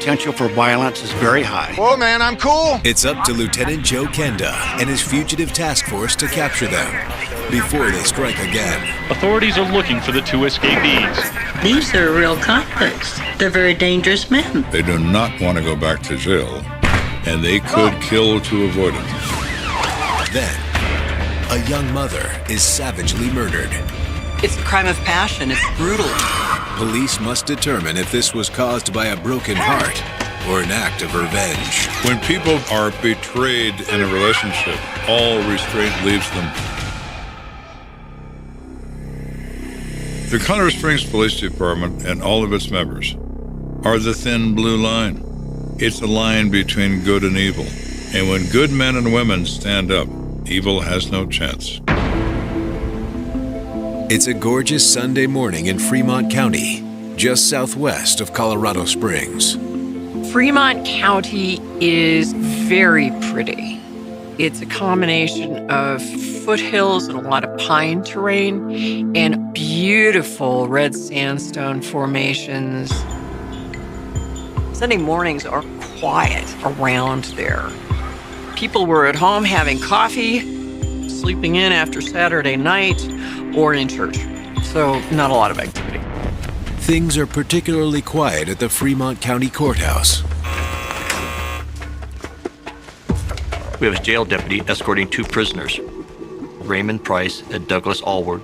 potential for violence is very high. Whoa, man, I'm cool. It's up to Lieutenant Joe Kenda and his fugitive task force to capture them before they strike again. Authorities are looking for the two escapees. These are real convicts. They're very dangerous men. They do not want to go back to jail, and they could kill to avoid it. Then, a young mother is savagely murdered. It's a crime of passion. It's brutal. Police must determine if this was caused by a broken heart or an act of revenge. When people are betrayed in a relationship, all restraint leaves them. The Colorado Springs Police Department and all of its members are the thin blue line. It's a line between good and evil. And when good men and women stand up, evil has no chance. It's a gorgeous Sunday morning in Fremont County, just southwest of Colorado Springs. Fremont County is very pretty. It's a combination of foothills and a lot of pine terrain and beautiful red sandstone formations. Sunday mornings are quiet around there. People were at home having coffee, sleeping in after Saturday night, or in church. So not a lot of activity. Things are particularly quiet at the Fremont County Courthouse. We have a jail deputy escorting two prisoners, Raymond Price and Douglas Allward,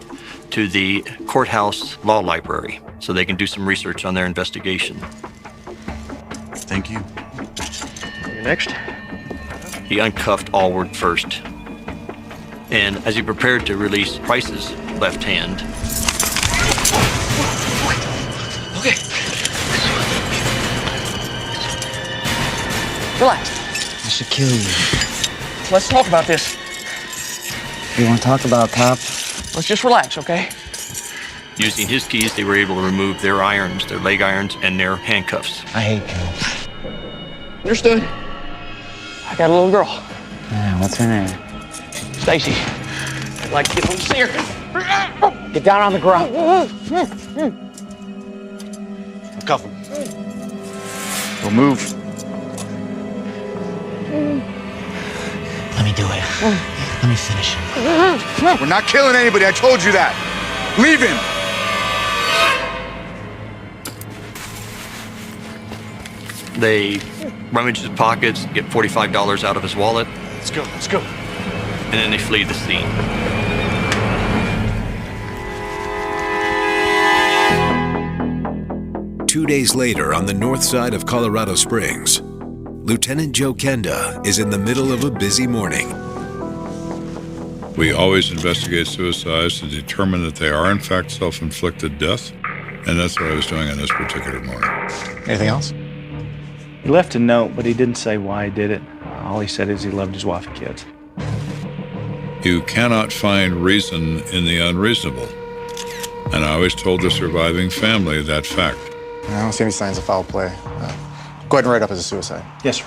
to the courthouse law library so they can do some research on their investigation. Thank you. You're next. He uncuffed Allward first, and as he prepared to release Price's left hand, Okay. Relax. I should kill you. Let's talk about this. You want to talk about cop? Let's just relax, okay? using his keys, they were able to remove their irons, their leg irons, and their handcuffs. I hate pills. Understood. I got a little girl. Yeah, what's her name? Stacy. I'd like to get home to see her. Get down on the ground. Cuff him. Don't move. Let me do it. Let me finish him. We're not killing anybody. I told you that. Leave him. They rummage his pockets, get $45 out of his wallet. Let's go. Let's go. And then they flee the scene. Two days later, on the north side of Colorado Springs, Lieutenant Joe Kenda is in the middle of a busy morning. We always investigate suicides to determine that they are in fact self-inflicted death, and that's what I was doing on this particular morning. Anything else? He left a note, but he didn't say why he did it. All he said is he loved his wife and kids. You cannot find reason in the unreasonable, and I always told the surviving family that fact. I don't see any signs of foul play. Go ahead and write up as a suicide. Yes, sir.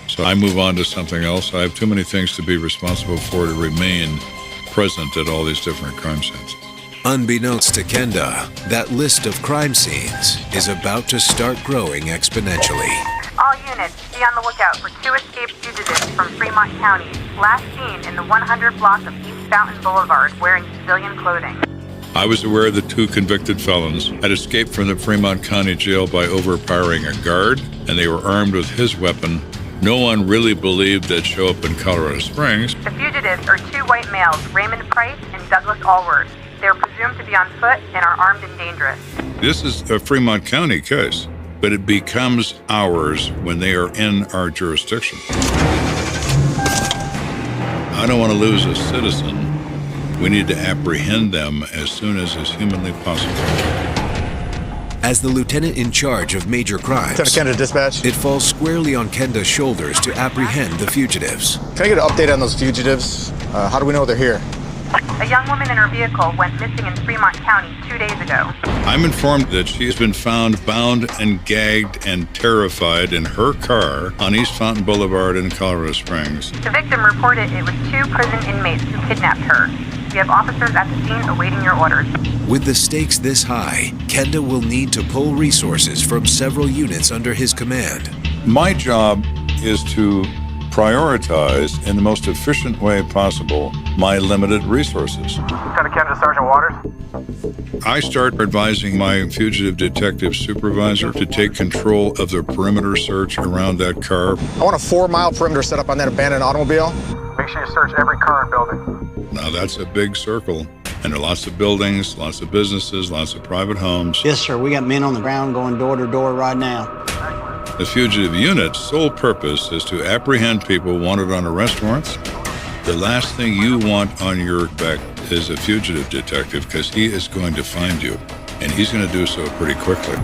So I move on to something else. I have too many things to be responsible for to remain present at all these different crime scenes. Unbeknownst to Kenda, that list of crime scenes is about to start growing exponentially. All units, be on the lookout for two escaped fugitives from Fremont County, last seen in the 100 block of East Fountain Boulevard wearing civilian clothing. I was aware that two convicted felons had escaped from the Fremont County Jail by overpowering a guard, and they were armed with his weapon. No one really believed they'd show up in Colorado Springs. The fugitives are two white males, Raymond Price and Douglas Allward. They're presumed to be on foot and are armed and dangerous. This is a Fremont County case, but it becomes ours when they are in our jurisdiction. I don't want to lose a citizen. We need to apprehend them as soon as is humanly possible. As the lieutenant in charge of major crimes, Lieutenant Kenda, dispatch. it falls squarely on Kenda's shoulders to apprehend the fugitives. Can I get an update on those fugitives? How do we know they're here? A young woman in her vehicle went missing in Fremont County 2 days ago. I'm informed that she has been found bound and gagged and terrified in her car on East Fountain Boulevard in Colorado Springs. The victim reported it was two prison inmates who kidnapped her. We have officers at the scene awaiting your orders. With the stakes this high, Kenda will need to pull resources from several units under his command. My job is to prioritize in the most efficient way possible my limited resources. Lieutenant Kenda, Sergeant Waters. I start advising my fugitive detective supervisor to take control of the perimeter search around that car. I want a 4-mile perimeter set up on that abandoned automobile. Make sure you search every car and building. Now that's a big circle, and there are lots of buildings, lots of businesses, lots of private homes. Yes, sir. We got men on the ground going door to door right now. The fugitive unit's sole purpose is to apprehend people wanted on arrest warrants. The last thing you want on your back is a fugitive detective, because he is going to find you, and he's going to do so pretty quickly.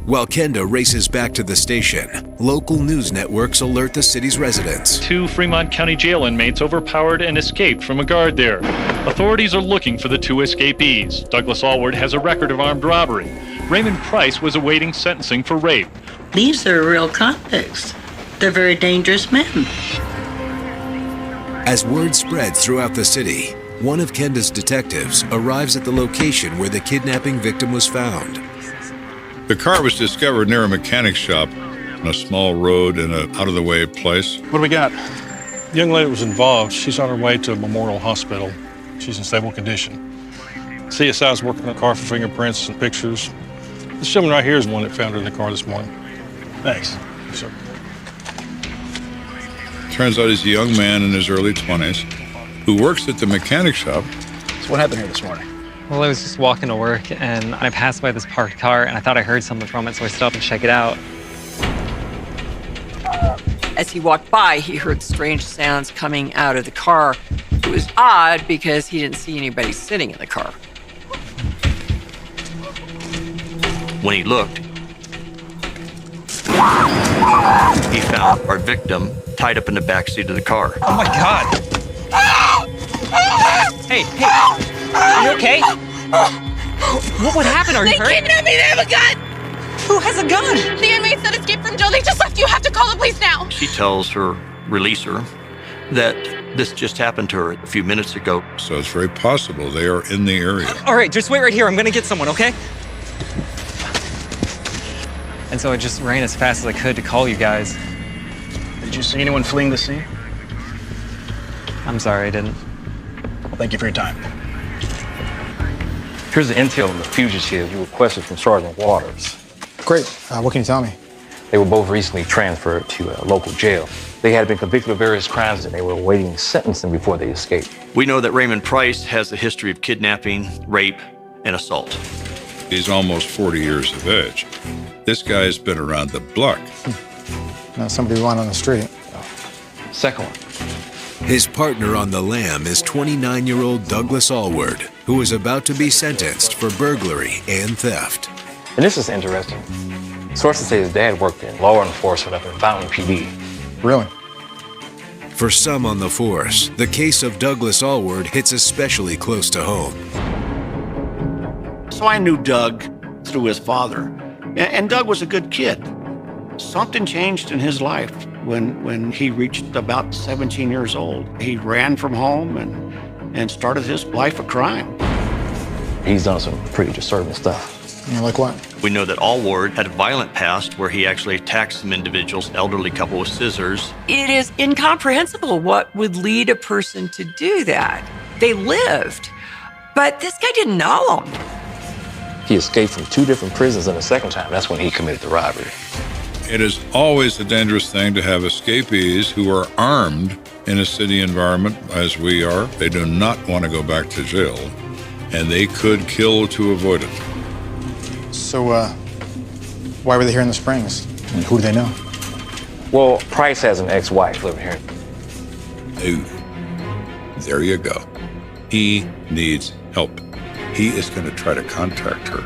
While Kenda races back to the station, local news networks alert the city's residents. 2 Fremont County Jail inmates overpowered and escaped from a guard there. Authorities are looking for the 2 escapees. Douglas Allward has a record of armed robbery. Raymond Price was awaiting sentencing for rape. These are real convicts. They're very dangerous men. As word spreads throughout the city, one of Kenda's detectives arrives at the location where the kidnapping victim was found. The car was discovered near a mechanic shop on a small road in an out-of-the-way place. What do we got? The young lady was involved. She's on her way to Memorial Hospital. She's in stable condition. CSI is working on the car for fingerprints and pictures. This gentleman right here is the one that found her in the car this morning. Thanks. Yes, sir. Turns out he's a young man in his early 20s who works at the mechanic shop. So what happened here this morning? Well, I was just walking to work, and I passed by this parked car, and I thought I heard something from it, so I stopped to check it out. As he walked by, he heard strange sounds coming out of the car. It was odd because he didn't see anybody sitting in the car. When he looked, he found our victim tied up in the back seat of the car. Oh my God! Hey, are you okay? What happened? Are you hurt? They kidnapped me! They have a gun! Who has a gun? The inmates that escaped from jail. They just left. You have to call the police now. She tells her releaser that this just happened to her a few minutes ago. So it's very possible they are in the area. All right, just wait right here. I'm gonna get someone, okay? And so I just ran as fast as I could to call you guys. Did you see anyone fleeing the scene? I'm sorry, I didn't. Well, thank you for your time. Here's the intel on the fugitive you requested from Sergeant Waters. Great. What can you tell me? They were both recently transferred to a local jail. They had been convicted of various crimes and they were awaiting sentencing before they escaped. We know that Raymond Price has a history of kidnapping, rape, and assault. He's almost 40 years of age. This guy's been around the block. Not somebody we want on the street. Second one. His partner on the lam is 29-year-old Douglas Allward, who is about to be sentenced for burglary and theft. And this is interesting. Sources say his dad worked in law enforcement up in Fountain PD. Really? For some on the force, the case of Douglas Allward hits especially close to home. So I knew Doug through his father, and Doug was a good kid. Something changed in his life when he reached about 17 years old. He ran from home and started his life of crime. He's done some pretty disturbing stuff. You know, like what? We know that Allward had a violent past where he actually attacked some individuals, an elderly couple with scissors. It is incomprehensible what would lead a person to do that. They lived, but this guy didn't know them. He escaped from 2 different prisons, and the second time, that's when he committed the robbery. It is always a dangerous thing to have escapees who are armed in a city environment, as we are. They do not want to go back to jail, and they could kill to avoid it. So, why were they here in the Springs? And who do they know? Well, Price has an ex-wife living here. Oh, there you go. He needs help. He is going to try to contact her.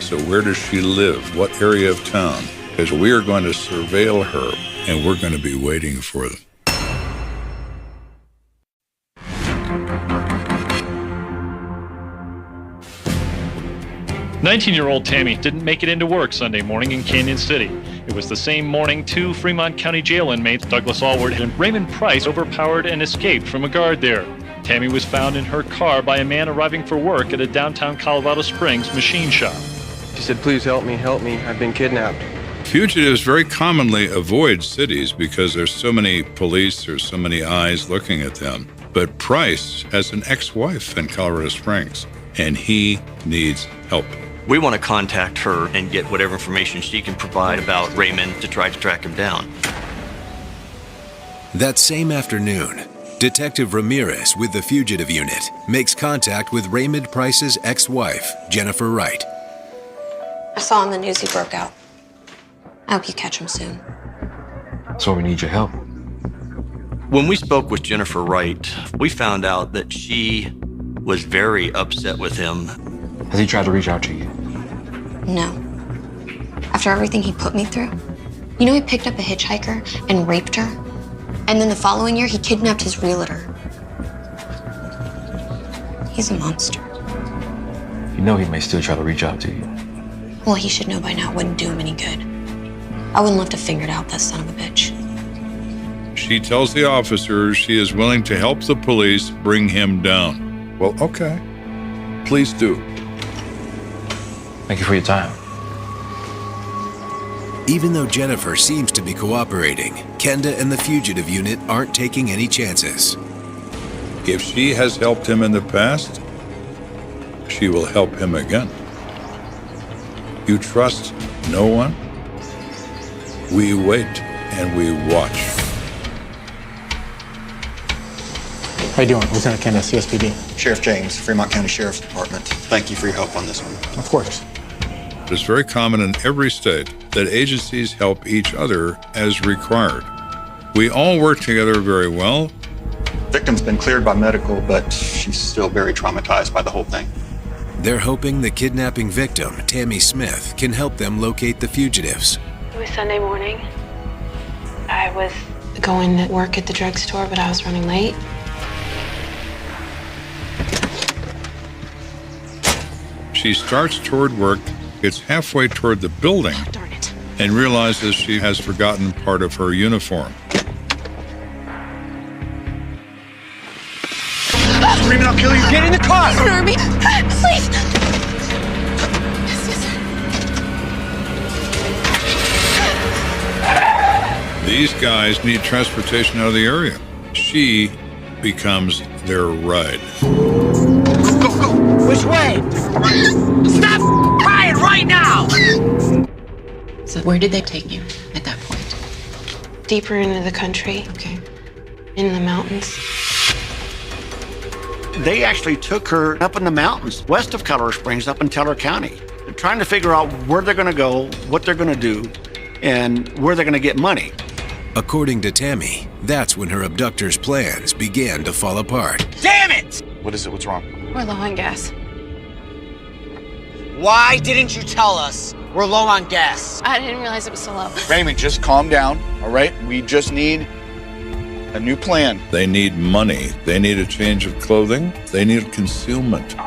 So where does she live? What area of town? Because we are going to surveil her, and we're going to be waiting for them. 19-year-old Tammy didn't make it into work Sunday morning in Canyon City. It was the same morning 2 Fremont County Jail inmates, Douglas Allward and Raymond Price, overpowered and escaped from a guard there. Tammy was found in her car by a man arriving for work at a downtown Colorado Springs machine shop. She said, please help me, I've been kidnapped. Fugitives very commonly avoid cities because there's so many police, there's so many eyes looking at them. But Price has an ex-wife in Colorado Springs, and he needs help. We want to contact her and get whatever information she can provide about Raymond to try to track him down. That same afternoon, Detective Ramirez with the Fugitive Unit makes contact with Raymond Price's ex-wife, Jennifer Wright. I saw on the news he broke out. I hope you catch him soon. So we need your help. When we spoke with Jennifer Wright, we found out that she was very upset with him. Has he tried to reach out to you? No. After everything he put me through, you know, he picked up a hitchhiker and raped her. And then the following year, he kidnapped his realtor. He's a monster. You know he may still try to reach out to you. Well, he should know by now it wouldn't do him any good. I wouldn't love to figure it out, that son of a bitch. She tells the officers she is willing to help the police bring him down. Well, okay. Please do. Thank you for your time. Even though Jennifer seems to be cooperating, Kenda and the Fugitive Unit aren't taking any chances. If she has helped him in the past, she will help him again. You trust no one? We wait and we watch. How you doing? Lieutenant Kenda, CSPD. Sheriff James, Fremont County Sheriff's Department. Thank you for your help on this one. Of course. It's very common in every state that agencies help each other as required. We all work together very well. Victim's been cleared by medical, but she's still very traumatized by the whole thing. They're hoping the kidnapping victim, Tammy Smith, can help them locate the fugitives. It was Sunday morning. I was going to work at the drugstore, but I was running late. She starts toward work, gets halfway toward the building, and realizes she has forgotten part of her uniform. Screaming, I'll kill you. Get in the car! Don't hurt me. Please. These guys need transportation out of the area. She becomes their ride. Which way? Stop crying right now! So where did they take you at that point? Deeper into the country. Okay. In the mountains. They actually took her up in the mountains west of Colorado Springs, up in Teller County. They're trying to figure out where they're going to go, what they're going to do, and where they're going to get money. According to Tammy, that's when her abductors' plans began to fall apart. Damn it! What is it? What's wrong? We're low on gas. Why didn't you tell us we're low on gas? I didn't realize it was so low. Raymond, just calm down, all right? We just need a new plan. They need money. They need a change of clothing. They need concealment.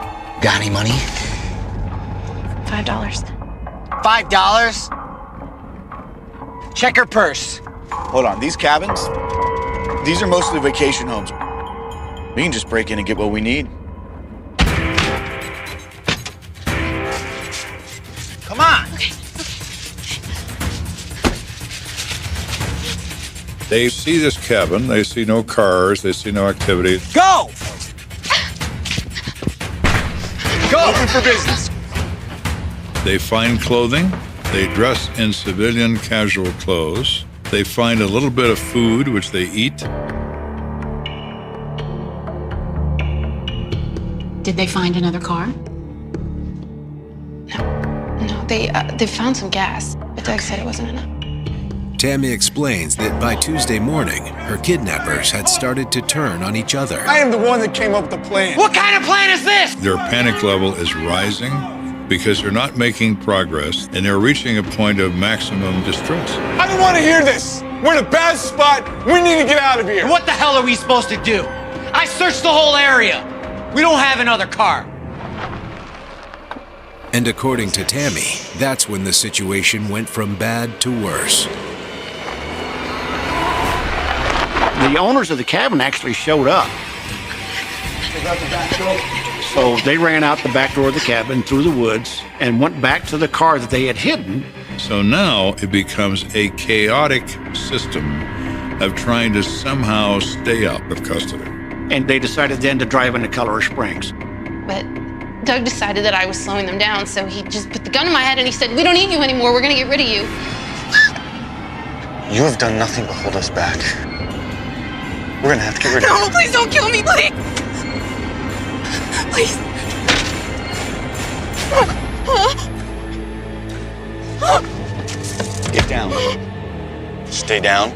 Got any money? $5. $5? Check her purse. Hold on, these cabins, these are mostly vacation homes. We can just break in and get what we need. Come on. They see this cabin. They see no cars. They see no activity. Go! Go! Open for business. They find clothing. They dress in civilian casual clothes. They find a little bit of food, which they eat. Did they find another car? No, they found some gas, but Doug said it wasn't enough. Tammy explains that by Tuesday morning, her kidnappers had started to turn on each other. I am the one that came up with the plan. What kind of plan is this? Their panic level is rising because they're not making progress and they're reaching a point of maximum distress. I don't want to hear this. We're in a bad spot. We need to get out of here. What the hell are we supposed to do? I searched the whole area. We don't have another car. And according to Tammy, that's when the situation went from bad to worse. The owners of the cabin actually showed up. So they ran out the back door of the cabin through the woods and went back to the car that they had hidden. So now it becomes a chaotic system of trying to somehow stay out of custody. And they decided then to drive into Colorado Springs. But Doug decided that I was slowing them down, so he just put the gun in my head and he said, "We don't need you anymore. We're gonna get rid of you." You have done nothing but hold us back. We're gonna have to get rid of you. No, please don't kill me, please. Please. Get down. Stay down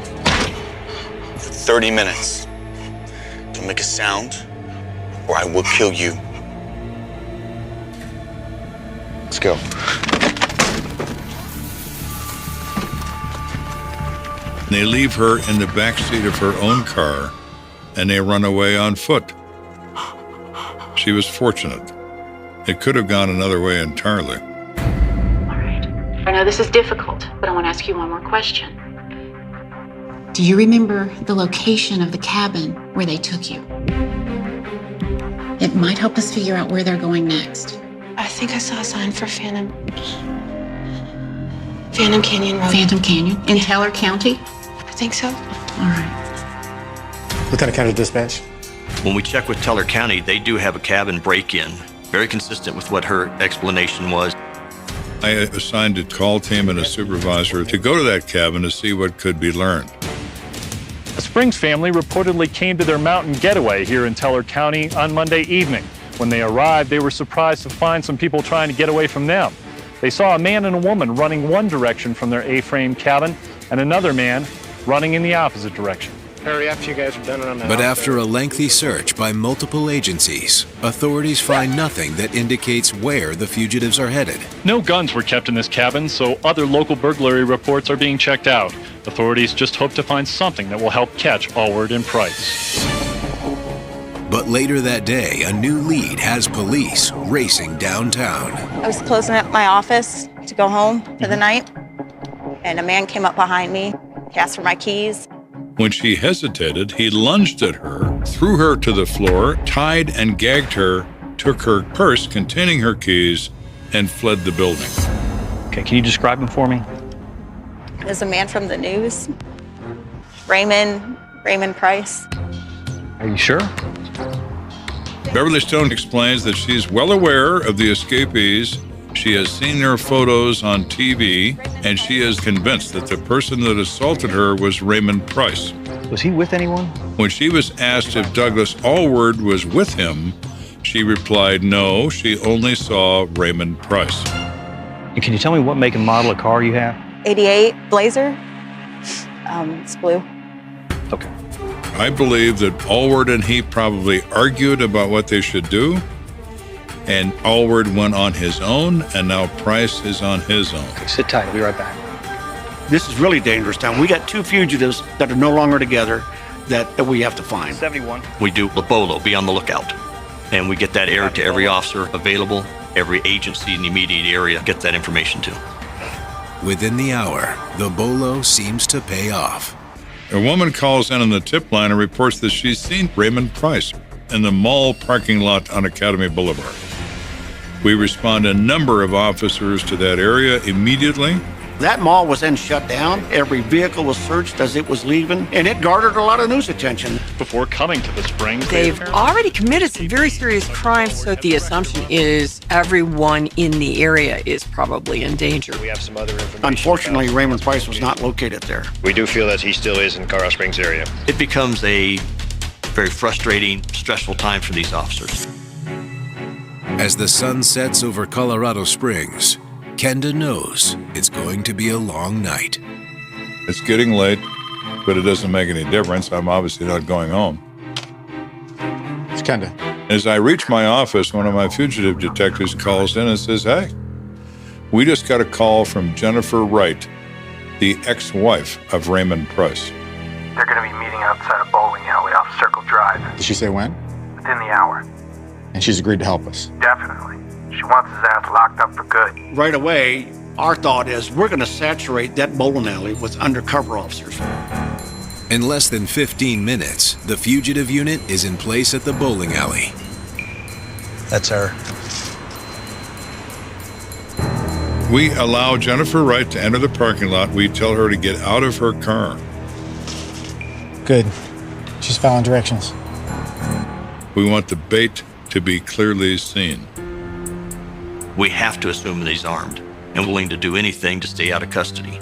for 30 minutes. Don't make a sound, or I will kill you. Let's go. They leave her in the back seat of her own car, and they run away on foot. She was fortunate. It could have gone another way entirely. I know this is difficult, but I want to ask you one more question. Do you remember the location of the cabin where they took you? It might help us figure out where they're going next. I think I saw a sign for Phantom Canyon Road. Phantom Canyon? In Teller County? I think so. All right. Lieutenant County Dispatch. When we check with Teller County, they do have a cabin break-in, very consistent with what her explanation was. I assigned a call team and a supervisor to go to that cabin to see what could be learned. A Springs family reportedly came to their mountain getaway here in Teller County on Monday evening. When they arrived, they were surprised to find some people trying to get away from them. They saw a man and a woman running one direction from their A-frame cabin and another man running in the opposite direction. Hurry after you guys are done around the But house. after a lengthy search by multiple agencies, authorities find nothing that indicates where the fugitives are headed. No guns were kept in this cabin, so other local burglary reports are being checked out. Authorities just hope to find something that will help catch Allward and Price. But later that day, a new lead has police racing downtown. I was closing up my office to go home for the night, and a man came up behind me, he asked for my keys. When she hesitated, he lunged at her, threw her to the floor, tied and gagged her, took her purse containing her keys, and fled the building. Okay, can you describe him for me? There's a man from the news, Raymond Price. Are you sure? Beverly Stone explains that she's well aware of the escapees. She has seen their photos on TV, and she is convinced that the person that assaulted her was Raymond Price. Was he with anyone? When she was asked if Douglas Allward was with him, she replied no, she only saw Raymond Price. And can you tell me what make and model of car you have? 88 Blazer. It's blue. Okay. I believe that Allward and he probably argued about what they should do, and Allward went on his own, and now Price is on his own. Okay, sit tight. I'll be right back. This is really dangerous town. We got two fugitives that are no longer together that we have to find. 71. We do Labolo, be on the lookout. And we get that aired to every officer available, every agency in the immediate area get that information to. Within the hour, the bolo seems to pay off. A woman calls in on the tip line and reports that she's seen Raymond Price in the mall parking lot on Academy Boulevard. We respond a number of officers to that area immediately. That mall was then shut down. Every vehicle was searched as it was leaving, and it garnered a lot of news attention. Before coming to the Springs, They've already committed some very serious crimes, so the assumption is everyone in the area is probably in danger. We have some other information. Unfortunately, Raymond Price was not located there. We do feel that he still is in Colorado Springs area. It becomes a very frustrating, stressful time for these officers. As the sun sets over Colorado Springs, Kenda knows it's going to be a long night. It's getting late, but it doesn't make any difference. I'm obviously not going home. It's Kenda. As I reach my office, one of my fugitive detectives calls in and says, "Hey, we just got a call from Jennifer Wright, the ex-wife of Raymond Price." They're going to be meeting outside a bowling alley off Circle Drive. Did she say when? Within the hour. And she's agreed to help us. Definitely. She wants his ass locked up for good. Right away, our thought is we're going to saturate that bowling alley with undercover officers. In less than 15 minutes, the fugitive unit is in place at the bowling alley. That's her. We allow Jennifer Wright to enter the parking lot. We tell her to get out of her car. Good. She's following directions. We want the bait to be clearly seen. We have to assume that he's armed and willing to do anything to stay out of custody.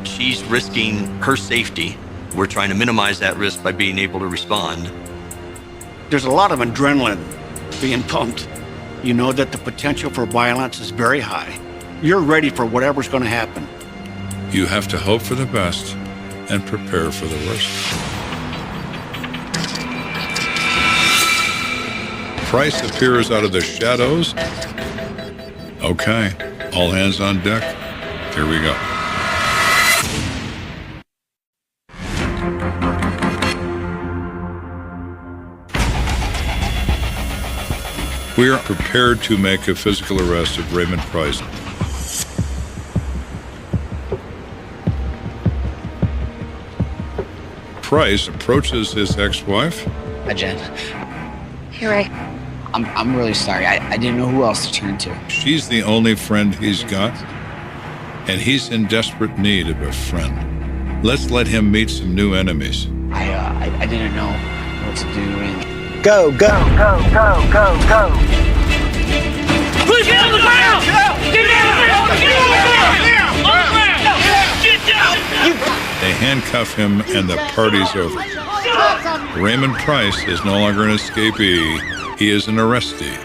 She's risking her safety. We're trying to minimize that risk by being able to respond. There's a lot of adrenaline being pumped. You know that the potential for violence is very high. You're ready for whatever's going to happen. You have to hope for the best and prepare for the worst. Price appears out of the shadows. Okay, all hands on deck. Here we go. We are prepared to make a physical arrest of Raymond Price. Price approaches his ex-wife. Hi, Jen. Hey, Ray. I'm really sorry. I didn't know who else to turn to. She's the only friend he's got, and he's in desperate need of a friend. Let's let him meet some new enemies. I didn't know what to do and... Go, go, go, go, go, go. Please get on the ground! Get down! Get on the ground! On the ground! Get down! They handcuff him, and the party's over. Raymond Price is no longer an escapee. He is an arrestee.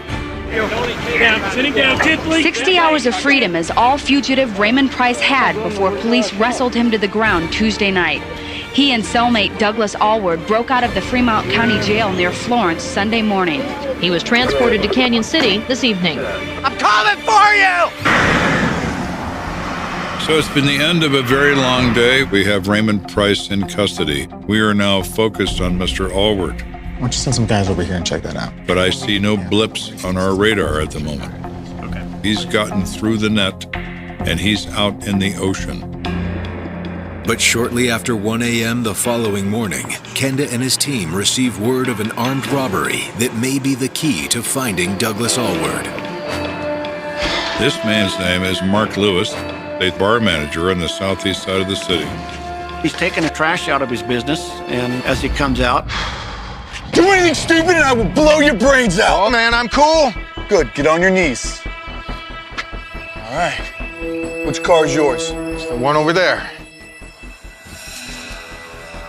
Sitting down, 60 hours of freedom is all fugitive Raymond Price had before police wrestled him to the ground Tuesday night. He and cellmate Douglas Allward broke out of the Fremont County Jail near Florence Sunday morning. He was transported to Canyon City this evening. I'm coming for you! So it's been the end of a very long day. We have Raymond Price in custody. We are now focused on Mr. Allward. Why don't you send some guys over here and check that out? But I see no blips on our radar at the moment. Okay. He's gotten through the net, and he's out in the ocean. But shortly after 1 a.m. the following morning, Kenda and his team receive word of an armed robbery that may be the key to finding Douglas Allward. This man's name is Mark Lewis, a bar manager on the southeast side of the city. He's taking the trash out of his business, and as he comes out... Do anything stupid and I will blow your brains out. Oh, man, I'm cool. Good, get on your knees. All right. Which car is yours? It's the one over there.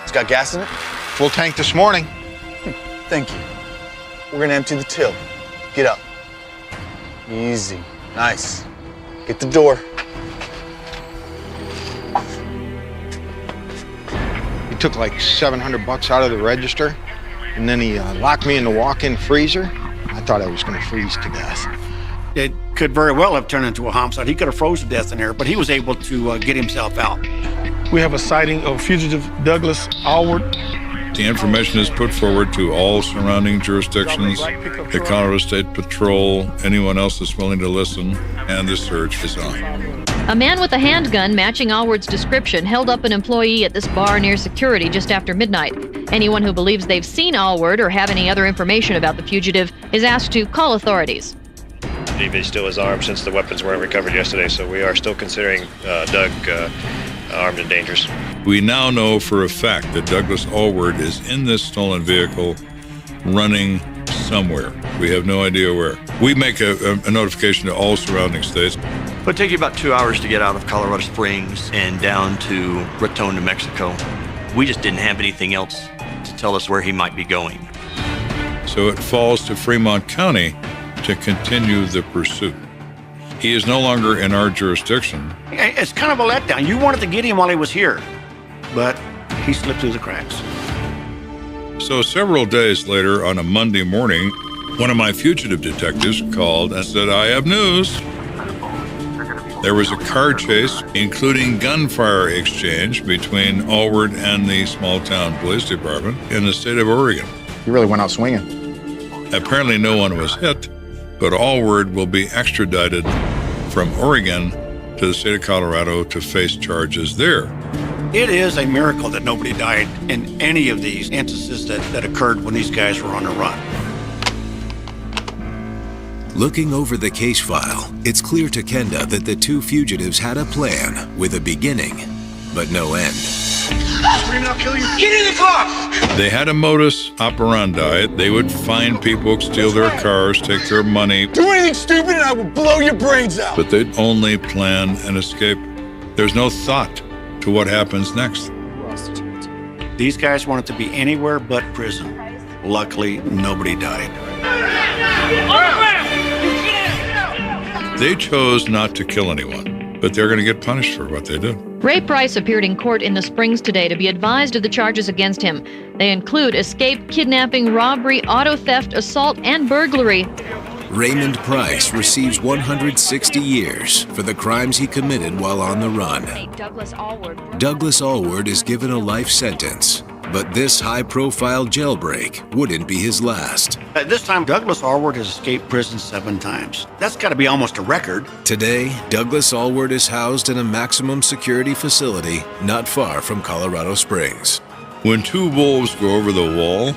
It's got gas in it? Full tank this morning. Thank you. We're gonna empty the till. Get up. Easy. Nice. Get the door. He took like $700 out of the register, and then he locked me in the walk-in freezer. I thought I was gonna freeze to death. It could very well have turned into a homicide. He could have froze to death in there, but he was able to get himself out. We have a sighting of fugitive Douglas Allward. The information is put forward to all surrounding jurisdictions, the Colorado State Patrol, anyone else that's willing to listen, and the search is on. A man with a handgun matching Allward's description held up an employee at this bar near security just after midnight. Anyone who believes they've seen Allward or have any other information about the fugitive is asked to call authorities. He still is armed since the weapons weren't recovered yesterday, so we are still considering Doug armed and dangerous. We now know for a fact that Douglas Allward is in this stolen vehicle running somewhere. We have no idea where. We make a notification to all surrounding states. It would take you about 2 hours to get out of Colorado Springs and down to Raton, New Mexico. We just didn't have anything else to tell us where he might be going. So it falls to Fremont County to continue the pursuit. He is no longer in our jurisdiction. It's kind of a letdown. You wanted to get him while he was here, but he slipped through the cracks. So several days later, on a Monday morning, one of my fugitive detectives called and said, "I have news." There was a car chase, including gunfire exchange between Allward and the small-town police department in the state of Oregon. You really went out swinging. Apparently no one was hit, but Allward will be extradited from Oregon to the state of Colorado to face charges there. It is a miracle that nobody died in any of these instances that occurred when these guys were on the run. Looking over the case file, it's clear to Kenda that the two fugitives had a plan with a beginning, but no end. I'll kill you. Get in the car! They had a modus operandi. They would find people, steal their cars, take their money. Do anything stupid and I will blow your brains out. But they'd only plan an escape. There's no thought to what happens next. These guys wanted to be anywhere but prison. Luckily, nobody died. They chose not to kill anyone, but they're going to get punished for what they did. Ray Price appeared in court in the Springs today to be advised of the charges against him. They include escape, kidnapping, robbery, auto theft, assault, and burglary. Raymond Price receives 160 years for the crimes he committed while on the run. Douglas Allward is given a life sentence, but this high-profile jailbreak wouldn't be his last. At this time, Douglas Allward has escaped prison 7 times. That's got to be almost a record. Today, Douglas Allward is housed in a maximum security facility not far from Colorado Springs. When 2 wolves go over the wall,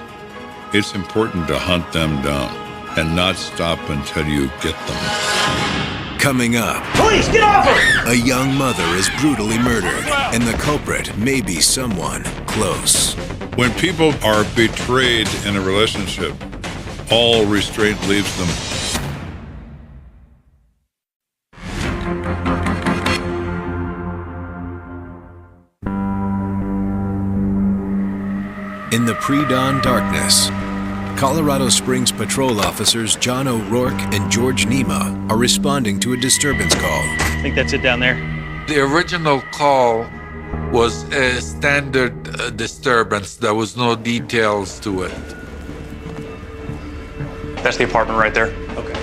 it's important to hunt them down and not stop until you get them. Coming up, Police, get off her! A young mother is brutally murdered, and the culprit may be someone close. When people are betrayed in a relationship, all restraint leaves them. In the pre-dawn darkness, Colorado Springs patrol officers John O'Rourke and George Nima are responding to a disturbance call. I think that's it down there. The original call was a standard disturbance. There was no details to it. That's the apartment right there. Okay.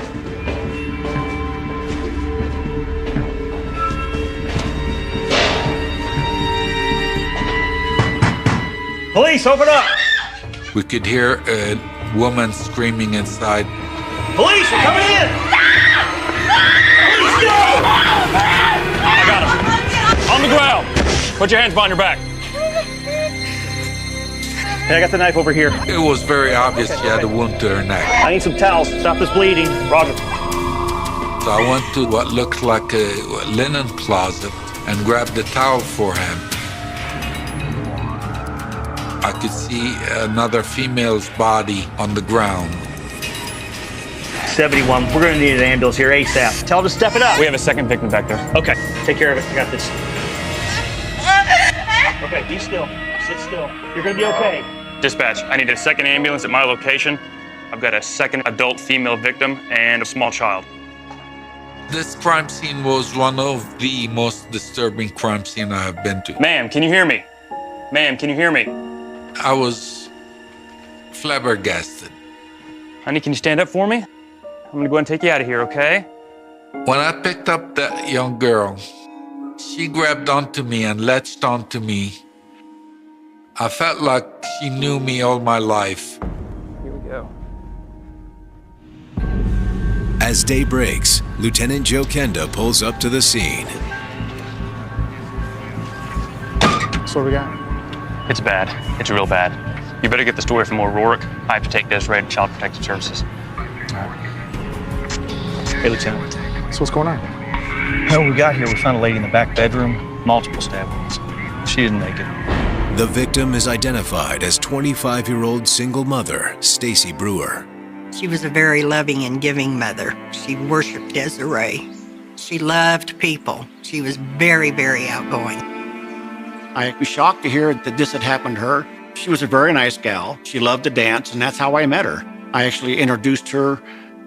Police, open up! We could hear a woman screaming inside. Police, we're coming in! Police, get over! I got him. On the ground. Put your hands behind your back. Hey, I got the knife over here. It was very obvious she had a wound to her neck. I need some towels. Stop this bleeding. Roger. So I went to what looked like a linen closet and grabbed the towel for him. I could see another female's body on the ground. 71. We're going to need an ambulance here ASAP. Tell them to step it up. We have a second victim back there. Okay, take care of it. I got this. Okay, be still. Sit still. You're going to be okay. Dispatch, I need a second ambulance at my location. I've got a second adult female victim and a small child. This crime scene was one of the most disturbing crime scenes I have been to. Ma'am, can you hear me? Ma'am, can you hear me? I was flabbergasted. Honey, can you stand up for me? I'm gonna go ahead and take you out of here, okay? When I picked up that young girl, she grabbed onto me and latched onto me. I felt like she knew me all my life. Here we go. As day breaks, Lieutenant Joe Kenda pulls up to the scene. So what we got? It's bad. It's real bad. You better get the story from O'Rourke. I have to take Desiree to Child Protective Services. All right. Hey, Lieutenant. So what's going on? When we got here, we found a lady in the back bedroom, multiple stab wounds. She didn't make it. The victim is identified as 25-year-old single mother, Stacy Brewer. She was a very loving and giving mother. She worshiped Desiree. She loved people. She was very, very outgoing. I was shocked to hear that this had happened to her. She was a very nice gal. She loved to dance, and that's how I met her. I actually introduced her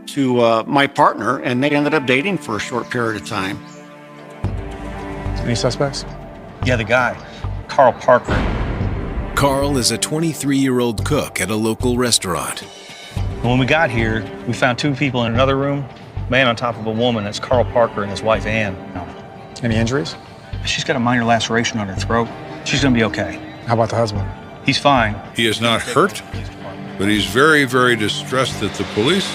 to my partner, and they ended up dating for a short period of time. Any suspects? Yeah, the guy, Carl Parker. Carl is a 23-year-old cook at a local restaurant. When we got here, we found 2 people in another room, man on top of a woman. That's Carl Parker and his wife, Ann. Any injuries? She's got a minor laceration on her throat. She's gonna be okay. How about the husband? He's fine. He is not hurt, but he's very, very distressed at the police,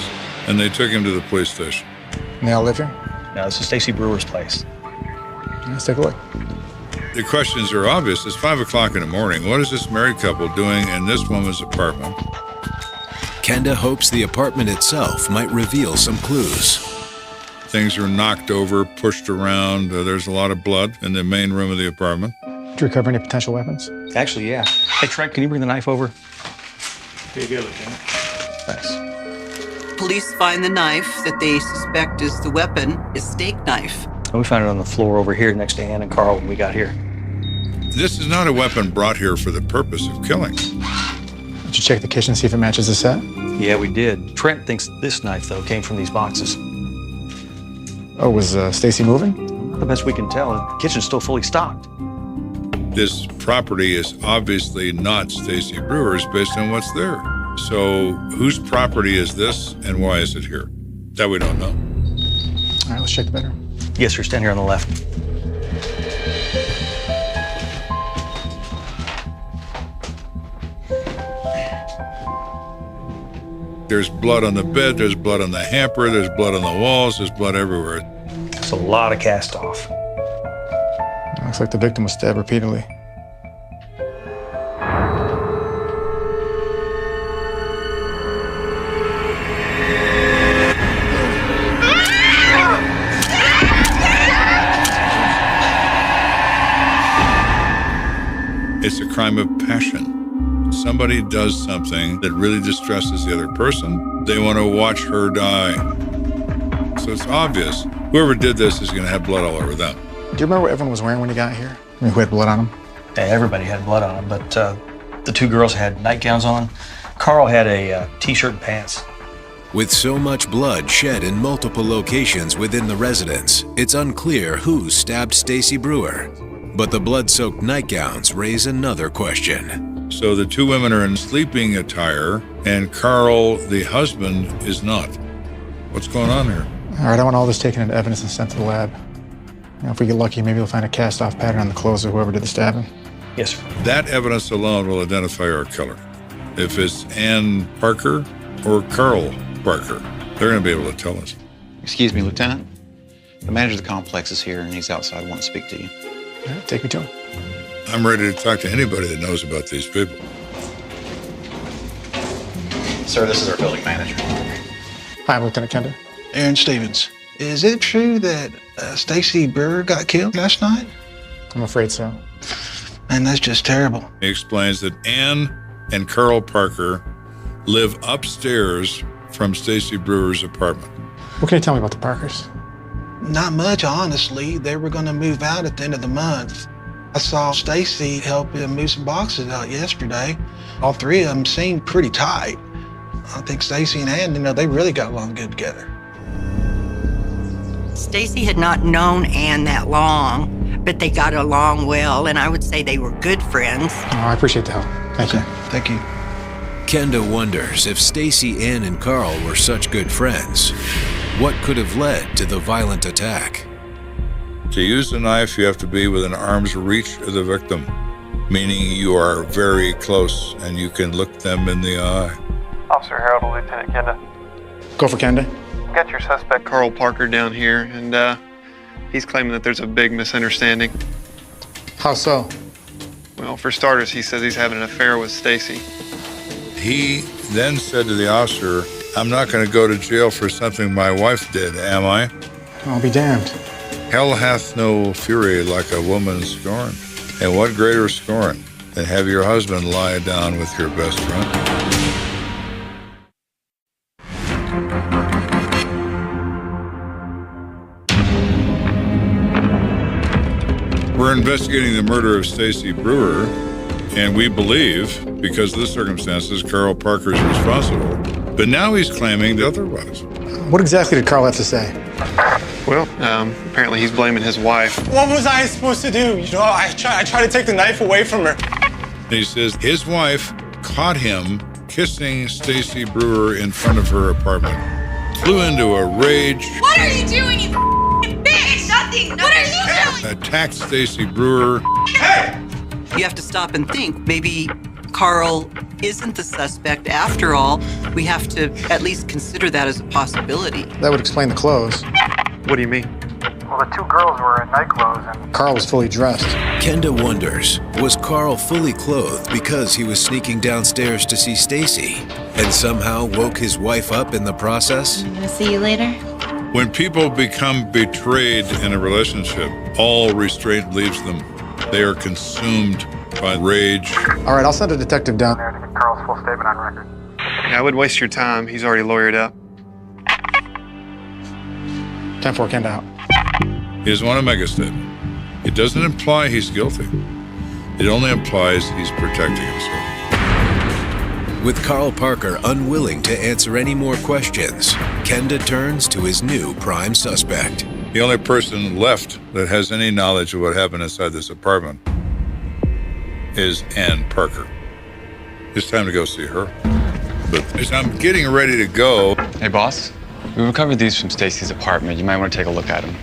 and they took him to the police station. And they all live here? No, this is Stacy Brewer's place. Let's take a look. The questions are obvious. It's 5 o'clock in the morning. What is this married couple doing in this woman's apartment? Kenda hopes the apartment itself might reveal some clues. Things are knocked over, pushed around. There's a lot of blood in the main room of the apartment. Did you recover any potential weapons? Actually, yeah. Hey, Trent, can you bring the knife over? Here you go, Lieutenant. Thanks. Police find the knife that they suspect is the weapon, a steak knife. We found it on the floor over here next to Ann and Carl when we got here. This is not a weapon brought here for the purpose of killing. Did you check the kitchen to see if it matches the set? Yeah, we did. Trent thinks this knife, though, came from these boxes. Oh, was Stacy moving? Not the best we can tell. The kitchen's still fully stocked. This property is obviously not Stacy Brewer's based on what's there. So whose property is this and why is it here? That we don't know. All right, let's check the bedroom. Yes, sir. Stand here on the left. There's blood on the bed, there's blood on the hamper, there's blood on the walls, there's blood everywhere. It's a lot of cast off. Looks like the victim was stabbed repeatedly. It's a crime of passion. Somebody does something that really distresses the other person. They want to watch her die. So it's obvious. Whoever did this is going to have blood all over them. Do you remember what everyone was wearing when you got here? I mean, who had blood on them? Yeah, everybody had blood on them, but the two girls had nightgowns on. Carl had a t-shirt and pants. With so much blood shed in multiple locations within the residence, it's unclear who stabbed Stacy Brewer. But the blood-soaked nightgowns raise another question. So the two women are in sleeping attire, and Carl, the husband, is not. What's going on here? All right, I want all this taken into evidence and sent to the lab. If we get lucky, maybe we'll find a cast-off pattern on the clothes of whoever did the stabbing. Yes, sir. That evidence alone will identify our killer. If it's Ann Parker or Carl Parker, they're going to be able to tell us. Excuse me, Lieutenant. The manager of the complex is here, and he's outside. I want to speak to you. All right, take me to him. I'm ready to talk to anybody that knows about these people. Sir, this is our building manager. Hi, I'm Lieutenant Kenda. Aaron Stevens. Is it true that Stacy Brewer got killed last night? I'm afraid so. Man, that's just terrible. He explains that Ann and Carl Parker live upstairs from Stacy Brewer's apartment. What can you tell me about the Parkers? Not much, honestly. They were going to move out at the end of the month. I saw Stacy help him move some boxes out yesterday. All three of them seemed pretty tight. I think Stacy and Ann, they really got along good together. Stacy had not known Ann that long, but they got along well, and I would say they were good friends. Oh, I appreciate the help. Thank you. Thank you. Kenda wonders if Stacy, Ann, and Carl were such good friends. What could have led to the violent attack? To use the knife, you have to be within arm's reach of the victim, meaning you are very close and you can look them in the eye. Officer Harold to Lieutenant Kenda. Go for Kenda. Got your suspect Carl Parker down here, and he's claiming that there's a big misunderstanding. How so? Well, for starters, he says he's having an affair with Stacy. He then said to the officer, "I'm not going to go to jail for something my wife did, am I?" I'll be damned. Hell hath no fury like a woman scorned. And what greater scorn than have your husband lie down with your best friend? We're investigating the murder of Stacy Brewer, and we believe, because of the circumstances, Carl Parker is responsible. But now he's claiming the otherwise. What exactly did Carl have to say? Well, apparently he's blaming his wife. What was I supposed to do? I tried to take the knife away from her. He says his wife caught him kissing Stacy Brewer in front of her apartment, flew into a rage. What are you doing, you bitch? Nothing. What are you doing? Attacked Stacy Brewer. Hey! You have to stop and think. Maybe Carl isn't the suspect after all. We have to at least consider that as a possibility. That would explain the clothes. What do you mean? Well, the two girls were in night clothes and... Carl was fully dressed. Kenda wonders, was Carl fully clothed because he was sneaking downstairs to see Stacy? and somehow woke his wife up in the process? I'm gonna see you later. When people become betrayed in a relationship, all restraint leaves them. They are consumed by rage. All right, I'll send a detective down there. There to get Carl's full statement on record. Yeah, I would waste your time. He's already lawyered up. 10-4, Kenda out. He has won a mega statement. It doesn't imply he's guilty. It only implies he's protecting himself. With Carl Parker unwilling to answer any more questions, Kenda turns to his new prime suspect. The only person left that has any knowledge of what happened inside this apartment is Ann Parker. It's time to go see her. But as I'm getting ready to go... Hey, boss. We recovered these from Stacy's apartment. You might want to take a look at them.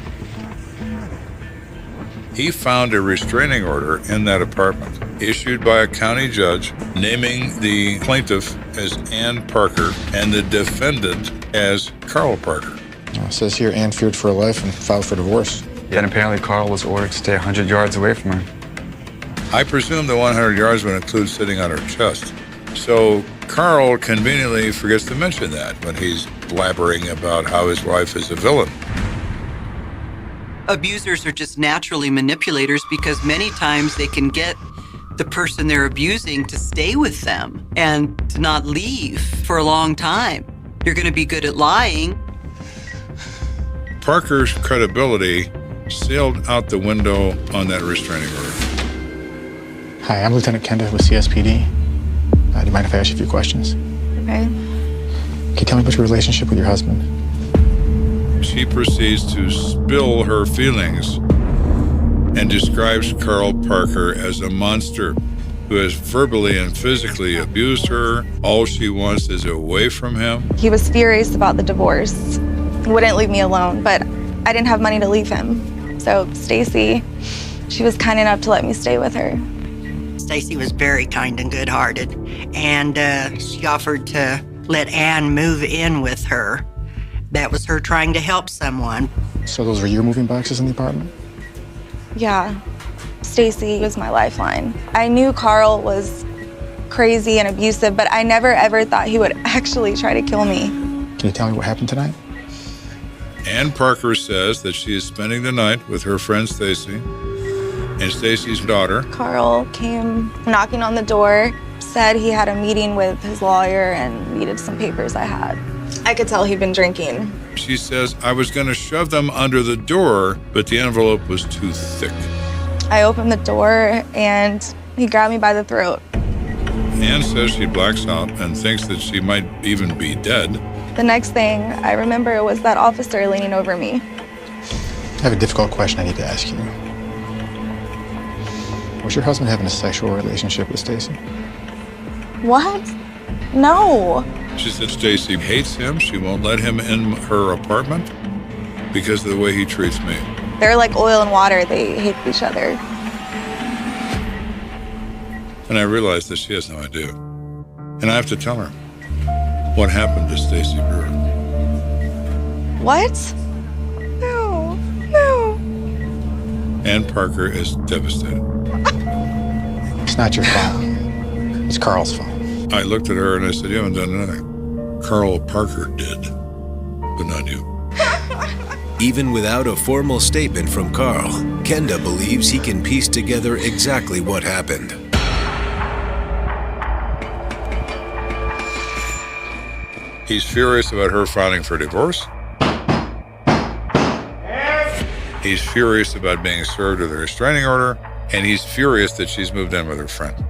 He found a restraining order in that apartment issued by a county judge naming the plaintiff as Ann Parker and the defendant as Carl Parker. It says here Ann feared for her life and filed for divorce. Yeah, and apparently Carl was ordered to stay 100 yards away from her. I presume the 100 yards would include sitting on her chest. So Carl conveniently forgets to mention that when he's blabbering about how his wife is a villain. Abusers are just naturally manipulators because many times they can get the person they're abusing to stay with them and to not leave for a long time. You're going to be good at lying. Parker's credibility sailed out the window on that restraining order. Hi, I'm Lieutenant Kenda with CSPD. Do you mind if I ask you a few questions? Okay. Can you tell me about your relationship with your husband? She proceeds to spill her feelings and describes Carl Parker as a monster who has verbally and physically abused her. All she wants is away from him. He was furious about the divorce. He wouldn't leave me alone, but I didn't have money to leave him. So Stacy, she was kind enough to let me stay with her. Stacy was very kind and good-hearted, and she offered to let Ann move in with her. That was her trying to help someone. So those were your moving boxes in the apartment? Yeah, Stacy was my lifeline. I knew Carl was crazy and abusive, but I never ever thought he would actually try to kill me. Can you tell me what happened tonight? Ann Parker says that she is spending the night with her friend Stacy and Stacy's daughter. Carl came knocking on the door, said he had a meeting with his lawyer and needed some papers I had. I could tell he'd been drinking. She says, I was going to shove them under the door, but the envelope was too thick. I opened the door and he grabbed me by the throat. Ann says she blacks out and thinks that she might even be dead. The next thing I remember was that officer leaning over me. I have a difficult question I need to ask you. Was your husband having a sexual relationship with Stacy? What? No. She said Stacy hates him. She won't let him in her apartment because of the way he treats me. They're like oil and water. They hate each other. And I realized that she has no idea. And I have to tell her what happened to Stacy Brewer. What? No. No. Ann Parker is devastated. It's not your fault. It's Carl's fault. I looked at her and I said, you haven't done anything. Carl Parker did, but not you. Even without a formal statement from Carl, Kenda believes he can piece together exactly what happened. He's furious about her filing for divorce. He's furious about being served with a restraining order, and he's furious that she's moved in with her friend.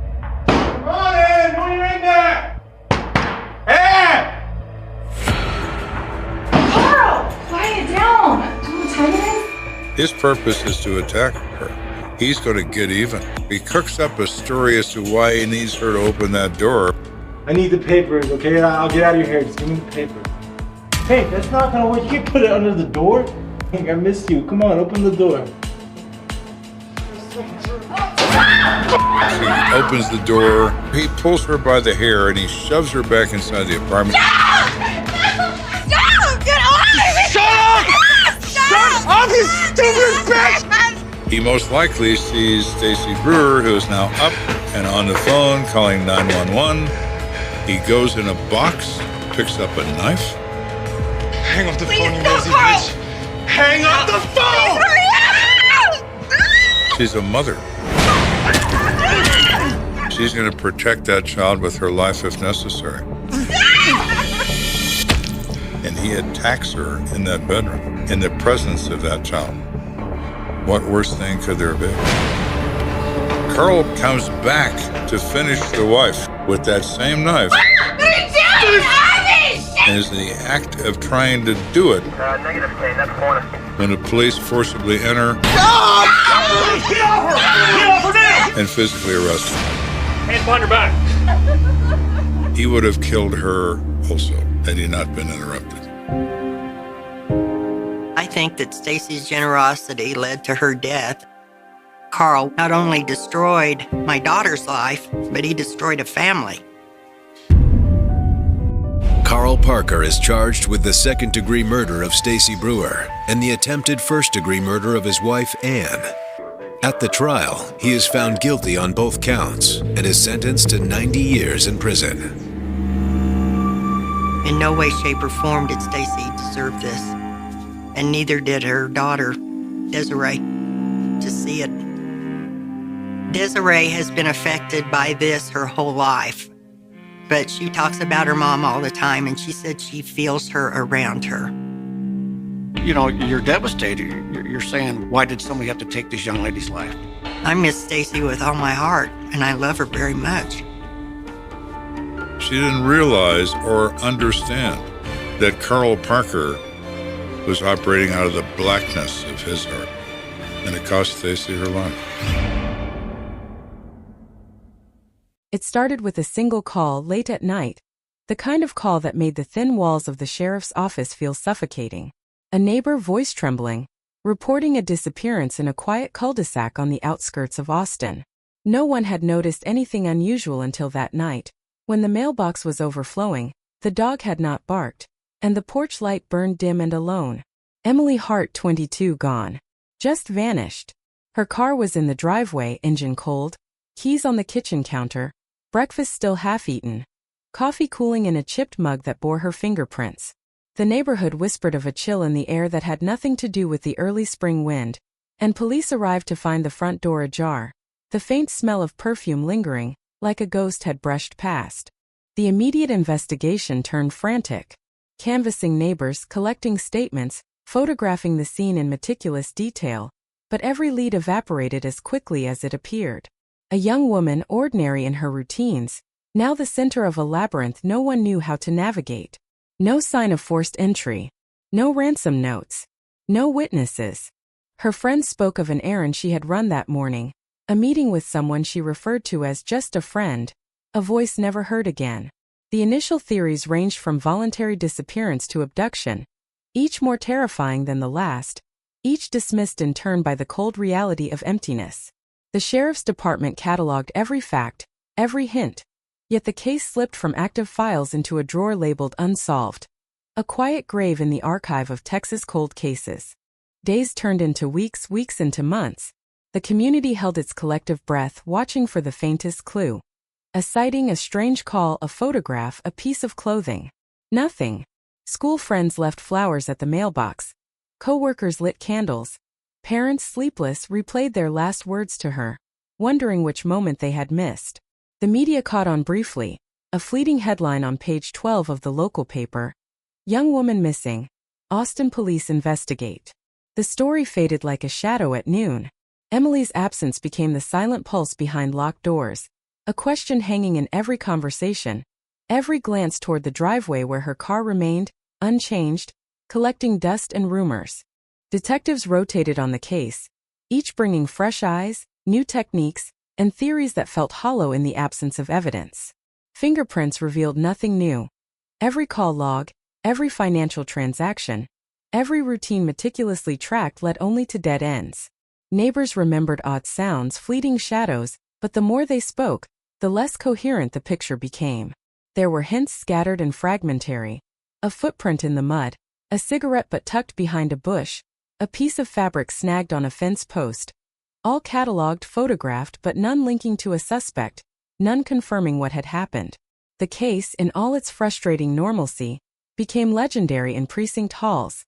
His purpose is to attack her. He's going to get even. He cooks up a story as to why he needs her to open that door. I need the papers, okay? I'll get out of your hair. Just give me the papers. Hey, that's not gonna work. You can't put it under the door. Hey, I missed you. Come on, open the door. She opens the door. He pulls her by the hair and he shoves her back inside the apartment. Stop! Get off! Shut up! Shut up, you stupid bitch! He most likely sees Stacy Brewer, who is now up and on the phone calling 911. He goes in a box, picks up a knife. Hang up the Please, phone, you no, lazy Carl! bitch! Hang up the phone! She's a mother. She's going to protect that child with her life if necessary. And he attacks her in that bedroom, in the presence of that child. What worse thing could there be? Carl comes back to finish the wife with that same knife. What are you doing? And is in the act of trying to do it Negative, Kane. That's corner. when the police forcibly enter Get off her! Get off her now! and physically arrest him. Hands behind her back. He would have killed her also had he not been interrupted. I think that Stacy's generosity led to her death. Carl not only destroyed my daughter's life, but he destroyed a family. Carl Parker is charged with the second-degree murder of Stacy Brewer and the attempted first-degree murder of his wife, Ann. At the trial, he is found guilty on both counts and is sentenced to 90 years in prison. In no way, shape, or form did Stacy deserve this. And neither did her daughter, Desiree. To see it. Desiree has been affected by this her whole life. But she talks about her mom all the time, and she said she feels her around her. You know, you're devastated. You're saying, why did somebody have to take this young lady's life? I miss Stacy with all my heart, and I love her very much. She didn't realize or understand that Carl Parker was operating out of the blackness of his heart, and it cost Stacy her life. It started with a single call late at night, the kind of call that made the thin walls of the sheriff's office feel suffocating. A neighbor, voice trembling, reporting a disappearance in a quiet cul-de-sac on the outskirts of Austin. No one had noticed anything unusual until that night. When the mailbox was overflowing, the dog had not barked, and the porch light burned dim and alone. Emily Hart, 22, gone. Just vanished. Her car was in the driveway, engine cold, keys on the kitchen counter, breakfast still half-eaten, coffee cooling in a chipped mug that bore her fingerprints. The neighborhood whispered of a chill in the air that had nothing to do with the early spring wind, and police arrived to find the front door ajar, the faint smell of perfume lingering, like a ghost had brushed past. The immediate investigation turned frantic. Canvassing neighbors, collecting statements, photographing the scene in meticulous detail, but every lead evaporated as quickly as it appeared. A young woman, ordinary in her routines, now the center of a labyrinth no one knew how to navigate. No sign of forced entry. No ransom notes. No witnesses. Her friends spoke of an errand she had run that morning, a meeting with someone she referred to as just a friend, a voice never heard again. The initial theories ranged from voluntary disappearance to abduction, each more terrifying than the last, each dismissed in turn by the cold reality of emptiness. The sheriff's department cataloged every fact, every hint, yet the case slipped from active files into a drawer labeled unsolved, a quiet grave in the archive of Texas cold cases. Days turned into weeks, weeks into months. The community held its collective breath, watching for the faintest clue. A sighting, a strange call, a photograph, a piece of clothing. Nothing. School friends left flowers at the mailbox. Co-workers lit candles. Parents, sleepless, replayed their last words to her, wondering which moment they had missed. The media caught on briefly, a fleeting headline on page 12 of the local paper. Young woman missing. Austin police investigate. The story faded like a shadow at noon. Emily's absence became the silent pulse behind locked doors, a question hanging in every conversation, every glance toward the driveway where her car remained, unchanged, collecting dust and rumors. Detectives rotated on the case, each bringing fresh eyes, new techniques, and theories that felt hollow in the absence of evidence. Fingerprints revealed nothing new. Every call log, every financial transaction, every routine meticulously tracked led only to dead ends. Neighbors remembered odd sounds, fleeting shadows, but the more they spoke, the less coherent the picture became. There were hints scattered and fragmentary. A footprint in the mud, a cigarette butt tucked behind a bush, a piece of fabric snagged on a fence post. All catalogued, photographed, but none linking to a suspect, none confirming what had happened. The case, in all its frustrating normalcy, became legendary in precinct halls.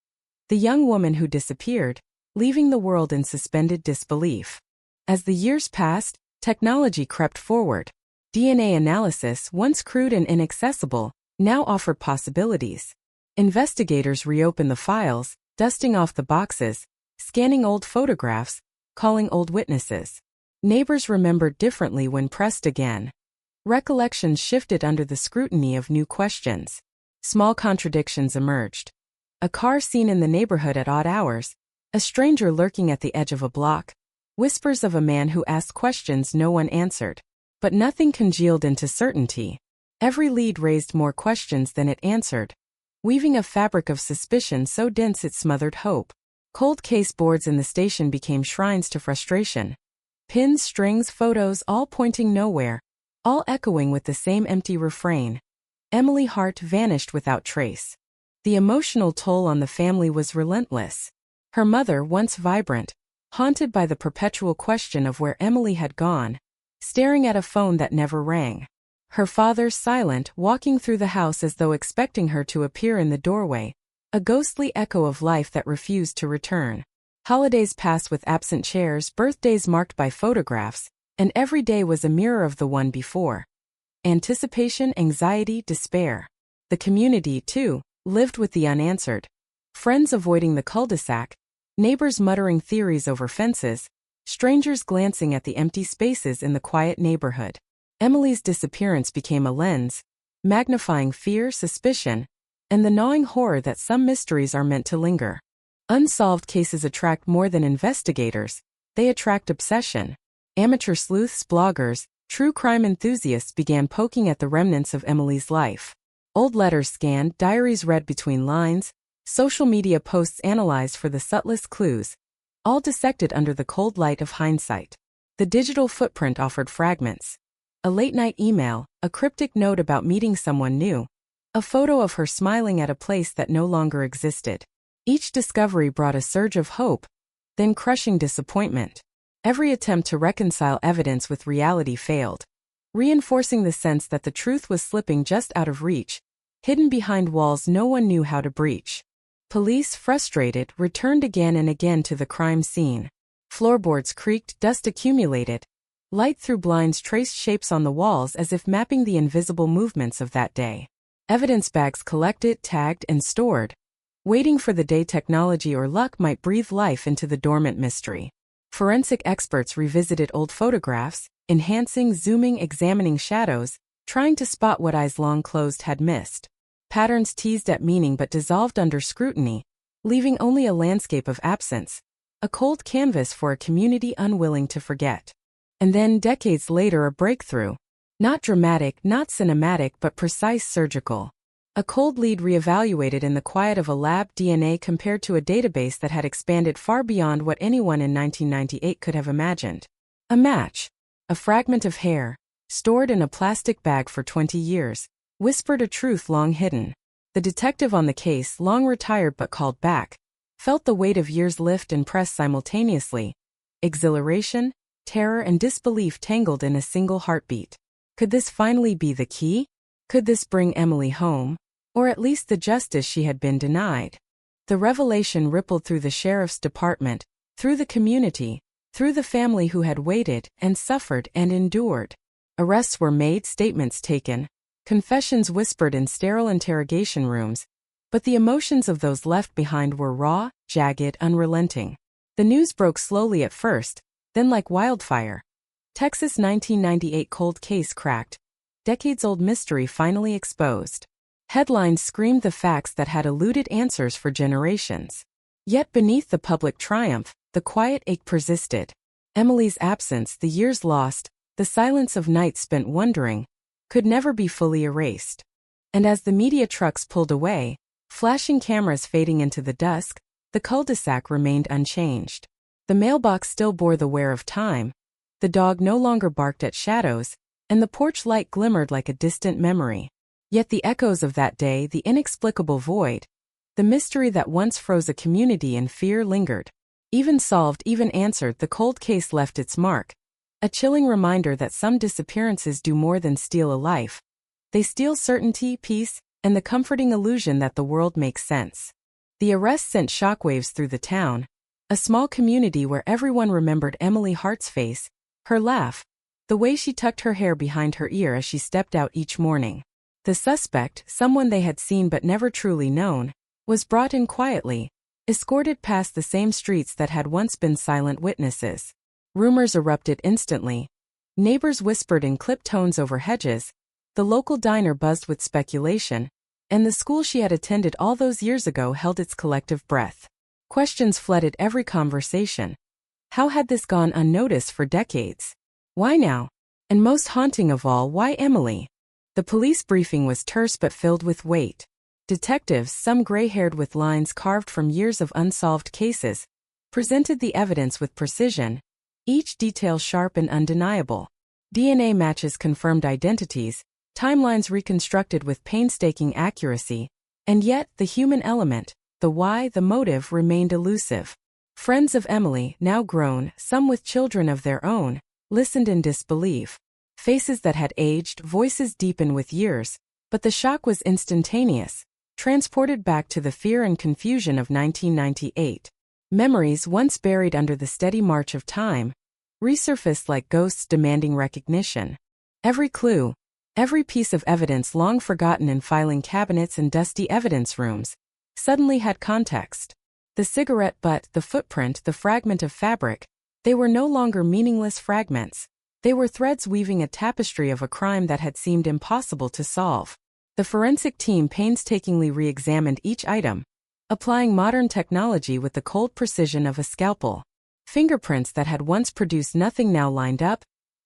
The young woman who disappeared, leaving the world in suspended disbelief. As the years passed, technology crept forward. DNA analysis, once crude and inaccessible, now offered possibilities. Investigators reopened the files, dusting off the boxes, scanning old photographs, calling old witnesses. Neighbors remembered differently when pressed again. Recollections shifted under the scrutiny of new questions. Small contradictions emerged. A car seen in the neighborhood at odd hours, a stranger lurking at the edge of a block, whispers of a man who asked questions no one answered. But nothing congealed into certainty. Every lead raised more questions than it answered, weaving a fabric of suspicion so dense it smothered hope. Cold case boards in the station became shrines to frustration. Pins, strings, photos, all pointing nowhere, all echoing with the same empty refrain. Emily Hart vanished without trace. The emotional toll on the family was relentless. Her mother, once vibrant, haunted by the perpetual question of where Emily had gone, staring at a phone that never rang. Her father, silent, walking through the house as though expecting her to appear in the doorway, a ghostly echo of life that refused to return. Holidays passed with absent chairs, birthdays marked by photographs, and every day was a mirror of the one before. Anticipation, anxiety, despair. The community, too, lived with the unanswered. Friends avoiding the cul-de-sac, neighbors muttering theories over fences, strangers glancing at the empty spaces in the quiet neighborhood. Emily's disappearance became a lens, magnifying fear, suspicion, and the gnawing horror that some mysteries are meant to linger. Unsolved cases attract more than investigators, they attract obsession. Amateur sleuths, bloggers, true crime enthusiasts began poking at the remnants of Emily's life. Old letters scanned, diaries read between lines, social media posts analyzed for the subtlest clues, all dissected under the cold light of hindsight. The digital footprint offered fragments. A late-night email, a cryptic note about meeting someone new, a photo of her smiling at a place that no longer existed. Each discovery brought a surge of hope, then crushing disappointment. Every attempt to reconcile evidence with reality failed, reinforcing the sense that the truth was slipping just out of reach, hidden behind walls no one knew how to breach. Police, frustrated, returned again and again to the crime scene. Floorboards creaked, dust accumulated. Light through blinds traced shapes on the walls as if mapping the invisible movements of that day. Evidence bags collected, tagged, and stored, waiting for the day technology or luck might breathe life into the dormant mystery. Forensic experts revisited old photographs, enhancing, zooming, examining shadows, trying to spot what eyes long closed had missed. Patterns teased at meaning but dissolved under scrutiny, leaving only a landscape of absence, a cold canvas for a community unwilling to forget. And then, decades later, a breakthrough. Not dramatic, not cinematic, but precise, surgical. A cold lead reevaluated in the quiet of a lab, DNA compared to a database that had expanded far beyond what anyone in 1998 could have imagined. A match. A fragment of hair, stored in a plastic bag for 20 years, whispered a truth long hidden. The detective on the case, long retired but called back, felt the weight of years lift and press simultaneously. Exhilaration, terror, and disbelief tangled in a single heartbeat. Could this finally be the key? Could this bring Emily home? Or at least the justice she had been denied? The revelation rippled through the sheriff's department, through the community, through the family who had waited and suffered and endured. Arrests were made, statements taken, confessions whispered in sterile interrogation rooms, but the emotions of those left behind were raw, jagged, unrelenting. The news broke slowly at first, then like wildfire. Texas 1998 cold case cracked. Decades-old mystery finally exposed. Headlines screamed the facts that had eluded answers for generations. Yet beneath the public triumph, the quiet ache persisted. Emily's absence, the years lost, the silence of nights spent wondering, could never be fully erased. And as the media trucks pulled away, flashing cameras fading into the dusk, the cul-de-sac remained unchanged. The mailbox still bore the wear of time, the dog no longer barked at shadows, and the porch light glimmered like a distant memory. Yet the echoes of that day, the inexplicable void, the mystery that once froze a community in fear lingered. Even solved, even answered, the cold case left its mark. A chilling reminder that some disappearances do more than steal a life. They steal certainty, peace, and the comforting illusion that the world makes sense. The arrest sent shockwaves through the town, a small community where everyone remembered Emily Hart's face, her laugh, the way she tucked her hair behind her ear as she stepped out each morning. The suspect, someone they had seen but never truly known, was brought in quietly, escorted past the same streets that had once been silent witnesses. Rumors erupted instantly. Neighbors whispered in clipped tones over hedges, the local diner buzzed with speculation, and the school she had attended all those years ago held its collective breath. Questions flooded every conversation. How had this gone unnoticed for decades? Why now? And most haunting of all, why Emily? The police briefing was terse but filled with weight. Detectives, some gray-haired with lines carved from years of unsolved cases, presented the evidence with precision, each detail sharp and undeniable. DNA matches confirmed identities, timelines reconstructed with painstaking accuracy, and yet the human element, the why, the motive remained elusive. Friends of Emily, now grown, some with children of their own, listened in disbelief. Faces that had aged, voices deepened with years, but the shock was instantaneous, transported back to the fear and confusion of 1998. Memories once buried under the steady march of time resurfaced like ghosts demanding recognition. Every clue, every piece of evidence long forgotten in filing cabinets and dusty evidence rooms, suddenly had context. The cigarette butt, the footprint, the fragment of fabric, they were no longer meaningless fragments. They were threads weaving a tapestry of a crime that had seemed impossible to solve. The forensic team painstakingly re-examined each item, applying modern technology with the cold precision of a scalpel. Fingerprints that had once produced nothing now lined up,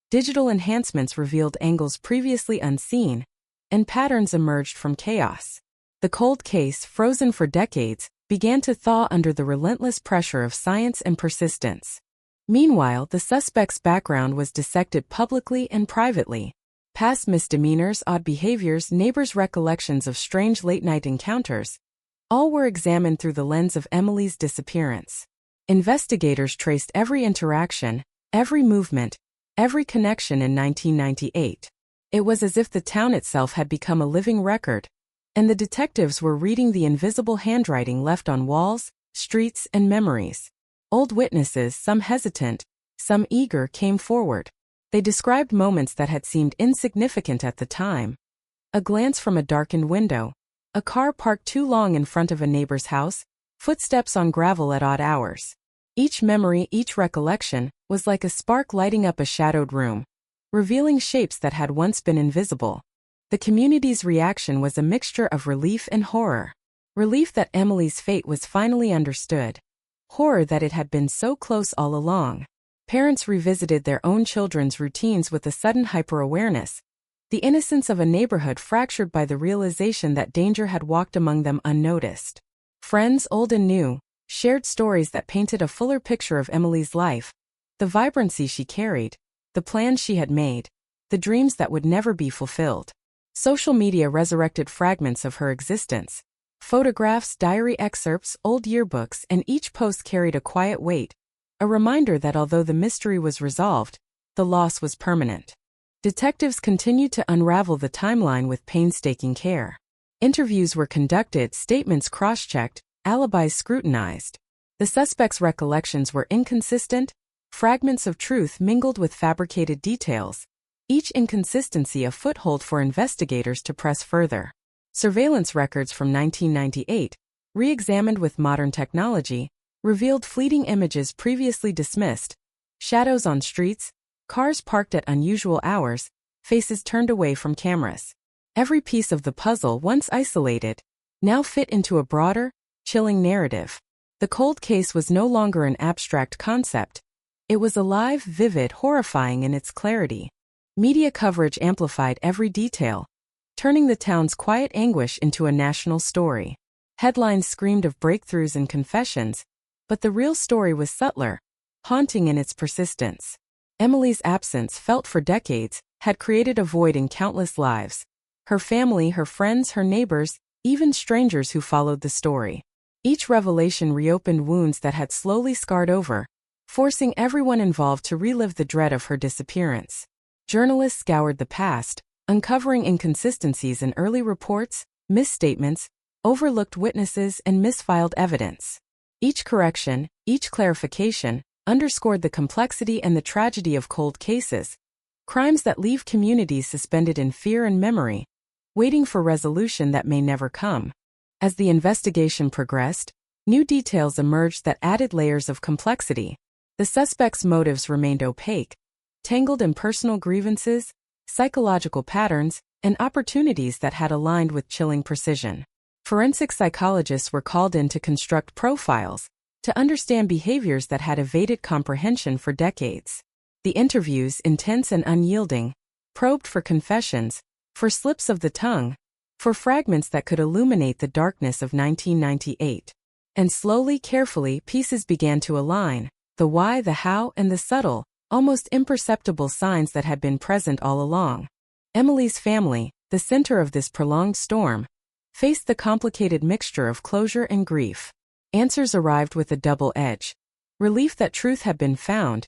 digital enhancements revealed angles previously unseen, and patterns emerged from chaos. The cold case, frozen for decades, began to thaw under the relentless pressure of science and persistence. Meanwhile, the suspect's background was dissected publicly and privately. Past misdemeanors, odd behaviors, neighbors' recollections of strange late-night encounters, all were examined through the lens of Emily's disappearance. Investigators traced every interaction, every movement, every connection in 1998. It was as if the town itself had become a living record, and the detectives were reading the invisible handwriting left on walls, streets, and memories. Old witnesses, some hesitant, some eager, came forward. They described moments that had seemed insignificant at the time. A glance from a darkened window, a car parked too long in front of a neighbor's house, footsteps on gravel at odd hours. Each memory, each recollection, was like a spark lighting up a shadowed room, revealing shapes that had once been invisible. The community's reaction was a mixture of relief and horror. Relief that Emily's fate was finally understood. Horror that it had been so close all along. Parents revisited their own children's routines with a sudden hyper-awareness, the innocence of a neighborhood fractured by the realization that danger had walked among them unnoticed. Friends, old and new, shared stories that painted a fuller picture of Emily's life, the vibrancy she carried, the plans she had made, the dreams that would never be fulfilled. Social media resurrected fragments of her existence. Photographs, diary excerpts, old yearbooks, and each post carried a quiet weight, a reminder that although the mystery was resolved, the loss was permanent. Detectives continued to unravel the timeline with painstaking care. Interviews were conducted, statements cross-checked, alibis scrutinized. The suspect's recollections were inconsistent, fragments of truth mingled with fabricated details, each inconsistency a foothold for investigators to press further. Surveillance records from 1998, re-examined with modern technology, revealed fleeting images previously dismissed, shadows on streets, cars parked at unusual hours, faces turned away from cameras. Every piece of the puzzle, once isolated, now fit into a broader, chilling narrative. The cold case was no longer an abstract concept. It was alive, vivid, horrifying in its clarity. Media coverage amplified every detail, turning the town's quiet anguish into a national story. Headlines screamed of breakthroughs and confessions, but the real story was subtler, haunting in its persistence. Emily's absence, felt for decades, had created a void in countless lives. Her family, her friends, her neighbors, even strangers who followed the story. Each revelation reopened wounds that had slowly scarred over, forcing everyone involved to relive the dread of her disappearance. Journalists scoured the past, uncovering inconsistencies in early reports, misstatements, overlooked witnesses, and misfiled evidence. Each correction, each clarification, underscored the complexity and the tragedy of cold cases, crimes that leave communities suspended in fear and memory, waiting for resolution that may never come. As the investigation progressed, new details emerged that added layers of complexity. The suspect's motives remained opaque, tangled in personal grievances, psychological patterns, and opportunities that had aligned with chilling precision. Forensic psychologists were called in to construct profiles, to understand behaviors that had evaded comprehension for decades. The interviews, intense and unyielding, probed for confessions, for slips of the tongue, for fragments that could illuminate the darkness of 1998. And slowly, carefully, pieces began to align, the why, the how, and the subtle, almost imperceptible signs that had been present all along. Emily's family, the center of this prolonged storm, faced the complicated mixture of closure and grief. Answers arrived with a double edge. Relief that truth had been found,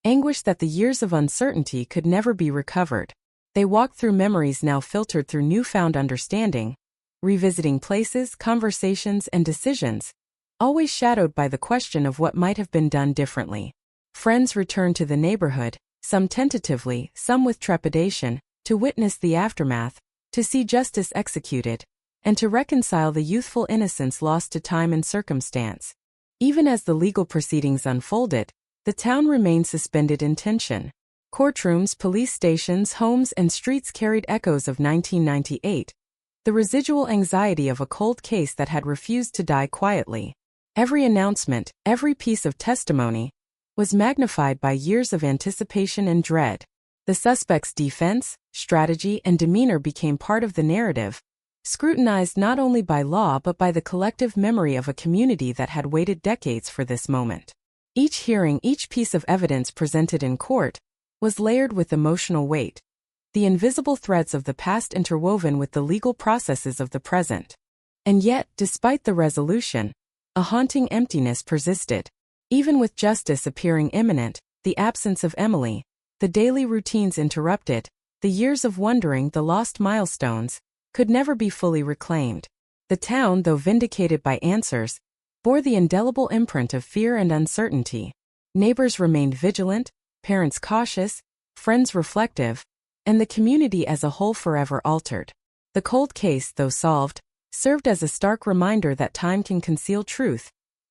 anguish that the years of uncertainty could never be recovered. They walked through memories now filtered through newfound understanding, revisiting places, conversations, and decisions, always shadowed by the question of what might have been done differently. Friends returned to the neighborhood, some tentatively, some with trepidation, to witness the aftermath, to see justice executed, and to reconcile the youthful innocence lost to time and circumstance. Even as the legal proceedings unfolded, the town remained suspended in tension. Courtrooms, police stations, homes, and streets carried echoes of 1998, the residual anxiety of a cold case that had refused to die quietly. Every announcement, every piece of testimony, was magnified by years of anticipation and dread. The suspect's defense, strategy, and demeanor became part of the narrative, scrutinized not only by law but by the collective memory of a community that had waited decades for this moment. Each hearing, each piece of evidence presented in court, was layered with emotional weight, the invisible threads of the past interwoven with the legal processes of the present. And yet, despite the resolution, a haunting emptiness persisted. Even with justice appearing imminent, the absence of Emily, the daily routines interrupted, the years of wondering, the lost milestones, could never be fully reclaimed. The town, though vindicated by answers, bore the indelible imprint of fear and uncertainty. Neighbors remained vigilant, parents cautious, friends reflective, and the community as a whole forever altered. The cold case, though solved, served as a stark reminder that time can conceal truth,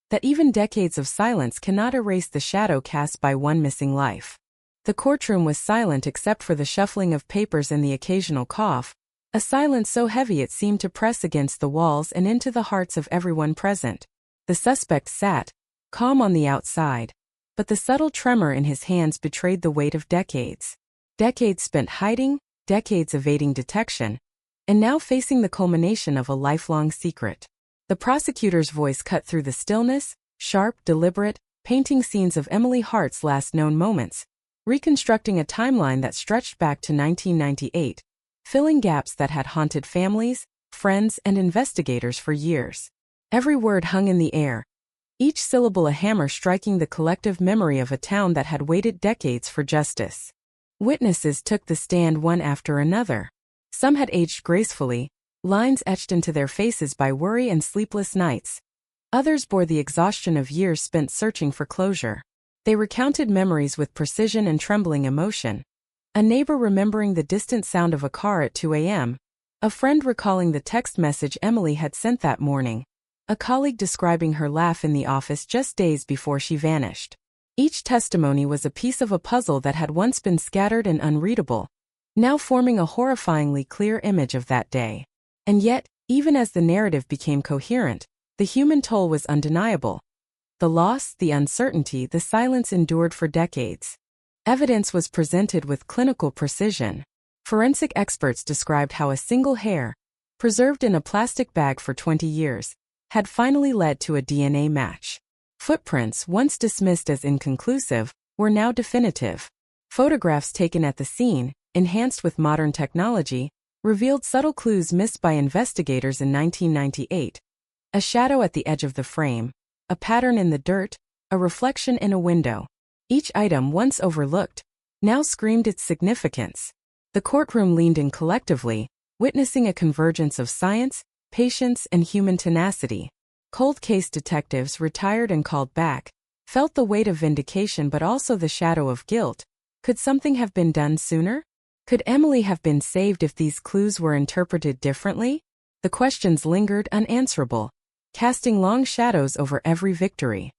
that even decades of silence cannot erase the shadow cast by one missing life. The courtroom was silent except for the shuffling of papers and the occasional cough, a silence so heavy it seemed to press against the walls and into the hearts of everyone present. The suspect sat, calm on the outside, but the subtle tremor in his hands betrayed the weight of decades. Decades spent hiding, decades evading detection, and now facing the culmination of a lifelong secret. The prosecutor's voice cut through the stillness, sharp, deliberate, painting scenes of Emily Hart's last known moments, reconstructing a timeline that stretched back to 1998, filling gaps that had haunted families, friends, and investigators for years. Every word hung in the air, each syllable a hammer striking the collective memory of a town that had waited decades for justice. Witnesses took the stand one after another. Some had aged gracefully, lines etched into their faces by worry and sleepless nights. Others bore the exhaustion of years spent searching for closure. They recounted memories with precision and trembling emotion. A neighbor remembering the distant sound of a car at 2 a.m., a friend recalling the text message Emily had sent that morning, a colleague describing her laugh in the office just days before she vanished. Each testimony was a piece of a puzzle that had once been scattered and unreadable, now forming a horrifyingly clear image of that day. And yet, even as the narrative became coherent, the human toll was undeniable. The loss, the uncertainty, the silence endured for decades. Evidence was presented with clinical precision. Forensic experts described how a single hair, preserved in a plastic bag for 20 years, had finally led to a DNA match. Footprints, once dismissed as inconclusive, were now definitive. Photographs taken at the scene, enhanced with modern technology, revealed subtle clues missed by investigators in 1998. A shadow at the edge of the frame, a pattern in the dirt, a reflection in a window. Each item once overlooked, now screamed its significance. The courtroom leaned in collectively, witnessing a convergence of science, patience, and human tenacity. Cold case detectives, retired and called back, felt the weight of vindication but also the shadow of guilt. Could something have been done sooner? Could Emily have been saved if these clues were interpreted differently? The questions lingered unanswerable, casting long shadows over every victory.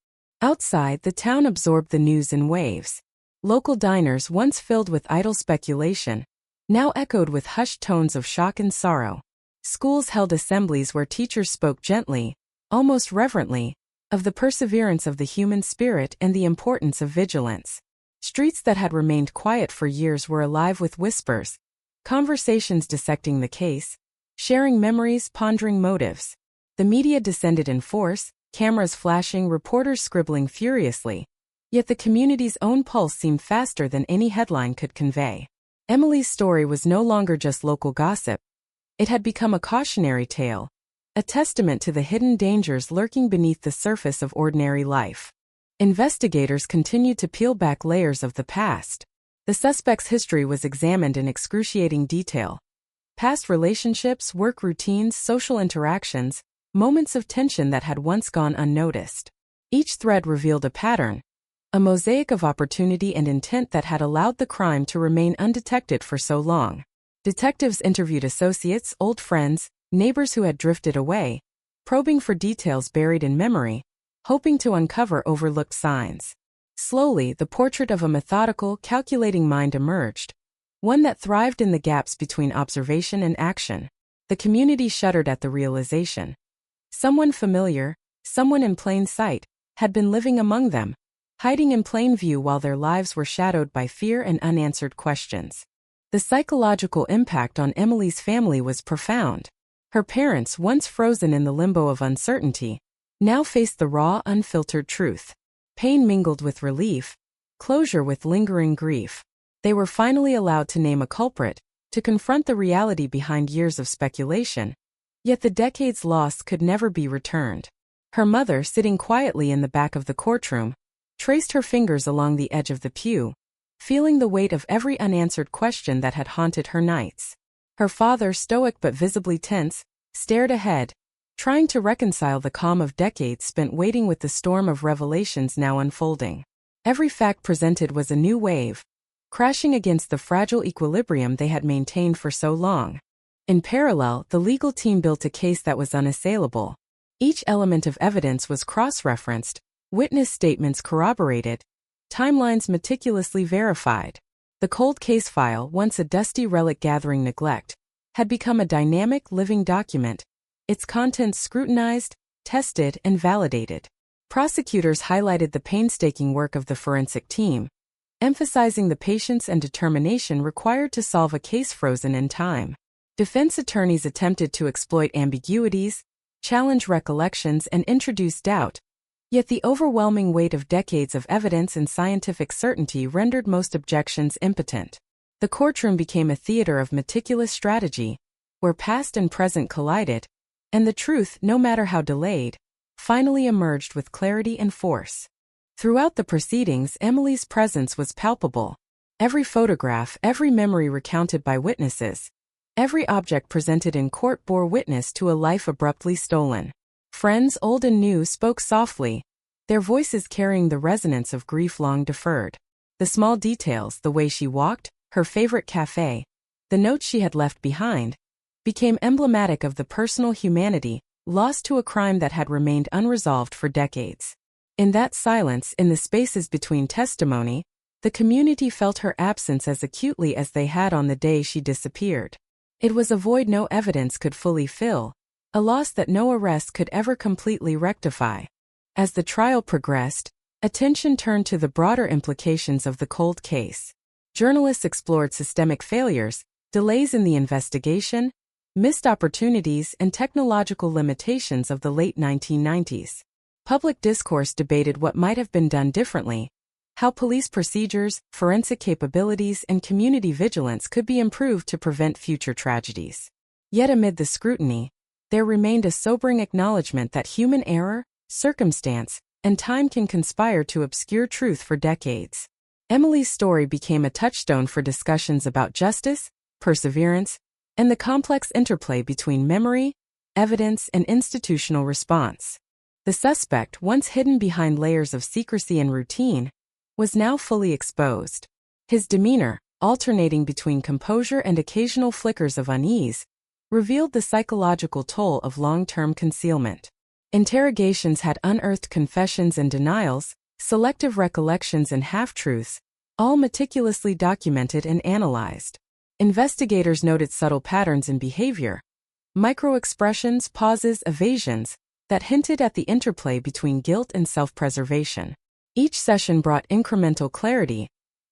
Outside, the town absorbed the news in waves. Local diners, once filled with idle speculation, now echoed with hushed tones of shock and sorrow. Schools held assemblies where teachers spoke gently, almost reverently, of the perseverance of the human spirit and the importance of vigilance. Streets that had remained quiet for years were alive with whispers, conversations dissecting the case, sharing memories, pondering motives. The media descended in force, cameras flashing, reporters scribbling furiously. Yet the community's own pulse seemed faster than any headline could convey. Emily's story was no longer just local gossip. It had become a cautionary tale, a testament to the hidden dangers lurking beneath the surface of ordinary life. Investigators continued to peel back layers of the past. The suspect's history was examined in excruciating detail. Past relationships, work routines, social interactions, moments of tension that had once gone unnoticed. Each thread revealed a pattern, a mosaic of opportunity and intent that had allowed the crime to remain undetected for so long. Detectives interviewed associates, old friends, neighbors who had drifted away, probing for details buried in memory, hoping to uncover overlooked signs. Slowly, the portrait of a methodical, calculating mind emerged, one that thrived in the gaps between observation and action. The community shuddered at the realization. Someone familiar, someone in plain sight, had been living among them, hiding in plain view while their lives were shadowed by fear and unanswered questions. The psychological impact on Emily's family was profound. Her parents, once frozen in the limbo of uncertainty, now faced the raw, unfiltered truth. Pain mingled with relief, closure with lingering grief. They were finally allowed to name a culprit, to confront the reality behind years of speculation. Yet the decades lost could never be returned. Her mother, sitting quietly in the back of the courtroom, traced her fingers along the edge of the pew, feeling the weight of every unanswered question that had haunted her nights. Her father, stoic but visibly tense, stared ahead, trying to reconcile the calm of decades spent waiting with the storm of revelations now unfolding. Every fact presented was a new wave, crashing against the fragile equilibrium they had maintained for so long. In parallel, the legal team built a case that was unassailable. Each element of evidence was cross-referenced, witness statements corroborated, timelines meticulously verified. The cold case file, once a dusty relic gathering neglect, had become a dynamic, living document, its contents scrutinized, tested, and validated. Prosecutors highlighted the painstaking work of the forensic team, emphasizing the patience and determination required to solve a case frozen in time. Defense attorneys attempted to exploit ambiguities, challenge recollections, and introduce doubt. Yet the overwhelming weight of decades of evidence and scientific certainty rendered most objections impotent. The courtroom became a theater of meticulous strategy, where past and present collided, and the truth, no matter how delayed, finally emerged with clarity and force. Throughout the proceedings, Emily's presence was palpable. Every photograph, every memory recounted by witnesses, every object presented in court bore witness to a life abruptly stolen. Friends, old and new, spoke softly, their voices carrying the resonance of grief long deferred. The small details, the way she walked, her favorite cafe, the notes she had left behind, became emblematic of the personal humanity lost to a crime that had remained unresolved for decades. In that silence, in the spaces between testimony, the community felt her absence as acutely as they had on the day she disappeared. It was a void no evidence could fully fill, a loss that no arrest could ever completely rectify. As the trial progressed, attention turned to the broader implications of the cold case. Journalists explored systemic failures, delays in the investigation, missed opportunities, and technological limitations of the late 1990s. Public discourse debated what might have been done differently, how police procedures, forensic capabilities, and community vigilance could be improved to prevent future tragedies. Yet amid the scrutiny, there remained a sobering acknowledgement that human error, circumstance, and time can conspire to obscure truth for decades. Emily's story became a touchstone for discussions about justice, perseverance, and the complex interplay between memory, evidence, and institutional response. The suspect, once hidden behind layers of secrecy and routine, was now fully exposed. His demeanor, alternating between composure and occasional flickers of unease, revealed the psychological toll of long-term concealment. Interrogations had unearthed confessions and denials, selective recollections and half-truths, all meticulously documented and analyzed. Investigators noted subtle patterns in behavior, micro-expressions, pauses, evasions, that hinted at the interplay between guilt and self-preservation. Each session brought incremental clarity,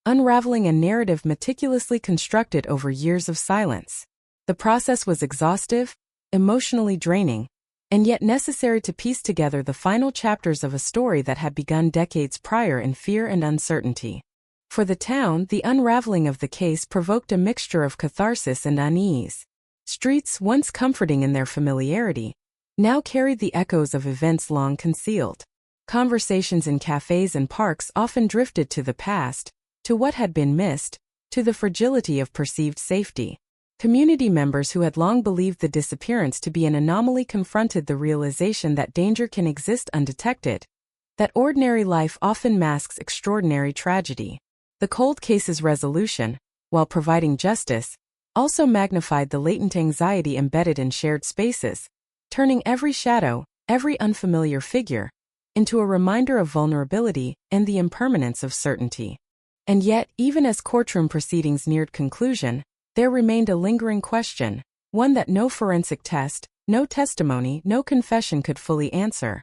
unraveling a narrative meticulously constructed over years of silence. The process was exhaustive, emotionally draining, and yet necessary to piece together the final chapters of a story that had begun decades prior in fear and uncertainty. For the town, the unraveling of the case provoked a mixture of catharsis and unease. Streets, once comforting in their familiarity, now carried the echoes of events long concealed. Conversations in cafes and parks often drifted to the past, to what had been missed, to the fragility of perceived safety. Community members who had long believed the disappearance to be an anomaly confronted the realization that danger can exist undetected, that ordinary life often masks extraordinary tragedy. The cold case's resolution, while providing justice, also magnified the latent anxiety embedded in shared spaces, turning every shadow, every unfamiliar figure, into a reminder of vulnerability and the impermanence of certainty. And yet, even as courtroom proceedings neared conclusion, there remained a lingering question, one that no forensic test, no testimony, no confession could fully answer.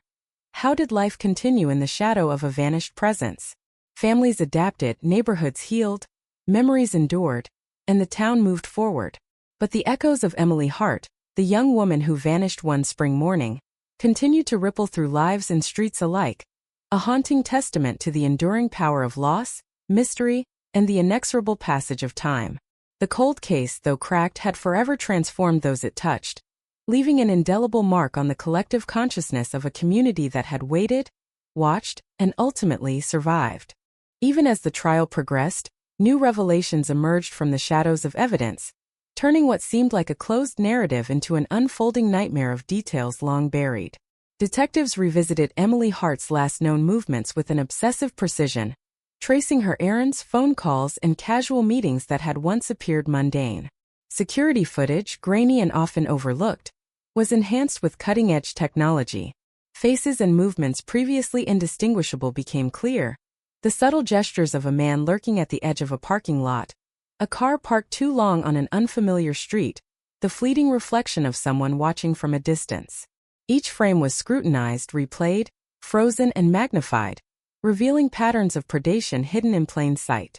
How did life continue in the shadow of a vanished presence? Families adapted, neighborhoods healed, memories endured, and the town moved forward. But the echoes of Emily Hart, the young woman who vanished one spring morning, continued to ripple through lives and streets alike, a haunting testament to the enduring power of loss, mystery, and the inexorable passage of time. The cold case, though cracked, had forever transformed those it touched, leaving an indelible mark on the collective consciousness of a community that had waited, watched, and ultimately survived. Even as the trial progressed, new revelations emerged from the shadows of evidence, turning what seemed like a closed narrative into an unfolding nightmare of details long buried. Detectives revisited Emily Hart's last known movements with an obsessive precision, tracing her errands, phone calls, and casual meetings that had once appeared mundane. Security footage, grainy and often overlooked, was enhanced with cutting-edge technology. Faces and movements previously indistinguishable became clear. The subtle gestures of a man lurking at the edge of a parking lot, a car parked too long on an unfamiliar street, the fleeting reflection of someone watching from a distance. Each frame was scrutinized, replayed, frozen, and magnified, revealing patterns of predation hidden in plain sight.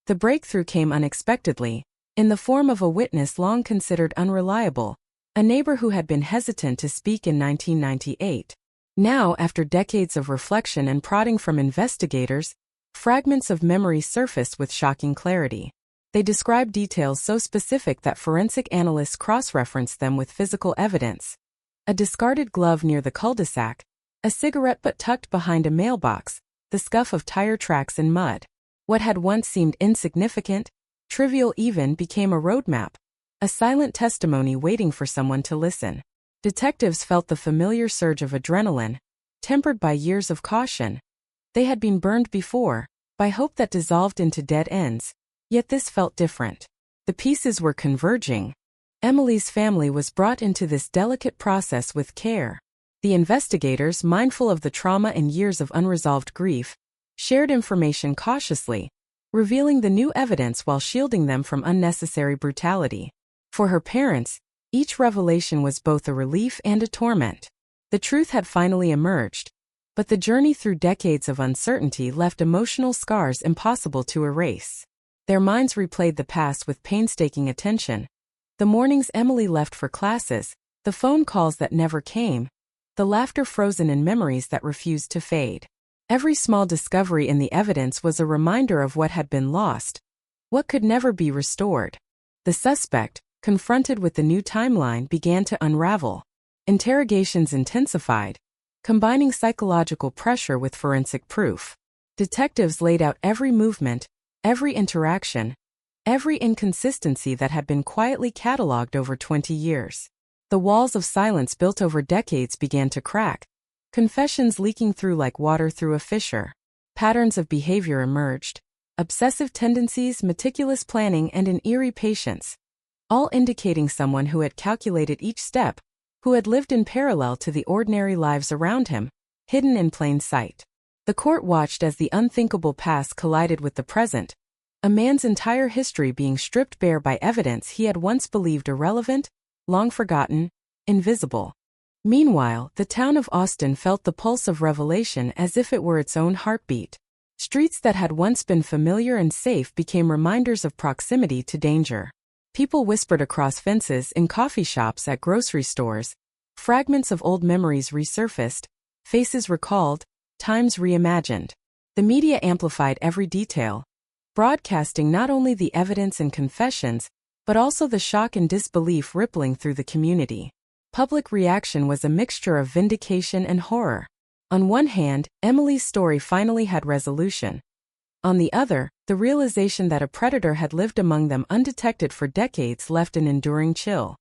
The breakthrough came unexpectedly, in the form of a witness long considered unreliable, a neighbor who had been hesitant to speak in 1998. Now, after decades of reflection and prodding from investigators, fragments of memory surfaced with shocking clarity. They described details so specific that forensic analysts cross-referenced them with physical evidence. A discarded glove near the cul-de-sac, a cigarette butt tucked behind a mailbox, the scuff of tire tracks in mud. What had once seemed insignificant, trivial even, became a roadmap, a silent testimony waiting for someone to listen. Detectives felt the familiar surge of adrenaline, tempered by years of caution. They had been burned before, by hope that dissolved into dead ends, yet this felt different. The pieces were converging. Emily's family was brought into this delicate process with care. The investigators, mindful of the trauma and years of unresolved grief, shared information cautiously, revealing the new evidence while shielding them from unnecessary brutality. For her parents, each revelation was both a relief and a torment. The truth had finally emerged, but the journey through decades of uncertainty left emotional scars impossible to erase. Their minds replayed the past with painstaking attention. The mornings Emily left for classes, the phone calls that never came, the laughter frozen in memories that refused to fade. Every small discovery in the evidence was a reminder of what had been lost, what could never be restored. The suspect, confronted with the new timeline, began to unravel. Interrogations intensified, combining psychological pressure with forensic proof. Detectives laid out every movement, every interaction, every inconsistency that had been quietly cataloged over 20 years. The walls of silence built over decades began to crack, confessions leaking through like water through a fissure. Patterns of behavior emerged, obsessive tendencies, meticulous planning, and an eerie patience, all indicating someone who had calculated each step, who had lived in parallel to the ordinary lives around him, hidden in plain sight. The court watched as the unthinkable past collided with the present, a man's entire history being stripped bare by evidence he had once believed irrelevant, long forgotten, invisible. Meanwhile, the town of Austin felt the pulse of revelation as if it were its own heartbeat. Streets that had once been familiar and safe became reminders of proximity to danger. People whispered across fences in coffee shops at grocery stores. Fragments of old memories resurfaced, faces recalled, times reimagined. The media amplified every detail, broadcasting not only the evidence and confessions, but also the shock and disbelief rippling through the community. Public reaction was a mixture of vindication and horror. On one hand, Emily's story finally had resolution. On the other, the realization that a predator had lived among them undetected for decades left an enduring chill.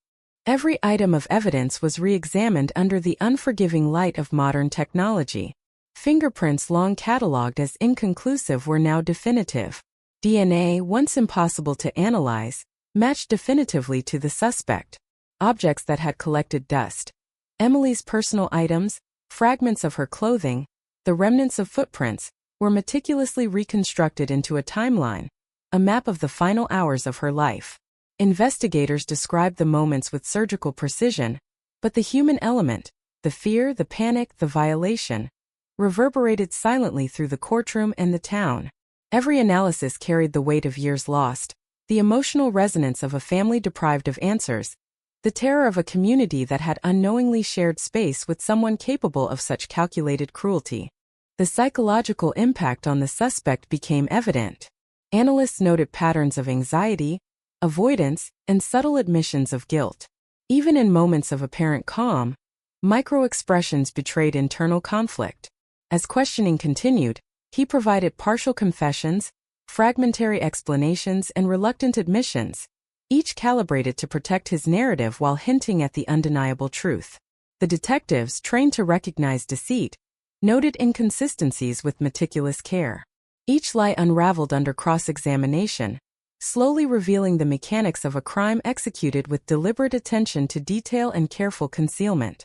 Every item of evidence was re-examined under the unforgiving light of modern technology. Fingerprints long catalogued as inconclusive were now definitive. DNA, once impossible to analyze, matched definitively to the suspect. Objects that had collected dust. Emily's personal items, fragments of her clothing, the remnants of footprints, were meticulously reconstructed into a timeline, a map of the final hours of her life. Investigators described the moments with surgical precision, but the human element, the fear, the panic, the violation, reverberated silently through the courtroom and the town. Every analysis carried the weight of years lost, the emotional resonance of a family deprived of answers, the terror of a community that had unknowingly shared space with someone capable of such calculated cruelty. The psychological impact on the suspect became evident. Analysts noted patterns of anxiety, avoidance, and subtle admissions of guilt. Even in moments of apparent calm, micro-expressions betrayed internal conflict. As questioning continued, he provided partial confessions, fragmentary explanations, and reluctant admissions, each calibrated to protect his narrative while hinting at the undeniable truth. The detectives, trained to recognize deceit, noted inconsistencies with meticulous care. Each lie unraveled under cross-examination, slowly revealing the mechanics of a crime executed with deliberate attention to detail and careful concealment.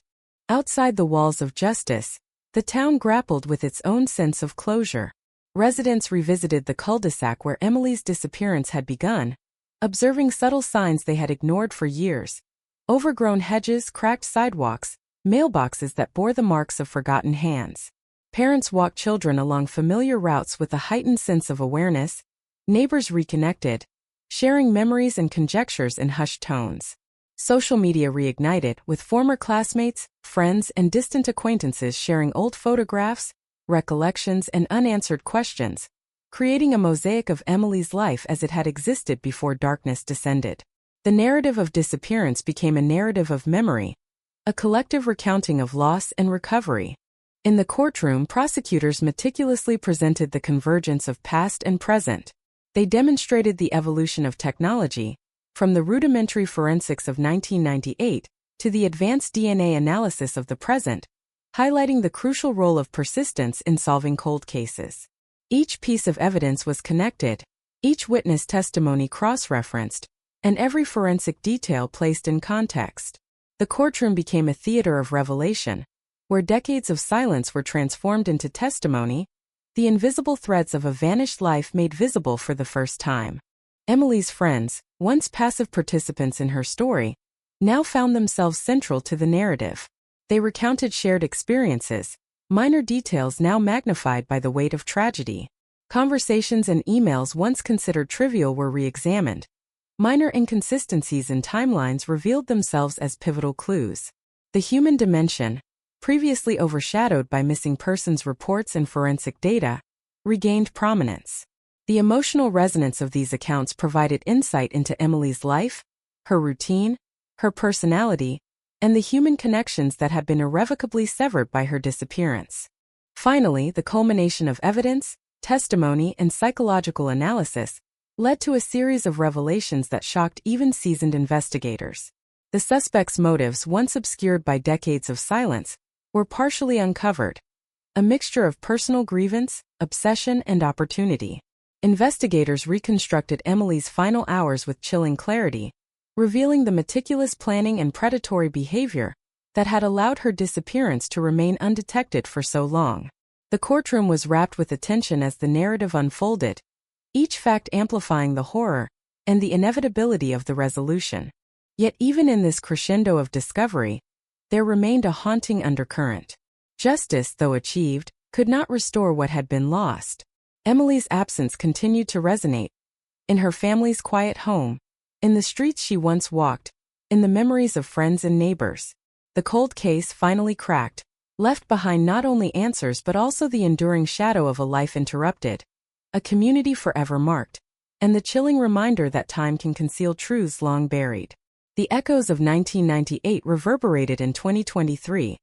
Outside the walls of justice, the town grappled with its own sense of closure. Residents revisited the cul-de-sac where Emily's disappearance had begun, observing subtle signs they had ignored for years. Overgrown hedges, cracked sidewalks, mailboxes that bore the marks of forgotten hands. Parents walked children along familiar routes with a heightened sense of awareness. Neighbors reconnected, sharing memories and conjectures in hushed tones. Social media reignited, with former classmates, friends, and distant acquaintances sharing old photographs, recollections, and unanswered questions, creating a mosaic of Emily's life as it had existed before darkness descended. The narrative of disappearance became a narrative of memory, a collective recounting of loss and recovery. In the courtroom, prosecutors meticulously presented the convergence of past and present. They demonstrated the evolution of technology, from the rudimentary forensics of 1998 to the advanced DNA analysis of the present, highlighting the crucial role of persistence in solving cold cases. Each piece of evidence was connected, each witness testimony cross-referenced, and every forensic detail placed in context. The courtroom became a theater of revelation, where decades of silence were transformed into testimony, the invisible threads of a vanished life made visible for the first time. Emily's friends, once passive participants in her story, now found themselves central to the narrative. They recounted shared experiences, minor details now magnified by the weight of tragedy. Conversations and emails once considered trivial were re-examined. Minor inconsistencies in timelines revealed themselves as pivotal clues. The human dimension, previously overshadowed by missing persons reports and forensic data, regained prominence. The emotional resonance of these accounts provided insight into Emily's life, her routine, her personality, and the human connections that had been irrevocably severed by her disappearance. Finally, the culmination of evidence, testimony, and psychological analysis led to a series of revelations that shocked even seasoned investigators. The suspect's motives, once obscured by decades of silence, were partially uncovered. A mixture of personal grievance, obsession, and opportunity. Investigators reconstructed Emily's final hours with chilling clarity, revealing the meticulous planning and predatory behavior that had allowed her disappearance to remain undetected for so long. The courtroom was wrapped with attention as the narrative unfolded, each fact amplifying the horror and the inevitability of the resolution. Yet even in this crescendo of discovery, there remained a haunting undercurrent. Justice, though achieved, could not restore what had been lost. Emily's absence continued to resonate in her family's quiet home, in the streets she once walked, in the memories of friends and neighbors. The cold case finally cracked, left behind not only answers but also the enduring shadow of a life interrupted, a community forever marked, and the chilling reminder that time can conceal truths long buried. The echoes of 1998 reverberated in 2023,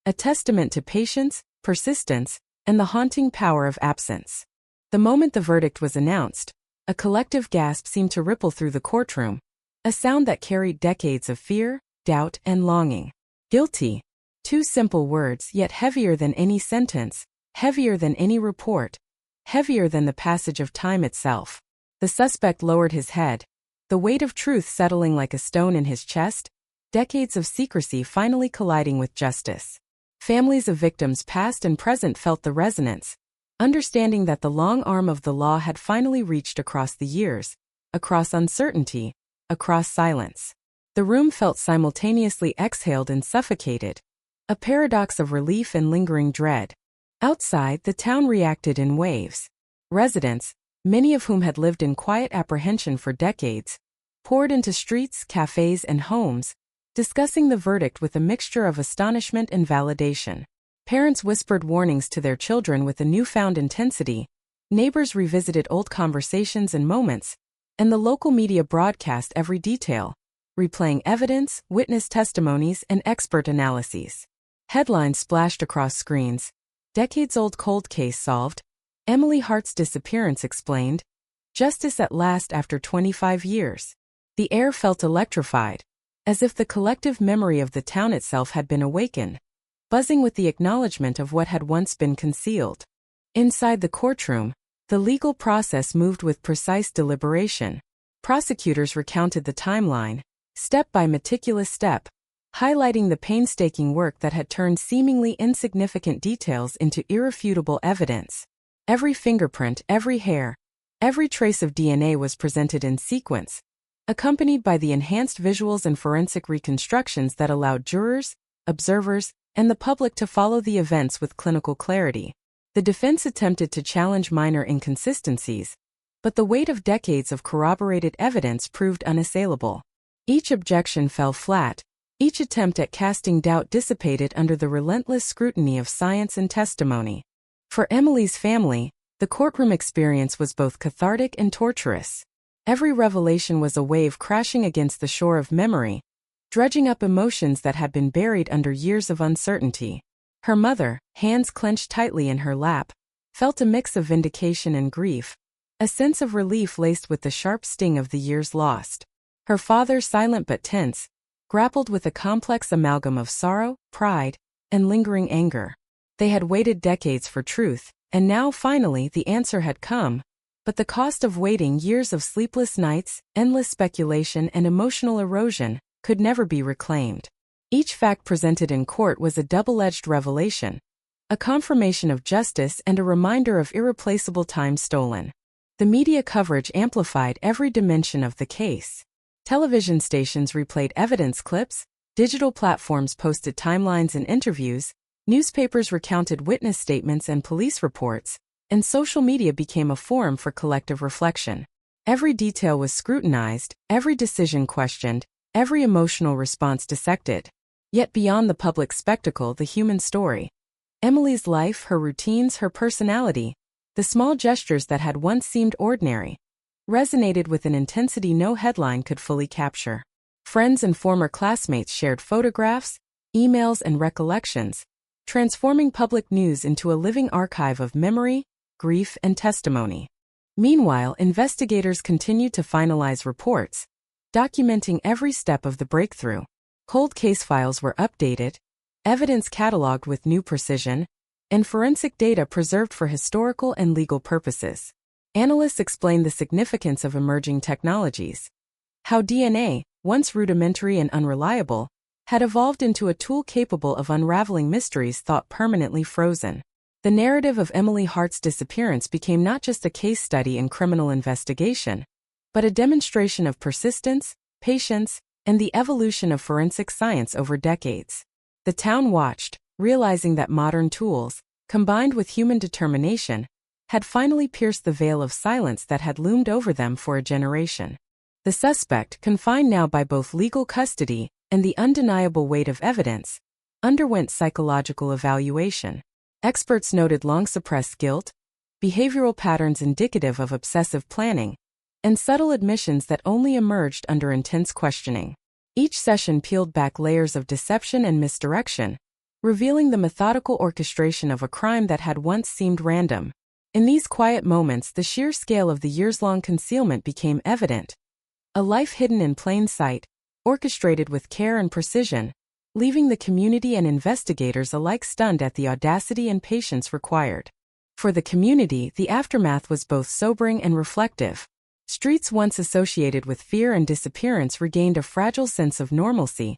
a testament to patience, persistence, and the haunting power of absence. The moment the verdict was announced, a collective gasp seemed to ripple through the courtroom, a sound that carried decades of fear, doubt, and longing. Guilty. Two simple words, yet heavier than any sentence, heavier than any report, heavier than the passage of time itself. The suspect lowered his head, the weight of truth settling like a stone in his chest, decades of secrecy finally colliding with justice. Families of victims past and present felt the resonance, understanding that the long arm of the law had finally reached across the years, across uncertainty, across silence. The room felt simultaneously exhaled and suffocated, a paradox of relief and lingering dread. Outside, the town reacted in waves. Residents, many of whom had lived in quiet apprehension for decades, poured into streets, cafes, and homes, discussing the verdict with a mixture of astonishment and validation. Parents whispered warnings to their children with a newfound intensity, neighbors revisited old conversations and moments, and the local media broadcast every detail, replaying evidence, witness testimonies, and expert analyses. Headlines splashed across screens. Decades-old cold case solved. Emily Hart's disappearance explained. Justice at last after 25 years. The air felt electrified, as if the collective memory of the town itself had been awakened, buzzing with the acknowledgement of what had once been concealed. Inside the courtroom, the legal process moved with precise deliberation. Prosecutors recounted the timeline, step by meticulous step, highlighting the painstaking work that had turned seemingly insignificant details into irrefutable evidence. Every fingerprint, every hair, every trace of DNA was presented in sequence, accompanied by the enhanced visuals and forensic reconstructions that allowed jurors, observers, and the public to follow the events with clinical clarity. The defense attempted to challenge minor inconsistencies, but the weight of decades of corroborated evidence proved unassailable. Each objection fell flat, each attempt at casting doubt dissipated under the relentless scrutiny of science and testimony. For Emily's family, the courtroom experience was both cathartic and torturous. Every revelation was a wave crashing against the shore of memory, dredging up emotions that had been buried under years of uncertainty. Her mother, hands clenched tightly in her lap, felt a mix of vindication and grief, a sense of relief laced with the sharp sting of the years lost. Her father, silent but tense, grappled with a complex amalgam of sorrow, pride, and lingering anger. They had waited decades for truth, and now finally the answer had come, but the cost of waiting, years of sleepless nights, endless speculation, and emotional erosion, could never be reclaimed. Each fact presented in court was a double-edged revelation, a confirmation of justice and a reminder of irreplaceable time stolen. The media coverage amplified every dimension of the case. Television stations replayed evidence clips, digital platforms posted timelines and interviews, newspapers recounted witness statements and police reports, and social media became a forum for collective reflection. Every detail was scrutinized, every decision questioned, every emotional response dissected. Yet beyond the public spectacle, the human story. Emily's life, her routines, her personality, the small gestures that had once seemed ordinary, resonated with an intensity no headline could fully capture. Friends and former classmates shared photographs, emails, and recollections, transforming public news into a living archive of memory, grief, and testimony. Meanwhile, investigators continued to finalize reports, documenting every step of the breakthrough. Cold case files were updated, evidence cataloged with new precision, and forensic data preserved for historical and legal purposes. Analysts explained the significance of emerging technologies, how DNA, once rudimentary and unreliable, had evolved into a tool capable of unraveling mysteries thought permanently frozen. The narrative of Emily Hart's disappearance became not just a case study in criminal investigation, but a demonstration of persistence, patience, and the evolution of forensic science over decades. The town watched, realizing that modern tools, combined with human determination, had finally pierced the veil of silence that had loomed over them for a generation. The suspect, confined now by both legal custody and the undeniable weight of evidence, underwent psychological evaluation. Experts noted long-suppressed guilt, behavioral patterns indicative of obsessive planning, and subtle admissions that only emerged under intense questioning. Each session peeled back layers of deception and misdirection, revealing the methodical orchestration of a crime that had once seemed random. In these quiet moments, the sheer scale of the years-long concealment became evident. A life hidden in plain sight, orchestrated with care and precision, leaving the community and investigators alike stunned at the audacity and patience required. For the community, the aftermath was both sobering and reflective. Streets once associated with fear and disappearance regained a fragile sense of normalcy,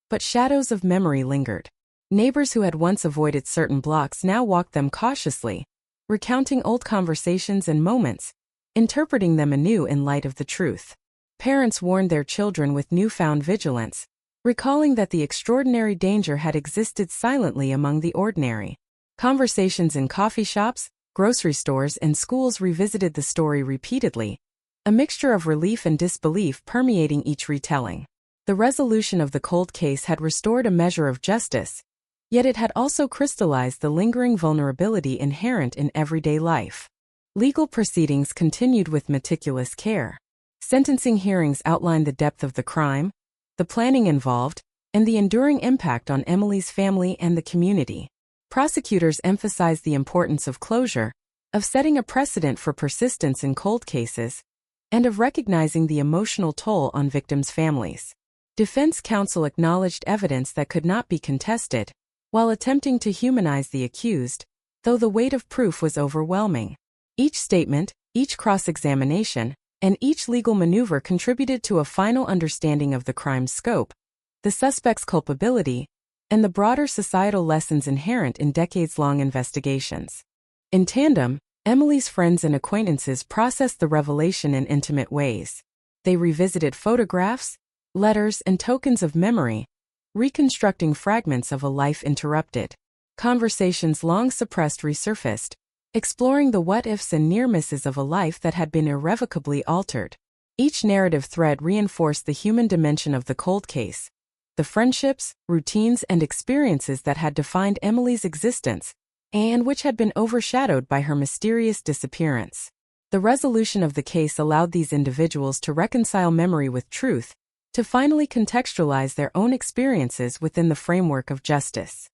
but shadows of memory lingered. Neighbors who had once avoided certain blocks now walked them cautiously, recounting old conversations and moments, interpreting them anew in light of the truth. Parents warned their children with newfound vigilance, recalling that the extraordinary danger had existed silently among the ordinary. Conversations in coffee shops, grocery stores, and schools revisited the story repeatedly, a mixture of relief and disbelief permeating each retelling. The resolution of the cold case had restored a measure of justice, yet it had also crystallized the lingering vulnerability inherent in everyday life. Legal proceedings continued with meticulous care. Sentencing hearings outlined the depth of the crime, the planning involved, and the enduring impact on Emily's family and the community. Prosecutors emphasized the importance of closure, of setting a precedent for persistence in cold cases, and of recognizing the emotional toll on victims' families. Defense counsel acknowledged evidence that could not be contested, while attempting to humanize the accused, though the weight of proof was overwhelming. Each statement, each cross-examination, and each legal maneuver contributed to a final understanding of the crime's scope, the suspect's culpability, and the broader societal lessons inherent in decades-long investigations. In tandem, Emily's friends and acquaintances processed the revelation in intimate ways. They revisited photographs, letters, and tokens of memory, reconstructing fragments of a life interrupted. Conversations long suppressed resurfaced, exploring the what-ifs and near-misses of a life that had been irrevocably altered. Each narrative thread reinforced the human dimension of the cold case, the friendships, routines, and experiences that had defined Emily's existence, and which had been overshadowed by her mysterious disappearance. The resolution of the case allowed these individuals to reconcile memory with truth, to finally contextualize their own experiences within the framework of justice.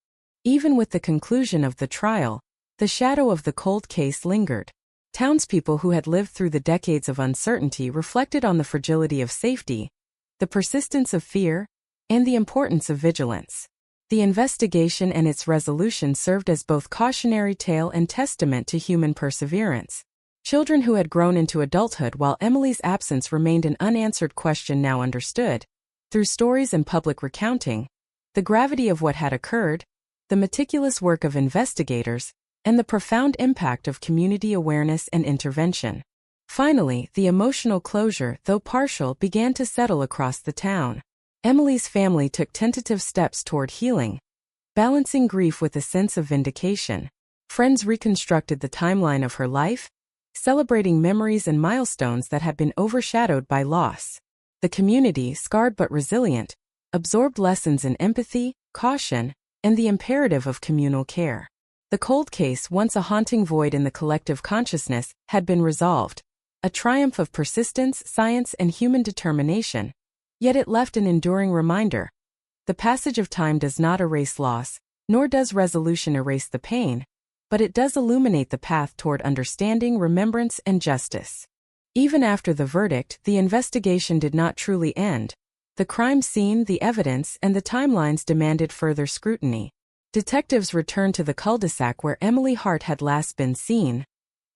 Even with the conclusion of the trial, the shadow of the cold case lingered. Townspeople who had lived through the decades of uncertainty reflected on the fragility of safety, the persistence of fear, and the importance of vigilance. The investigation and its resolution served as both cautionary tale and testament to human perseverance. Children who had grown into adulthood while Emily's absence remained an unanswered question now understood, through stories and public recounting, the gravity of what had occurred, the meticulous work of investigators, and the profound impact of community awareness and intervention. Finally, the emotional closure, though partial, began to settle across the town. Emily's family took tentative steps toward healing, balancing grief with a sense of vindication. Friends reconstructed the timeline of her life, celebrating memories and milestones that had been overshadowed by loss. The community, scarred but resilient, absorbed lessons in empathy, caution, and the imperative of communal care. The cold case, once a haunting void in the collective consciousness, had been resolved, a triumph of persistence, science, and human determination. Yet it left an enduring reminder. The passage of time does not erase loss, nor does resolution erase the pain, but it does illuminate the path toward understanding, remembrance, and justice. Even after the verdict, the investigation did not truly end. The crime scene, the evidence, and the timelines demanded further scrutiny. Detectives returned to the cul-de-sac where Emily Hart had last been seen,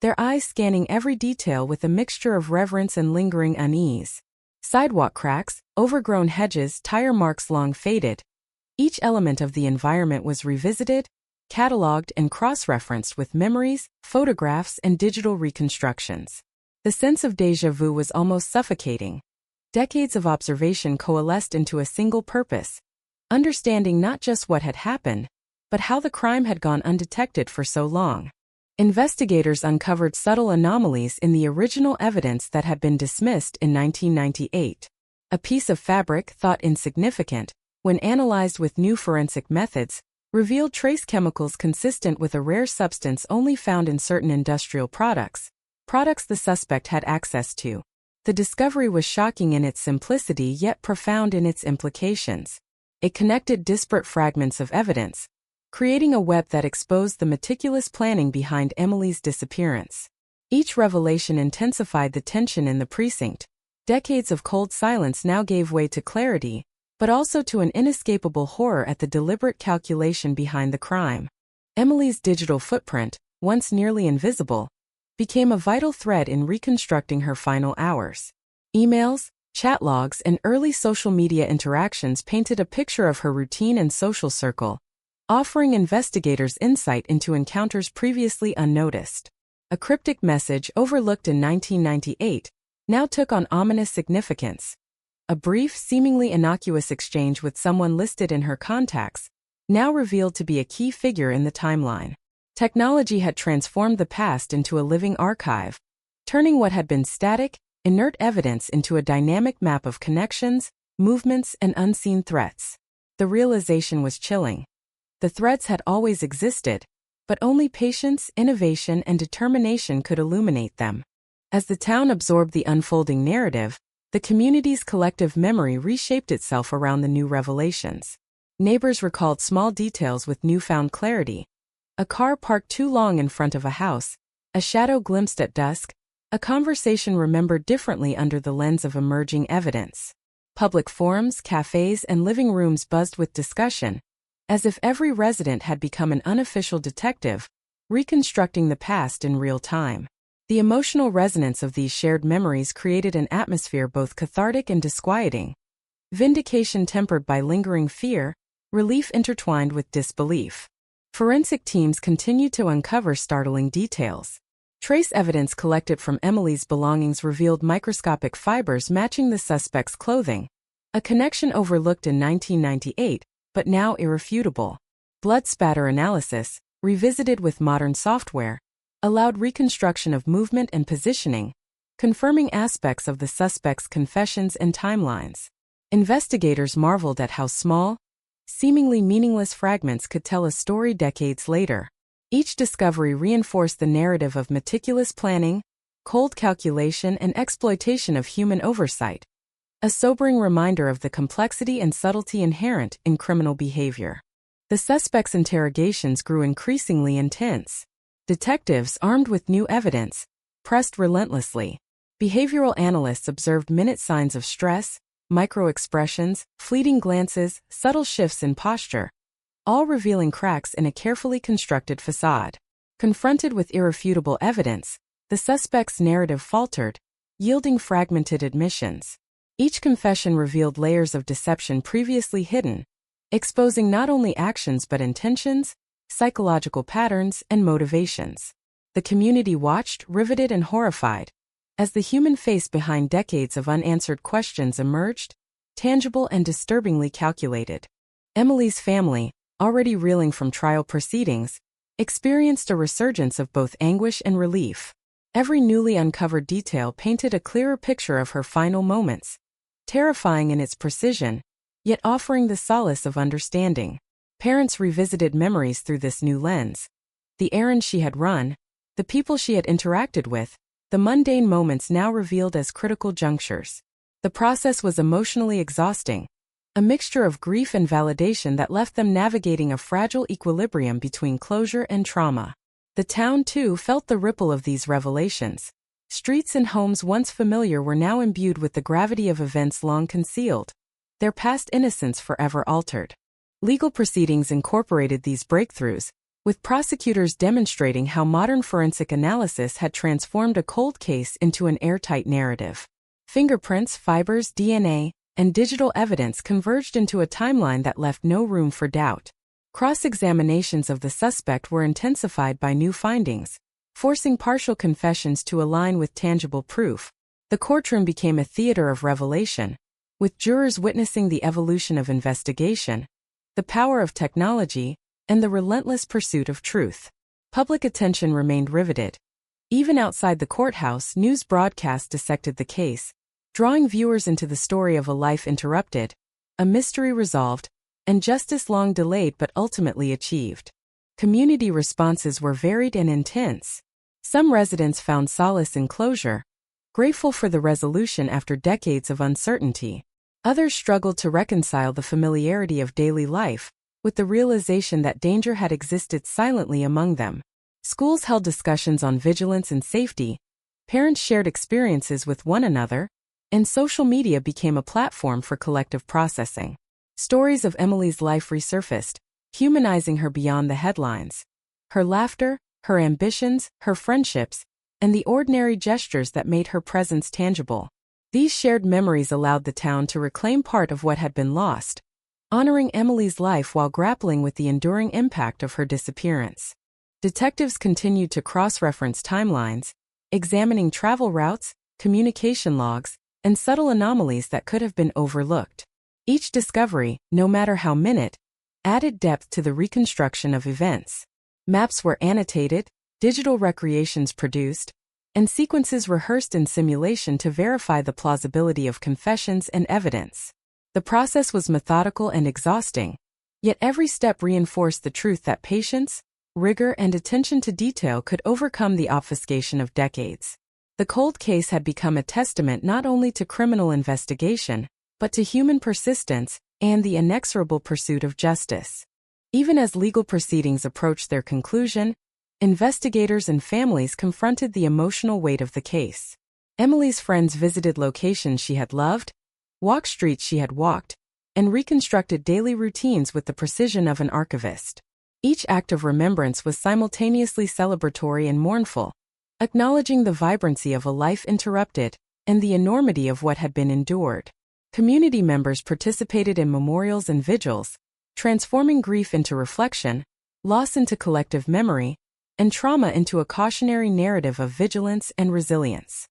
their eyes scanning every detail with a mixture of reverence and lingering unease. Sidewalk cracks, overgrown hedges, tire marks long faded. Each element of the environment was revisited, cataloged, and cross-referenced with memories, photographs, and digital reconstructions. The sense of déjà vu was almost suffocating. Decades of observation coalesced into a single purpose, understanding not just what had happened, but how the crime had gone undetected for so long. Investigators uncovered subtle anomalies in the original evidence that had been dismissed in 1998. A piece of fabric, thought insignificant, when analyzed with new forensic methods, revealed trace chemicals consistent with a rare substance only found in certain industrial products the suspect had access to. The discovery was shocking in its simplicity yet profound in its implications. It connected disparate fragments of evidence, creating a web that exposed the meticulous planning behind Emily's disappearance. Each revelation intensified the tension in the precinct. Decades of cold silence now gave way to clarity, but also to an inescapable horror at the deliberate calculation behind the crime. Emily's digital footprint, once nearly invisible, became a vital thread in reconstructing her final hours. Emails, chat logs, and early social media interactions painted a picture of her routine and social circle, offering investigators insight into encounters previously unnoticed. A cryptic message overlooked in 1998 now took on ominous significance. A brief, seemingly innocuous exchange with someone listed in her contacts, now revealed to be a key figure in the timeline. Technology had transformed the past into a living archive, turning what had been static, inert evidence into a dynamic map of connections, movements, and unseen threats. The realization was chilling. The threats had always existed, but only patience, innovation, and determination could illuminate them. As the town absorbed the unfolding narrative, the community's collective memory reshaped itself around the new revelations. Neighbors recalled small details with newfound clarity. A car parked too long in front of a house, a shadow glimpsed at dusk, a conversation remembered differently under the lens of emerging evidence. Public forums, cafes, and living rooms buzzed with discussion, as if every resident had become an unofficial detective, reconstructing the past in real time. The emotional resonance of these shared memories created an atmosphere both cathartic and disquieting. Vindication tempered by lingering fear, relief intertwined with disbelief. Forensic teams continued to uncover startling details. Trace evidence collected from Emily's belongings revealed microscopic fibers matching the suspect's clothing, a connection overlooked in 1998, but now irrefutable. Blood spatter analysis, revisited with modern software, allowed reconstruction of movement and positioning, confirming aspects of the suspect's confessions and timelines. Investigators marveled at how small, seemingly meaningless fragments could tell a story decades later. Each discovery reinforced the narrative of meticulous planning, cold calculation, and exploitation of human oversight, a sobering reminder of the complexity and subtlety inherent in criminal behavior. The suspect's interrogations grew increasingly intense. Detectives, armed with new evidence, pressed relentlessly. Behavioral analysts observed minute signs of stress, micro-expressions, fleeting glances, subtle shifts in posture, all revealing cracks in a carefully constructed facade. Confronted with irrefutable evidence, the suspect's narrative faltered, yielding fragmented admissions. Each confession revealed layers of deception previously hidden, exposing not only actions but intentions, psychological patterns, and motivations. The community watched, riveted and horrified, as the human face behind decades of unanswered questions emerged, tangible and disturbingly calculated. Emily's family, already reeling from trial proceedings, experienced a resurgence of both anguish and relief. Every newly uncovered detail painted a clearer picture of her final moments, terrifying in its precision, yet offering the solace of understanding. Parents revisited memories through this new lens. The errands she had run, the people she had interacted with, the mundane moments now revealed as critical junctures. The process was emotionally exhausting, a mixture of grief and validation that left them navigating a fragile equilibrium between closure and trauma. The town, too, felt the ripple of these revelations. Streets and homes once familiar were now imbued with the gravity of events long concealed, their past innocence forever altered. Legal proceedings incorporated these breakthroughs, with prosecutors demonstrating how modern forensic analysis had transformed a cold case into an airtight narrative. Fingerprints, fibers, DNA, and digital evidence converged into a timeline that left no room for doubt. Cross-examinations of the suspect were intensified by new findings, forcing partial confessions to align with tangible proof. The courtroom became a theater of revelation, with jurors witnessing the evolution of investigation, the power of technology, and the relentless pursuit of truth. Public attention remained riveted. Even outside the courthouse, news broadcasts dissected the case, drawing viewers into the story of a life interrupted, a mystery resolved, and justice long delayed but ultimately achieved. Community responses were varied and intense. Some residents found solace in closure, grateful for the resolution after decades of uncertainty. Others struggled to reconcile the familiarity of daily life with the realization that danger had existed silently among them. Schools held discussions on vigilance and safety, parents shared experiences with one another, and social media became a platform for collective processing. Stories of Emily's life resurfaced, humanizing her beyond the headlines. Her laughter, her ambitions, her friendships, and the ordinary gestures that made her presence tangible. These shared memories allowed the town to reclaim part of what had been lost, honoring Emily's life while grappling with the enduring impact of her disappearance. Detectives continued to cross-reference timelines, examining travel routes, communication logs, and subtle anomalies that could have been overlooked. Each discovery, no matter how minute, added depth to the reconstruction of events. Maps were annotated, digital recreations produced, and sequences rehearsed in simulation to verify the plausibility of confessions and evidence. The process was methodical and exhausting, yet every step reinforced the truth that patience, rigor, and attention to detail could overcome the obfuscation of decades. The cold case had become a testament not only to criminal investigation, but to human persistence and the inexorable pursuit of justice. Even as legal proceedings approached their conclusion, investigators and families confronted the emotional weight of the case. Emily's friends visited locations she had loved, walked streets she had walked, and reconstructed daily routines with the precision of an archivist. Each act of remembrance was simultaneously celebratory and mournful, acknowledging the vibrancy of a life interrupted and the enormity of what had been endured. Community members participated in memorials and vigils, transforming grief into reflection, loss into collective memory, and trauma into a cautionary narrative of vigilance and resilience.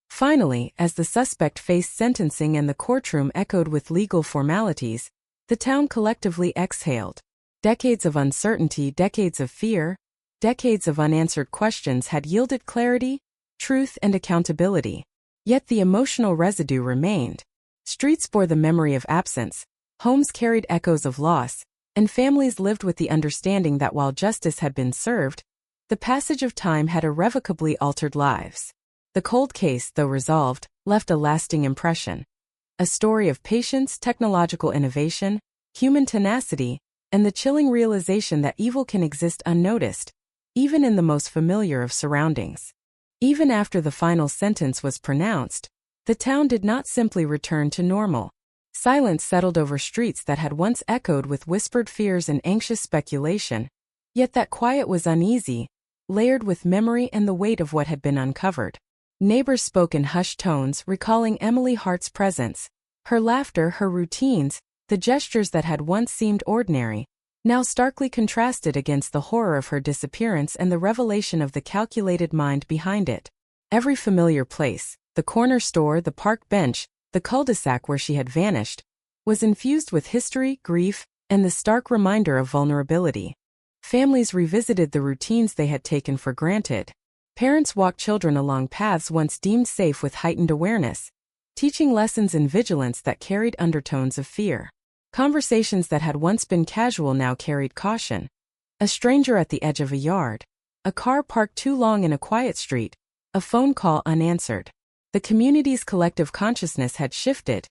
Finally, as the suspect faced sentencing and the courtroom echoed with legal formalities, the town collectively exhaled. Decades of uncertainty, decades of fear, decades of unanswered questions had yielded clarity, truth, and accountability. Yet the emotional residue remained. Streets bore the memory of absence, homes carried echoes of loss, and families lived with the understanding that while justice had been served, the passage of time had irrevocably altered lives. The cold case, though resolved, left a lasting impression. A story of patience, technological innovation, human tenacity, and the chilling realization that evil can exist unnoticed, even in the most familiar of surroundings. Even after the final sentence was pronounced, the town did not simply return to normal. Silence settled over streets that had once echoed with whispered fears and anxious speculation, yet that quiet was uneasy, layered with memory and the weight of what had been uncovered. Neighbors spoke in hushed tones, recalling Emily Hart's presence, her laughter, her routines, the gestures that had once seemed ordinary, now starkly contrasted against the horror of her disappearance and the revelation of the calculated mind behind it. Every familiar place, the corner store, the park bench, the cul-de-sac where she had vanished, was infused with history, grief, and the stark reminder of vulnerability. Families revisited the routines they had taken for granted. Parents walked children along paths once deemed safe with heightened awareness, teaching lessons in vigilance that carried undertones of fear. Conversations that had once been casual now carried caution. A stranger at the edge of a yard, a car parked too long in a quiet street, a phone call unanswered. The community's collective consciousness had shifted,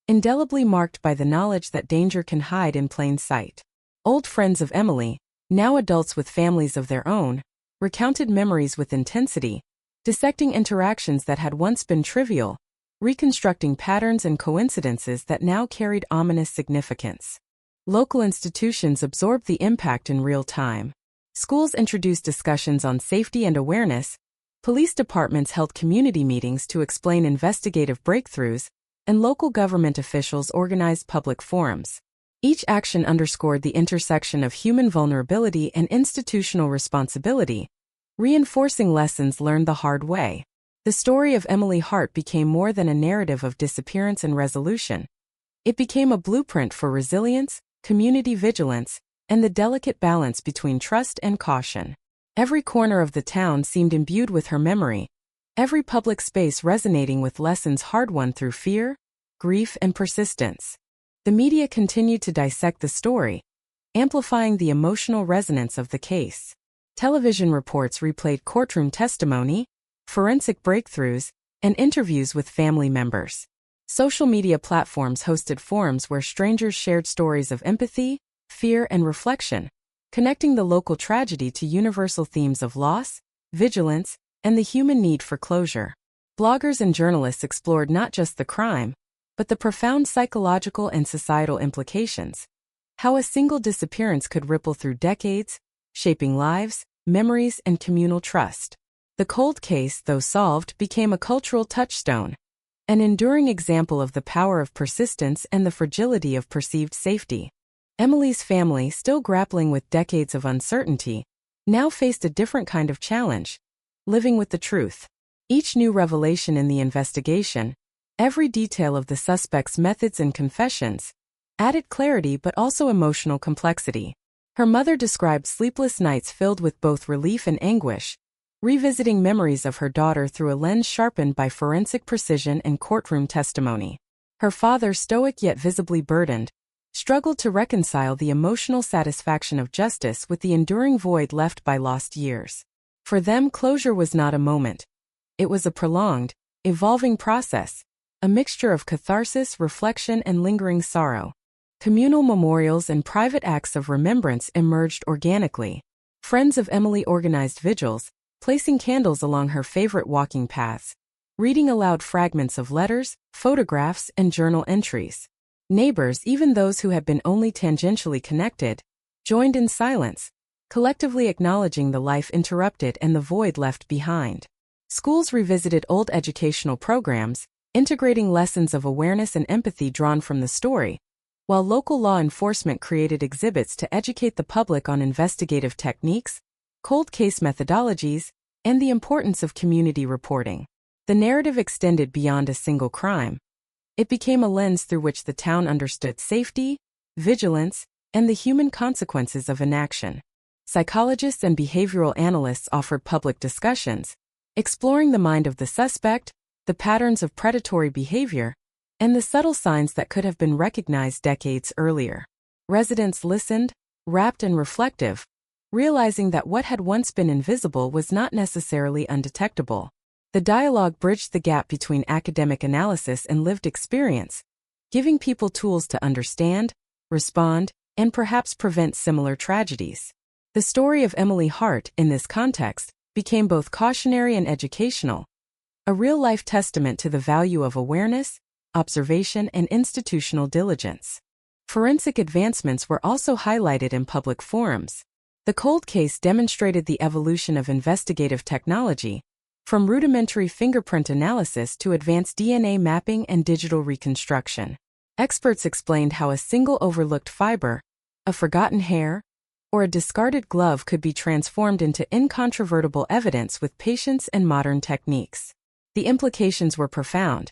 indelibly marked by the knowledge that danger can hide in plain sight. Old friends of Emily, now adults with families of their own, recounted memories with intensity, dissecting interactions that had once been trivial, reconstructing patterns and coincidences that now carried ominous significance. Local institutions absorbed the impact in real time. Schools introduced discussions on safety and awareness, police departments held community meetings to explain investigative breakthroughs, and local government officials organized public forums. Each action underscored the intersection of human vulnerability and institutional responsibility, reinforcing lessons learned the hard way. The story of Emily Hart became more than a narrative of disappearance and resolution. It became a blueprint for resilience, community vigilance, and the delicate balance between trust and caution. Every corner of the town seemed imbued with her memory, every public space resonating with lessons hard-won through fear, grief, and persistence. The media continued to dissect the story, amplifying the emotional resonance of the case. Television reports replayed courtroom testimony, forensic breakthroughs, and interviews with family members. Social media platforms hosted forums where strangers shared stories of empathy, fear, and reflection, connecting the local tragedy to universal themes of loss, vigilance, and the human need for closure. Bloggers and journalists explored not just the crime, but the profound psychological and societal implications. How a single disappearance could ripple through decades, shaping lives, memories, and communal trust. The cold case, though solved, became a cultural touchstone, an enduring example of the power of persistence and the fragility of perceived safety. Emily's family, still grappling with decades of uncertainty, now faced a different kind of challenge: living with the truth. Each new revelation in the investigation, every detail of the suspect's methods and confessions, added clarity but also emotional complexity. Her mother described sleepless nights filled with both relief and anguish, revisiting memories of her daughter through a lens sharpened by forensic precision and courtroom testimony. Her father, stoic yet visibly burdened, struggled to reconcile the emotional satisfaction of justice with the enduring void left by lost years. For them, closure was not a moment. It was a prolonged, evolving process, a mixture of catharsis, reflection, and lingering sorrow. Communal memorials and private acts of remembrance emerged organically. Friends of Emily organized vigils, placing candles along her favorite walking paths, reading aloud fragments of letters, photographs, and journal entries. Neighbors, even those who had been only tangentially connected, joined in silence, collectively acknowledging the life interrupted and the void left behind. Schools revisited old educational programs, integrating lessons of awareness and empathy drawn from the story, while local law enforcement created exhibits to educate the public on investigative techniques, cold case methodologies, and the importance of community reporting. The narrative extended beyond a single crime. It became a lens through which the town understood safety, vigilance, and the human consequences of inaction. Psychologists and behavioral analysts offered public discussions, exploring the mind of the suspect, the patterns of predatory behavior, and the subtle signs that could have been recognized decades earlier. Residents listened, rapt and reflective, realizing that what had once been invisible was not necessarily undetectable. The dialogue bridged the gap between academic analysis and lived experience, giving people tools to understand, respond, and perhaps prevent similar tragedies. The story of Emily Hart, in this context, became both cautionary and educational, a real-life testament to the value of awareness, observation, and institutional diligence. Forensic advancements were also highlighted in public forums. The cold case demonstrated the evolution of investigative technology, from rudimentary fingerprint analysis to advanced DNA mapping and digital reconstruction. Experts explained how a single overlooked fiber, a forgotten hair, or a discarded glove could be transformed into incontrovertible evidence with patience and modern techniques. The implications were profound.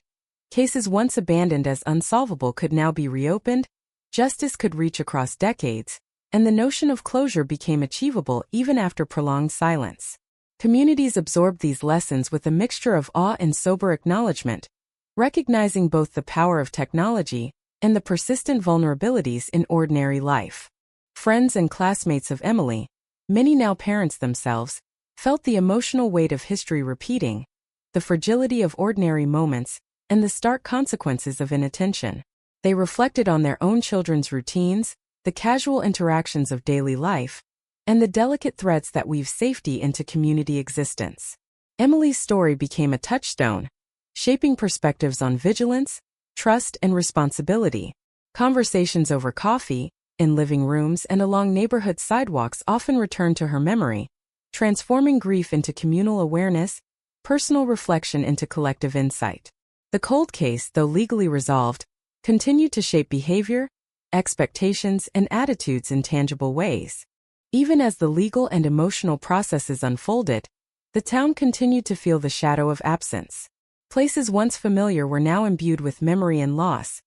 Cases once abandoned as unsolvable could now be reopened, justice could reach across decades, and the notion of closure became achievable even after prolonged silence. Communities absorbed these lessons with a mixture of awe and sober acknowledgement, recognizing both the power of technology and the persistent vulnerabilities in ordinary life. Friends and classmates of Emily, many now parents themselves, felt the emotional weight of history repeating, the fragility of ordinary moments, and the stark consequences of inattention. They reflected on their own children's routines, the casual interactions of daily life, and the delicate threads that weave safety into community existence. Emily's story became a touchstone, shaping perspectives on vigilance, trust, and responsibility. Conversations over coffee, in living rooms, and along neighborhood sidewalks often returned to her memory, transforming grief into communal awareness, personal reflection into collective insight. The cold case, though legally resolved, continued to shape behavior, expectations, and attitudes in tangible ways. Even as the legal and emotional processes unfolded, the town continued to feel the shadow of absence. Places once familiar were now imbued with memory and loss.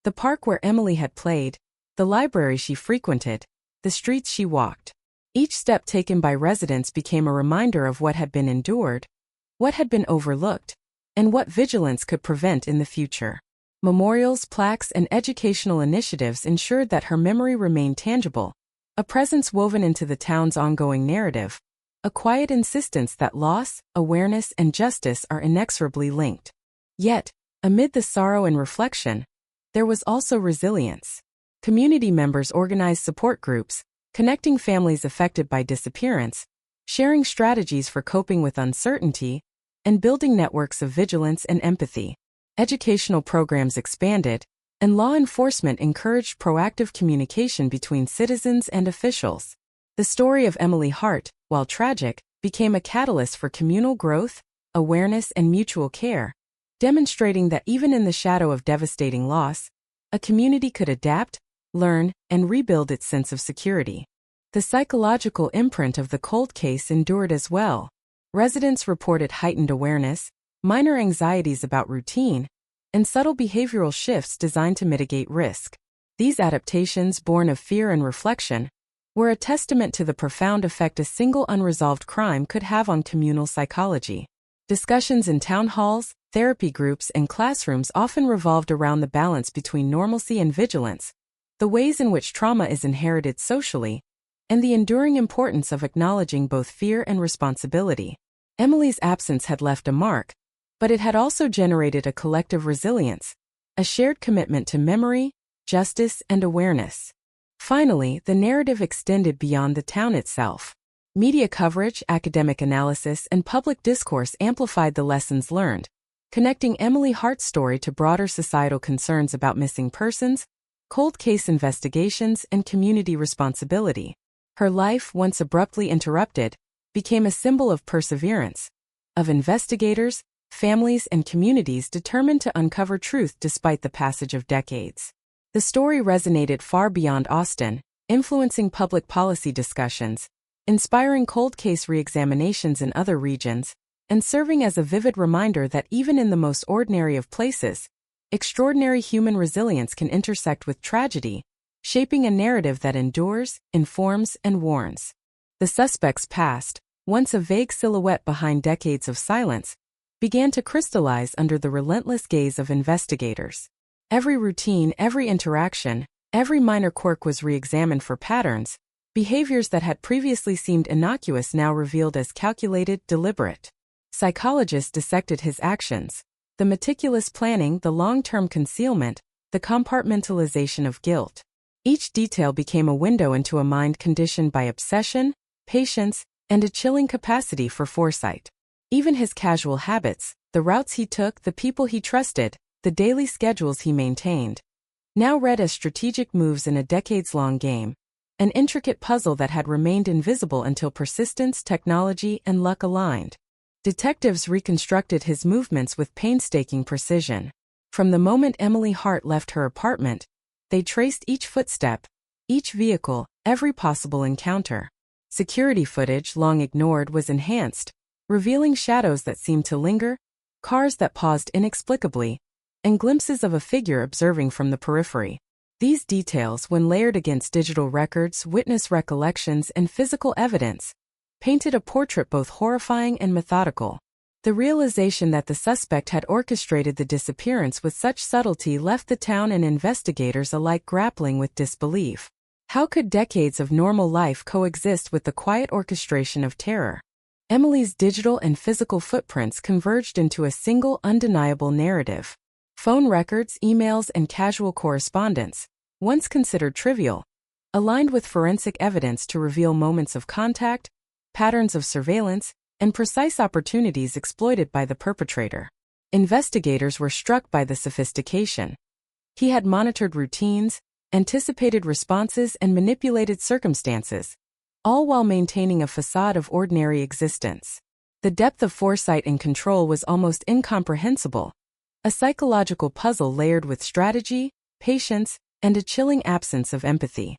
The park where Emily had played, the library she frequented, the streets she walked. Each step taken by residents became a reminder of what had been endured, what had been overlooked, and what vigilance could prevent in the future. Memorials, plaques, and educational initiatives ensured that her memory remained tangible, a presence woven into the town's ongoing narrative, a quiet insistence that loss, awareness, and justice are inexorably linked. Yet, amid the sorrow and reflection, there was also resilience. Community members organized support groups, connecting families affected by disappearance, sharing strategies for coping with uncertainty, and building networks of vigilance and empathy. Educational programs expanded, and law enforcement encouraged proactive communication between citizens and officials. The story of Emily Hart, while tragic, became a catalyst for communal growth, awareness, and mutual care, demonstrating that even in the shadow of devastating loss, a community could adapt, learn, and rebuild its sense of security. The psychological imprint of the cold case endured as well. Residents reported heightened awareness, minor anxieties about routine, and subtle behavioral shifts designed to mitigate risk. These adaptations, born of fear and reflection, were a testament to the profound effect a single unresolved crime could have on communal psychology. Discussions in town halls, therapy groups, and classrooms often revolved around the balance between normalcy and vigilance, the ways in which trauma is inherited socially, and the enduring importance of acknowledging both fear and responsibility. Emily's absence had left a mark, but it had also generated a collective resilience, a shared commitment to memory, justice, and awareness. Finally, the narrative extended beyond the town itself. Media coverage, academic analysis, and public discourse amplified the lessons learned, connecting Emily Hart's story to broader societal concerns about missing persons, cold case investigations, and community responsibility. Her life, once abruptly interrupted, became a symbol of perseverance, of investigators, families, and communities determined to uncover truth despite the passage of decades. The story resonated far beyond Austin, influencing public policy discussions, inspiring cold case reexaminations in other regions, and serving as a vivid reminder that even in the most ordinary of places, extraordinary human resilience can intersect with tragedy, shaping a narrative that endures, informs, and warns. The suspect's past, once a vague silhouette behind decades of silence, began to crystallize under the relentless gaze of investigators. Every routine, every interaction, every minor quirk was re-examined for patterns, behaviors that had previously seemed innocuous now revealed as calculated, deliberate. Psychologists dissected his actions, the meticulous planning, the long-term concealment, the compartmentalization of guilt. Each detail became a window into a mind conditioned by obsession, patience, and a chilling capacity for foresight. Even his casual habits, the routes he took, the people he trusted, the daily schedules he maintained, now read as strategic moves in a decades-long game, an intricate puzzle that had remained invisible until persistence, technology, and luck aligned. Detectives reconstructed his movements with painstaking precision. From the moment Emily Hart left her apartment, they traced each footstep, each vehicle, every possible encounter. Security footage, long ignored, was enhanced, revealing shadows that seemed to linger, cars that paused inexplicably, and glimpses of a figure observing from the periphery. These details, when layered against digital records, witness recollections, and physical evidence, painted a portrait both horrifying and methodical. The realization that the suspect had orchestrated the disappearance with such subtlety left the town and investigators alike grappling with disbelief. How could decades of normal life coexist with the quiet orchestration of terror? Emily's digital and physical footprints converged into a single undeniable narrative. Phone records, emails, and casual correspondence, once considered trivial, aligned with forensic evidence to reveal moments of contact, patterns of surveillance, and precise opportunities exploited by the perpetrator. Investigators were struck by the sophistication. He had monitored routines, anticipated responses, and manipulated circumstances, all while maintaining a facade of ordinary existence. The depth of foresight and control was almost incomprehensible, a psychological puzzle layered with strategy, patience, and a chilling absence of empathy.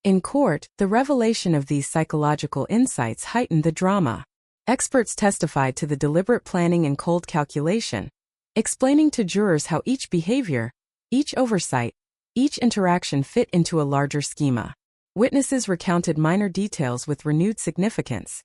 In court, the revelation of these psychological insights heightened the drama. Experts testified to the deliberate planning and cold calculation, explaining to jurors how each behavior, each oversight, each interaction fit into a larger schema. Witnesses recounted minor details with renewed significance.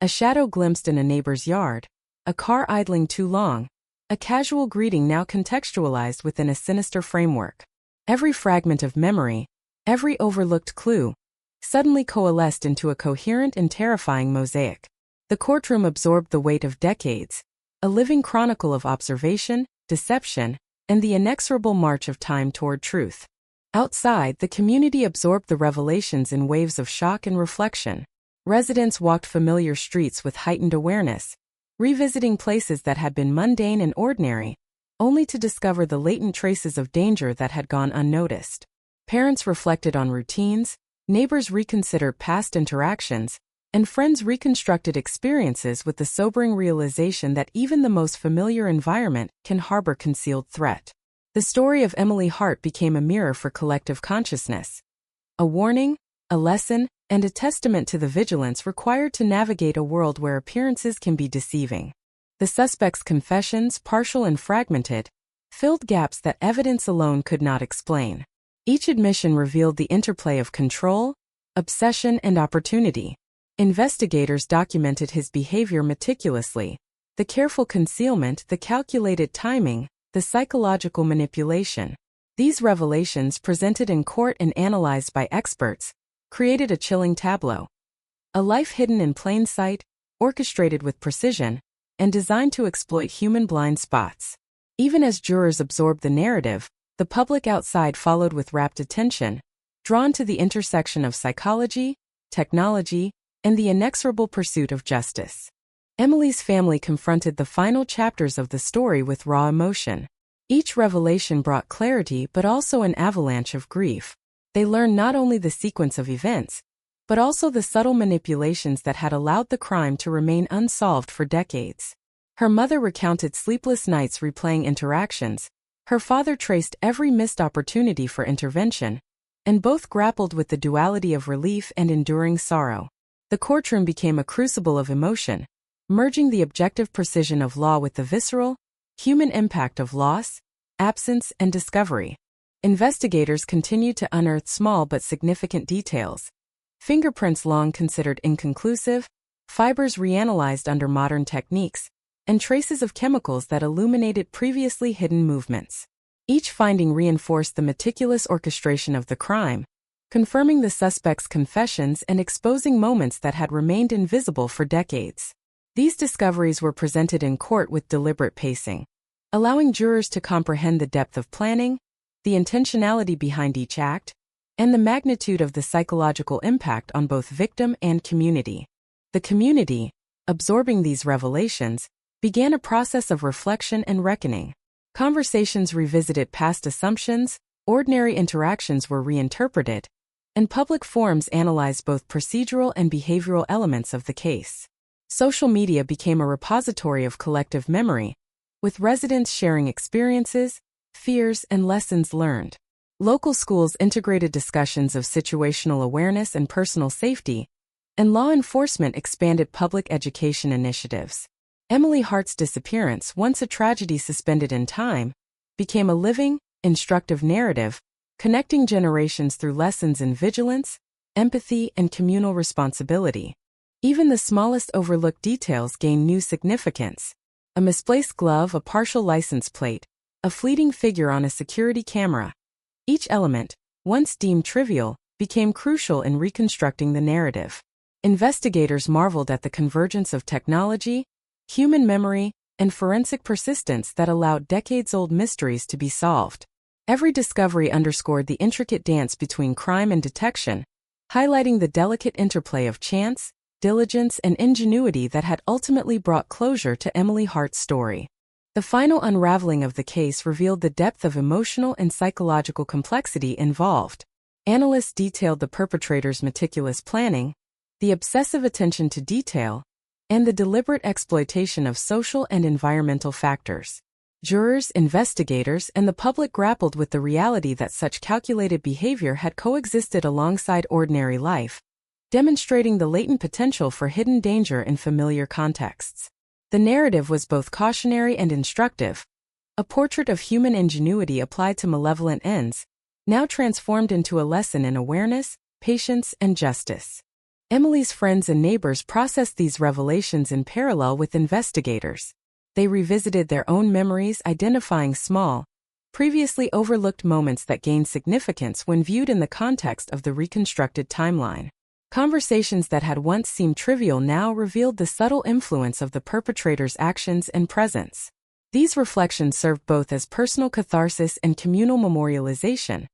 A shadow glimpsed in a neighbor's yard, a car idling too long, a casual greeting now contextualized within a sinister framework. Every fragment of memory, every overlooked clue, suddenly coalesced into a coherent and terrifying mosaic. The courtroom absorbed the weight of decades, a living chronicle of observation, deception, and the inexorable march of time toward truth. Outside, the community absorbed the revelations in waves of shock and reflection. Residents walked familiar streets with heightened awareness, revisiting places that had been mundane and ordinary, only to discover the latent traces of danger that had gone unnoticed. Parents reflected on routines, neighbors reconsidered past interactions, and friends reconstructed experiences with the sobering realization that even the most familiar environment can harbor concealed threat. The story of Emily Hart became a mirror for collective consciousness. A warning, a lesson, and a testament to the vigilance required to navigate a world where appearances can be deceiving. The suspect's confessions, partial and fragmented, filled gaps that evidence alone could not explain. Each admission revealed the interplay of control, obsession, and opportunity. Investigators documented his behavior meticulously. The careful concealment, the calculated timing, the psychological manipulation. These revelations, presented in court and analyzed by experts, created a chilling tableau. A life hidden in plain sight, orchestrated with precision, and designed to exploit human blind spots. Even as jurors absorbed the narrative, the public outside followed with rapt attention, drawn to the intersection of psychology, technology, and the inexorable pursuit of justice. Emily's family confronted the final chapters of the story with raw emotion. Each revelation brought clarity but also an avalanche of grief. They learned not only the sequence of events, but also the subtle manipulations that had allowed the crime to remain unsolved for decades. Her mother recounted sleepless nights replaying interactions, her father traced every missed opportunity for intervention, and both grappled with the duality of relief and enduring sorrow. The courtroom became a crucible of emotion, merging the objective precision of law with the visceral, human impact of loss, absence, and discovery. Investigators continued to unearth small but significant details. Fingerprints long considered inconclusive, fibers reanalyzed under modern techniques, and traces of chemicals that illuminated previously hidden movements. Each finding reinforced the meticulous orchestration of the crime, confirming the suspect's confessions and exposing moments that had remained invisible for decades. These discoveries were presented in court with deliberate pacing, allowing jurors to comprehend the depth of planning, the intentionality behind each act, and the magnitude of the psychological impact on both victim and community. The community, absorbing these revelations, began a process of reflection and reckoning. Conversations revisited past assumptions, ordinary interactions were reinterpreted, and public forums analyzed both procedural and behavioral elements of the case. Social media became a repository of collective memory, with residents sharing experiences, fears, and lessons learned. Local schools integrated discussions of situational awareness and personal safety, and law enforcement expanded public education initiatives. Emily Hart's disappearance, once a tragedy suspended in time, became a living, instructive narrative, connecting generations through lessons in vigilance, empathy, and communal responsibility. Even the smallest overlooked details gained new significance. A misplaced glove, a partial license plate, a fleeting figure on a security camera. Each element, once deemed trivial, became crucial in reconstructing the narrative. Investigators marveled at the convergence of technology, human memory, and forensic persistence that allowed decades-old mysteries to be solved. Every discovery underscored the intricate dance between crime and detection, highlighting the delicate interplay of chance, diligence, and ingenuity that had ultimately brought closure to Emily Hart's story. The final unraveling of the case revealed the depth of emotional and psychological complexity involved. Analysts detailed the perpetrator's meticulous planning, the obsessive attention to detail, and the deliberate exploitation of social and environmental factors. Jurors, investigators, and the public grappled with the reality that such calculated behavior had coexisted alongside ordinary life, demonstrating the latent potential for hidden danger in familiar contexts. The narrative was both cautionary and instructive, a portrait of human ingenuity applied to malevolent ends, now transformed into a lesson in awareness, patience, and justice. Emily's friends and neighbors processed these revelations in parallel with investigators. They revisited their own memories, identifying small, previously overlooked moments that gained significance when viewed in the context of the reconstructed timeline. Conversations that had once seemed trivial now revealed the subtle influence of the perpetrator's actions and presence. These reflections served both as personal catharsis and communal memorialization,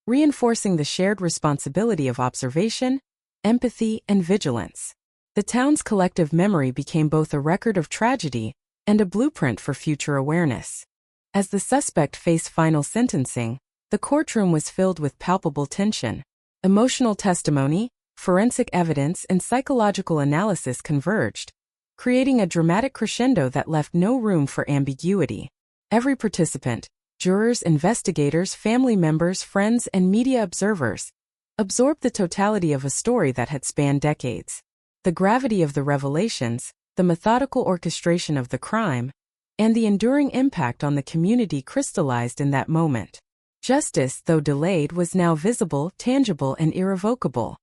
reinforcing the shared responsibility of observation, empathy, and vigilance. The town's collective memory became both a record of tragedy and a blueprint for future awareness. As the suspect faced final sentencing, the courtroom was filled with palpable tension. Emotional testimony, forensic evidence, and psychological analysis converged, creating a dramatic crescendo that left no room for ambiguity. Every participant, jurors, investigators, family members, friends, and media observers, absorbed the totality of a story that had spanned decades. The gravity of the revelations, the methodical orchestration of the crime, and the enduring impact on the community crystallized in that moment. Justice, though delayed, was now visible, tangible, and irrevocable.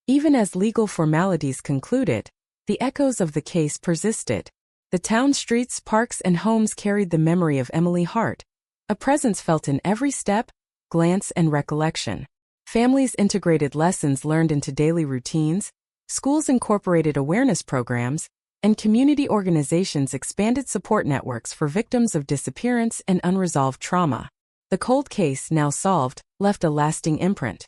Even as legal formalities concluded, the echoes of the case persisted. The town streets, parks, and homes carried the memory of Emily Hart, a presence felt in every step, glance, and recollection. Families integrated lessons learned into daily routines, schools incorporated awareness programs, and community organizations expanded support networks for victims of disappearance and unresolved trauma. The cold case, now solved, left a lasting imprint,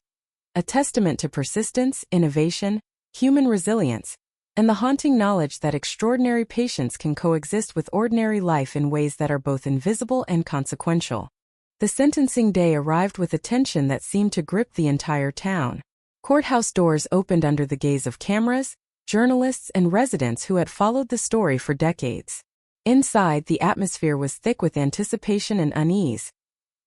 a testament to persistence, innovation, human resilience, and the haunting knowledge that extraordinary patience can coexist with ordinary life in ways that are both invisible and consequential. The sentencing day arrived with a tension that seemed to grip the entire town. Courthouse doors opened under the gaze of cameras, journalists, and residents who had followed the story for decades. Inside, the atmosphere was thick with anticipation and unease.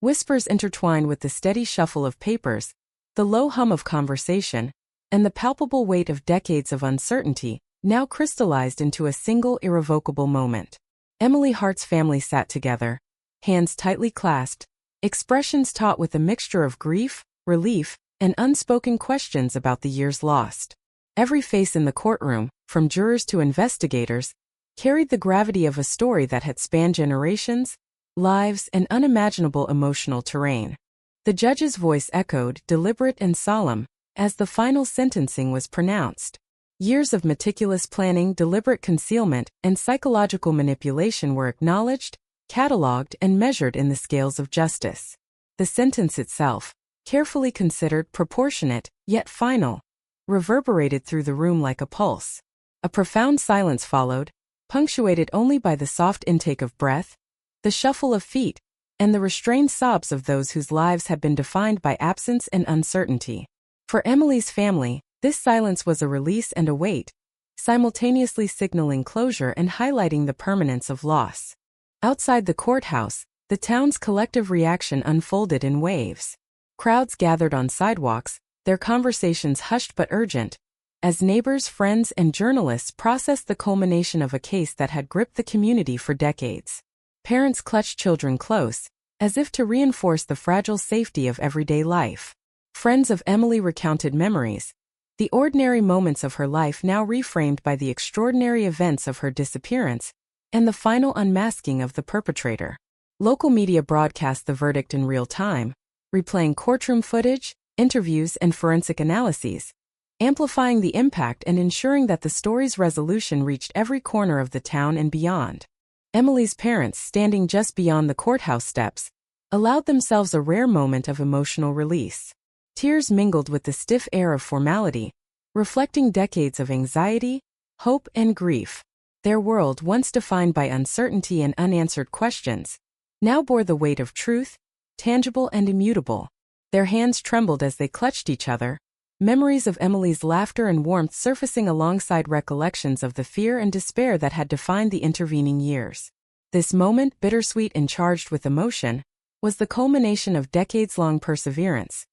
Whispers intertwined with the steady shuffle of papers, the low hum of conversation, and the palpable weight of decades of uncertainty, now crystallized into a single irrevocable moment. Emily Hart's family sat together, hands tightly clasped, expressions taut with a mixture of grief, relief, and unspoken questions about the years lost. Every face in the courtroom, from jurors to investigators, carried the gravity of a story that had spanned generations, lives, and unimaginable emotional terrain. The judge's voice echoed, deliberate and solemn, as the final sentencing was pronounced. Years of meticulous planning, deliberate concealment, and psychological manipulation were acknowledged, catalogued, and measured in the scales of justice. The sentence itself, carefully considered, proportionate, yet final, reverberated through the room like a pulse. A profound silence followed, punctuated only by the soft intake of breath, the shuffle of feet, and the restrained sobs of those whose lives had been defined by absence and uncertainty. For Emily's family, this silence was a release and a weight, simultaneously signaling closure and highlighting the permanence of loss. Outside the courthouse, the town's collective reaction unfolded in waves. Crowds gathered on sidewalks, their conversations hushed but urgent, as neighbors, friends, and journalists processed the culmination of a case that had gripped the community for decades. Parents clutched children close, as if to reinforce the fragile safety of everyday life. Friends of Emily recounted memories, the ordinary moments of her life now reframed by the extraordinary events of her disappearance and the final unmasking of the perpetrator. Local media broadcast the verdict in real time, replaying courtroom footage, interviews, and forensic analyses, amplifying the impact and ensuring that the story's resolution reached every corner of the town and beyond. Emily's parents, standing just beyond the courthouse steps, allowed themselves a rare moment of emotional release. tears mingled with the stiff air of formality, reflecting decades of anxiety, hope, and grief. Their world, once defined by uncertainty and unanswered questions, now bore the weight of truth, tangible and immutable. Their hands trembled as they clutched each other, memories of Emily's laughter and warmth surfacing alongside recollections of the fear and despair that had defined the intervening years. This moment, bittersweet and charged with emotion, was the culmination of decades-long perseverance,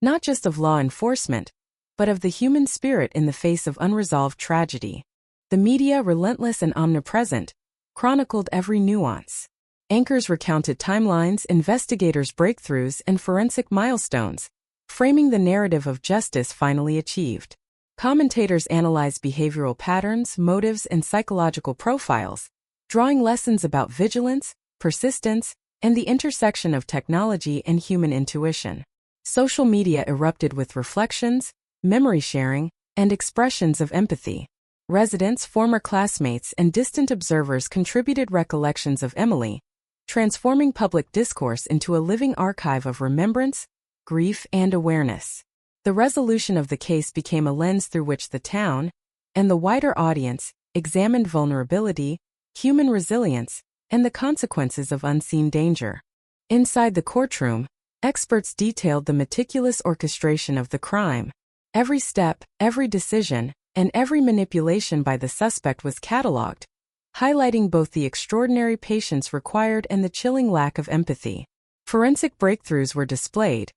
not just of law enforcement, but of the human spirit in the face of unresolved tragedy. The media, relentless and omnipresent, chronicled every nuance. Anchors recounted timelines, investigators' breakthroughs, and forensic milestones, framing the narrative of justice finally achieved. Commentators analyzed behavioral patterns, motives, and psychological profiles, drawing lessons about vigilance, persistence, and the intersection of technology and human intuition. Social media erupted with reflections, memory sharing, and expressions of empathy. Residents, former classmates, and distant observers contributed recollections of Emily, transforming public discourse into a living archive of remembrance, grief, and awareness. The resolution of the case became a lens through which the town, and the wider audience, examined vulnerability, human resilience, and the consequences of unseen danger. Inside the courtroom, experts detailed the meticulous orchestration of the crime. Every step, every decision, and every manipulation by the suspect was catalogued, highlighting both the extraordinary patience required and the chilling lack of empathy. Forensic breakthroughs were displayed,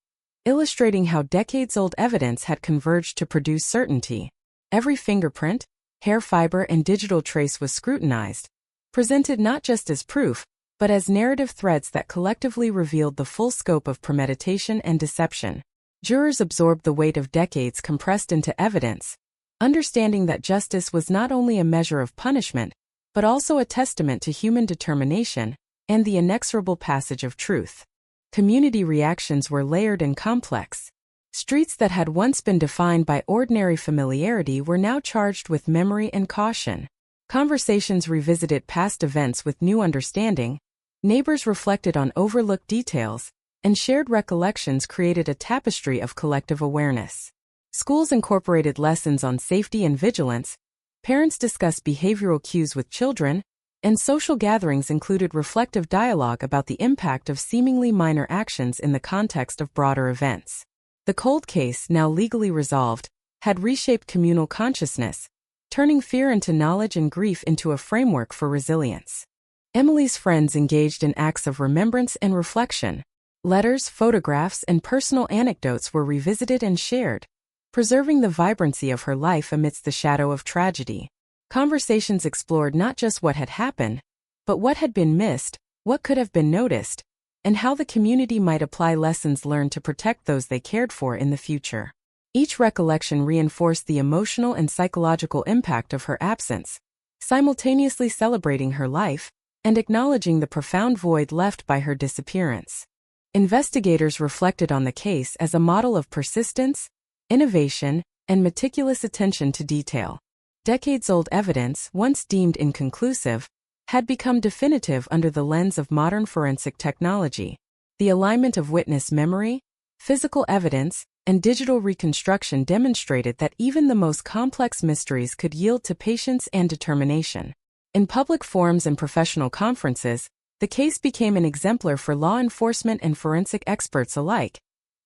illustrating how decades-old evidence had converged to produce certainty. Every fingerprint, hair fiber, and digital trace was scrutinized, presented not just as proof, but as narrative threads that collectively revealed the full scope of premeditation and deception. Jurors absorbed the weight of decades compressed into evidence, understanding that justice was not only a measure of punishment, but also a testament to human determination and the inexorable passage of truth. Community reactions were layered and complex. Streets that had once been defined by ordinary familiarity were now charged with memory and caution. Conversations revisited past events with new understanding, neighbors reflected on overlooked details, and shared recollections created a tapestry of collective awareness. Schools incorporated lessons on safety and vigilance, parents discussed behavioral cues with children, and social gatherings included reflective dialogue about the impact of seemingly minor actions in the context of broader events. The cold case, now legally resolved, had reshaped communal consciousness, turning fear into knowledge and grief into a framework for resilience. Emily's friends engaged in acts of remembrance and reflection. Letters, photographs, and personal anecdotes were revisited and shared, preserving the vibrancy of her life amidst the shadow of tragedy. Conversations explored not just what had happened, but what had been missed, what could have been noticed, and how the community might apply lessons learned to protect those they cared for in the future. Each recollection reinforced the emotional and psychological impact of her absence, simultaneously celebrating her life and acknowledging the profound void left by her disappearance. Investigators reflected on the case as a model of persistence, innovation, and meticulous attention to detail. Decades-old evidence, once deemed inconclusive, had become definitive under the lens of modern forensic technology. The alignment of witness memory, physical evidence, and digital reconstruction demonstrated that even the most complex mysteries could yield to patience and determination. In public forums and professional conferences, the case became an exemplar for law enforcement and forensic experts alike,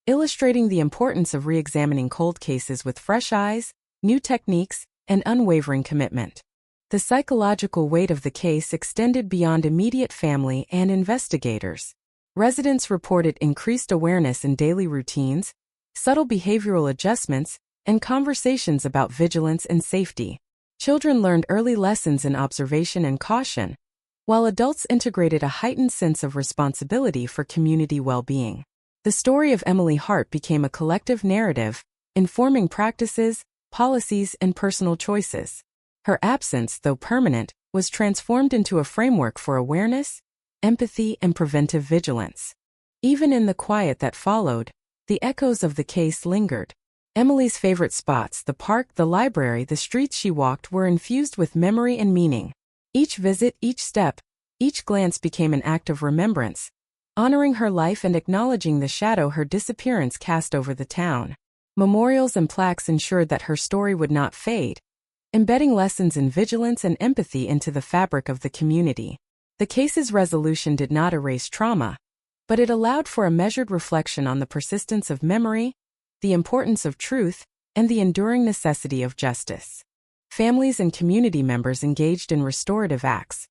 illustrating the importance of re-examining cold cases with fresh eyes, new techniques, and unwavering commitment. The psychological weight of the case extended beyond immediate family and investigators. Residents reported increased awareness in daily routines, subtle behavioral adjustments, and conversations about vigilance and safety. Children learned early lessons in observation and caution, while adults integrated a heightened sense of responsibility for community well-being. The story of Emily Hart became a collective narrative, informing practices, policies, and personal choices. Her absence, though permanent, was transformed into a framework for awareness, empathy, and preventive vigilance. Even in the quiet that followed, the echoes of the case lingered. Emily's favorite spots, the park, the library, the streets she walked, were infused with memory and meaning. Each visit, each step, each glance became an act of remembrance, honoring her life and acknowledging the shadow her disappearance cast over the town. Memorials and plaques ensured that her story would not fade, embedding lessons in vigilance and empathy into the fabric of the community. The case's resolution did not erase trauma, but it allowed for a measured reflection on the persistence of memory, the importance of truth, and the enduring necessity of justice. Families and community members engaged in restorative acts,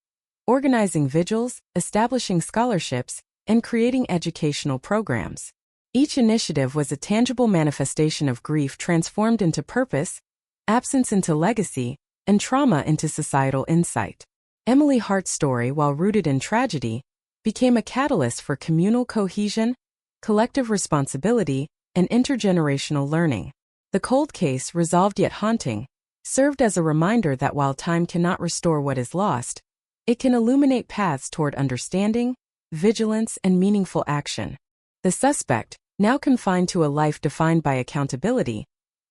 organizing vigils, establishing scholarships, and creating educational programs. Each initiative was a tangible manifestation of grief transformed into purpose, absence into legacy, and trauma into societal insight. Emily Hart's story, while rooted in tragedy, became a catalyst for communal cohesion, collective responsibility, and intergenerational learning. The cold case, resolved yet haunting, served as a reminder that while time cannot restore what is lost, it can illuminate paths toward understanding, vigilance, and meaningful action. The suspect, now confined to a life defined by accountability,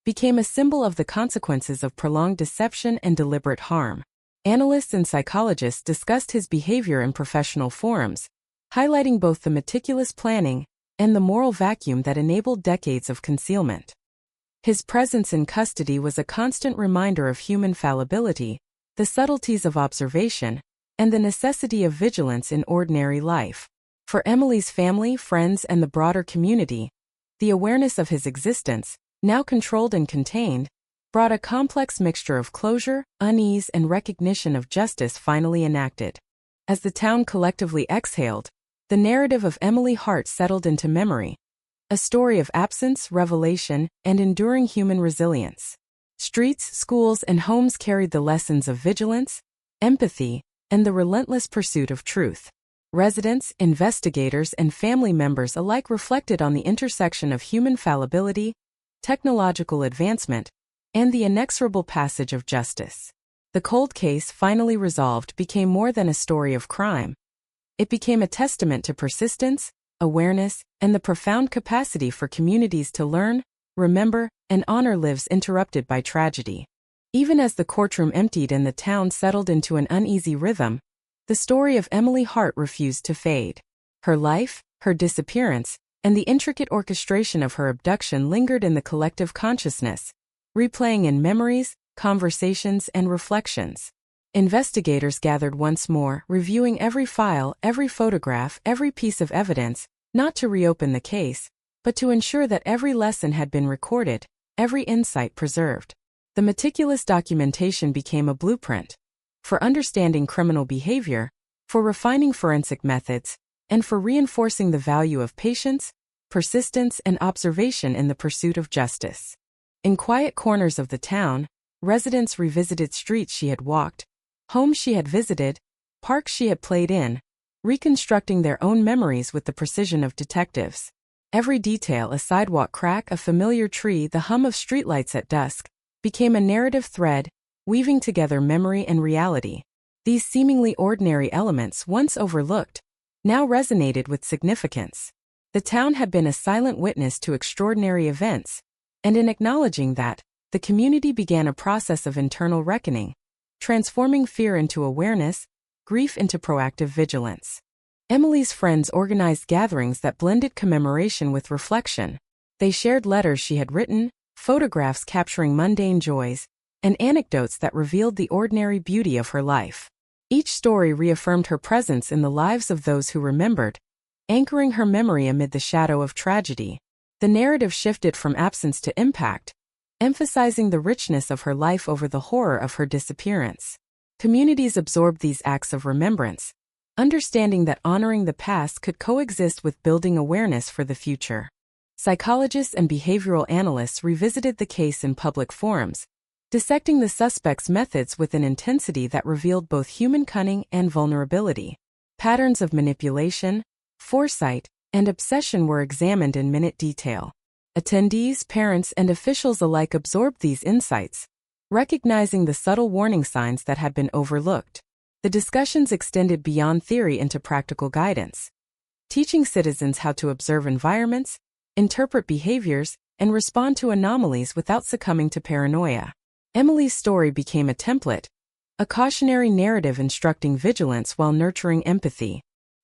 became a symbol of the consequences of prolonged deception and deliberate harm. Analysts and psychologists discussed his behavior in professional forums, highlighting both the meticulous planning and the moral vacuum that enabled decades of concealment. His presence in custody was a constant reminder of human fallibility, the subtleties of observation, and the necessity of vigilance in ordinary life. For Emily's family, friends, and the broader community, the awareness of his existence, now controlled and contained, brought a complex mixture of closure, unease, and recognition of justice finally enacted. As the town collectively exhaled, the narrative of Emily Hart settled into memory, a story of absence, revelation, and enduring human resilience. Streets, schools, and homes carried the lessons of vigilance, empathy, and the relentless pursuit of truth. Residents, investigators, and family members alike reflected on the intersection of human fallibility, technological advancement, and the inexorable passage of justice. The cold case, finally resolved, became more than a story of crime. It became a testament to persistence, awareness, and the profound capacity for communities to learn, remember, and honor lives interrupted by tragedy. Even as the courtroom emptied and the town settled into an uneasy rhythm, the story of Emily Hart refused to fade. Her life, her disappearance, and the intricate orchestration of her abduction lingered in the collective consciousness, replaying in memories, conversations, and reflections. Investigators gathered once more, reviewing every file, every photograph, every piece of evidence, not to reopen the case, but to ensure that every lesson had been recorded, every insight preserved. The meticulous documentation became a blueprint for understanding criminal behavior, for refining forensic methods, and for reinforcing the value of patience, persistence, and observation in the pursuit of justice. In quiet corners of the town, residents revisited streets she had walked, homes she had visited, parks she had played in, reconstructing their own memories with the precision of detectives. Every detail, a sidewalk crack, a familiar tree, the hum of streetlights at dusk, became a narrative thread, weaving together memory and reality. These seemingly ordinary elements, once overlooked, now resonated with significance. The town had been a silent witness to extraordinary events, and in acknowledging that, the community began a process of internal reckoning, transforming fear into awareness, grief into proactive vigilance. Emily's friends organized gatherings that blended commemoration with reflection. They shared letters she had written, photographs capturing mundane joys, and anecdotes that revealed the ordinary beauty of her life. Each story reaffirmed her presence in the lives of those who remembered, anchoring her memory amid the shadow of tragedy. The narrative shifted from absence to impact, emphasizing the richness of her life over the horror of her disappearance. Communities absorbed these acts of remembrance, understanding that honoring the past could coexist with building awareness for the future. Psychologists and behavioral analysts revisited the case in public forums, dissecting the suspect's methods with an intensity that revealed both human cunning and vulnerability. Patterns of manipulation, foresight, and obsession were examined in minute detail. Attendees, parents, and officials alike absorbed these insights, recognizing the subtle warning signs that had been overlooked. The discussions extended beyond theory into practical guidance, teaching citizens how to observe environments, interpret behaviors, and respond to anomalies without succumbing to paranoia. Emily's story became a template, a cautionary narrative instructing vigilance while nurturing empathy.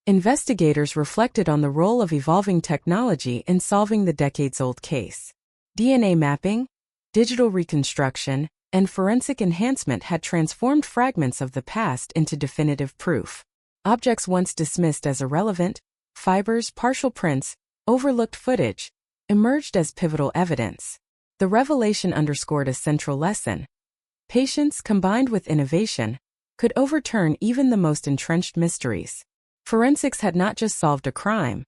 investigators reflected on the role of evolving technology in solving the decades-old case. DNA mapping, digital reconstruction, and forensic enhancement had transformed fragments of the past into definitive proof. Objects once dismissed as irrelevant, fibers, partial prints, overlooked footage, emerged as pivotal evidence. The revelation underscored a central lesson. Patience combined with innovation could overturn even the most entrenched mysteries. Forensics had not just solved a crime,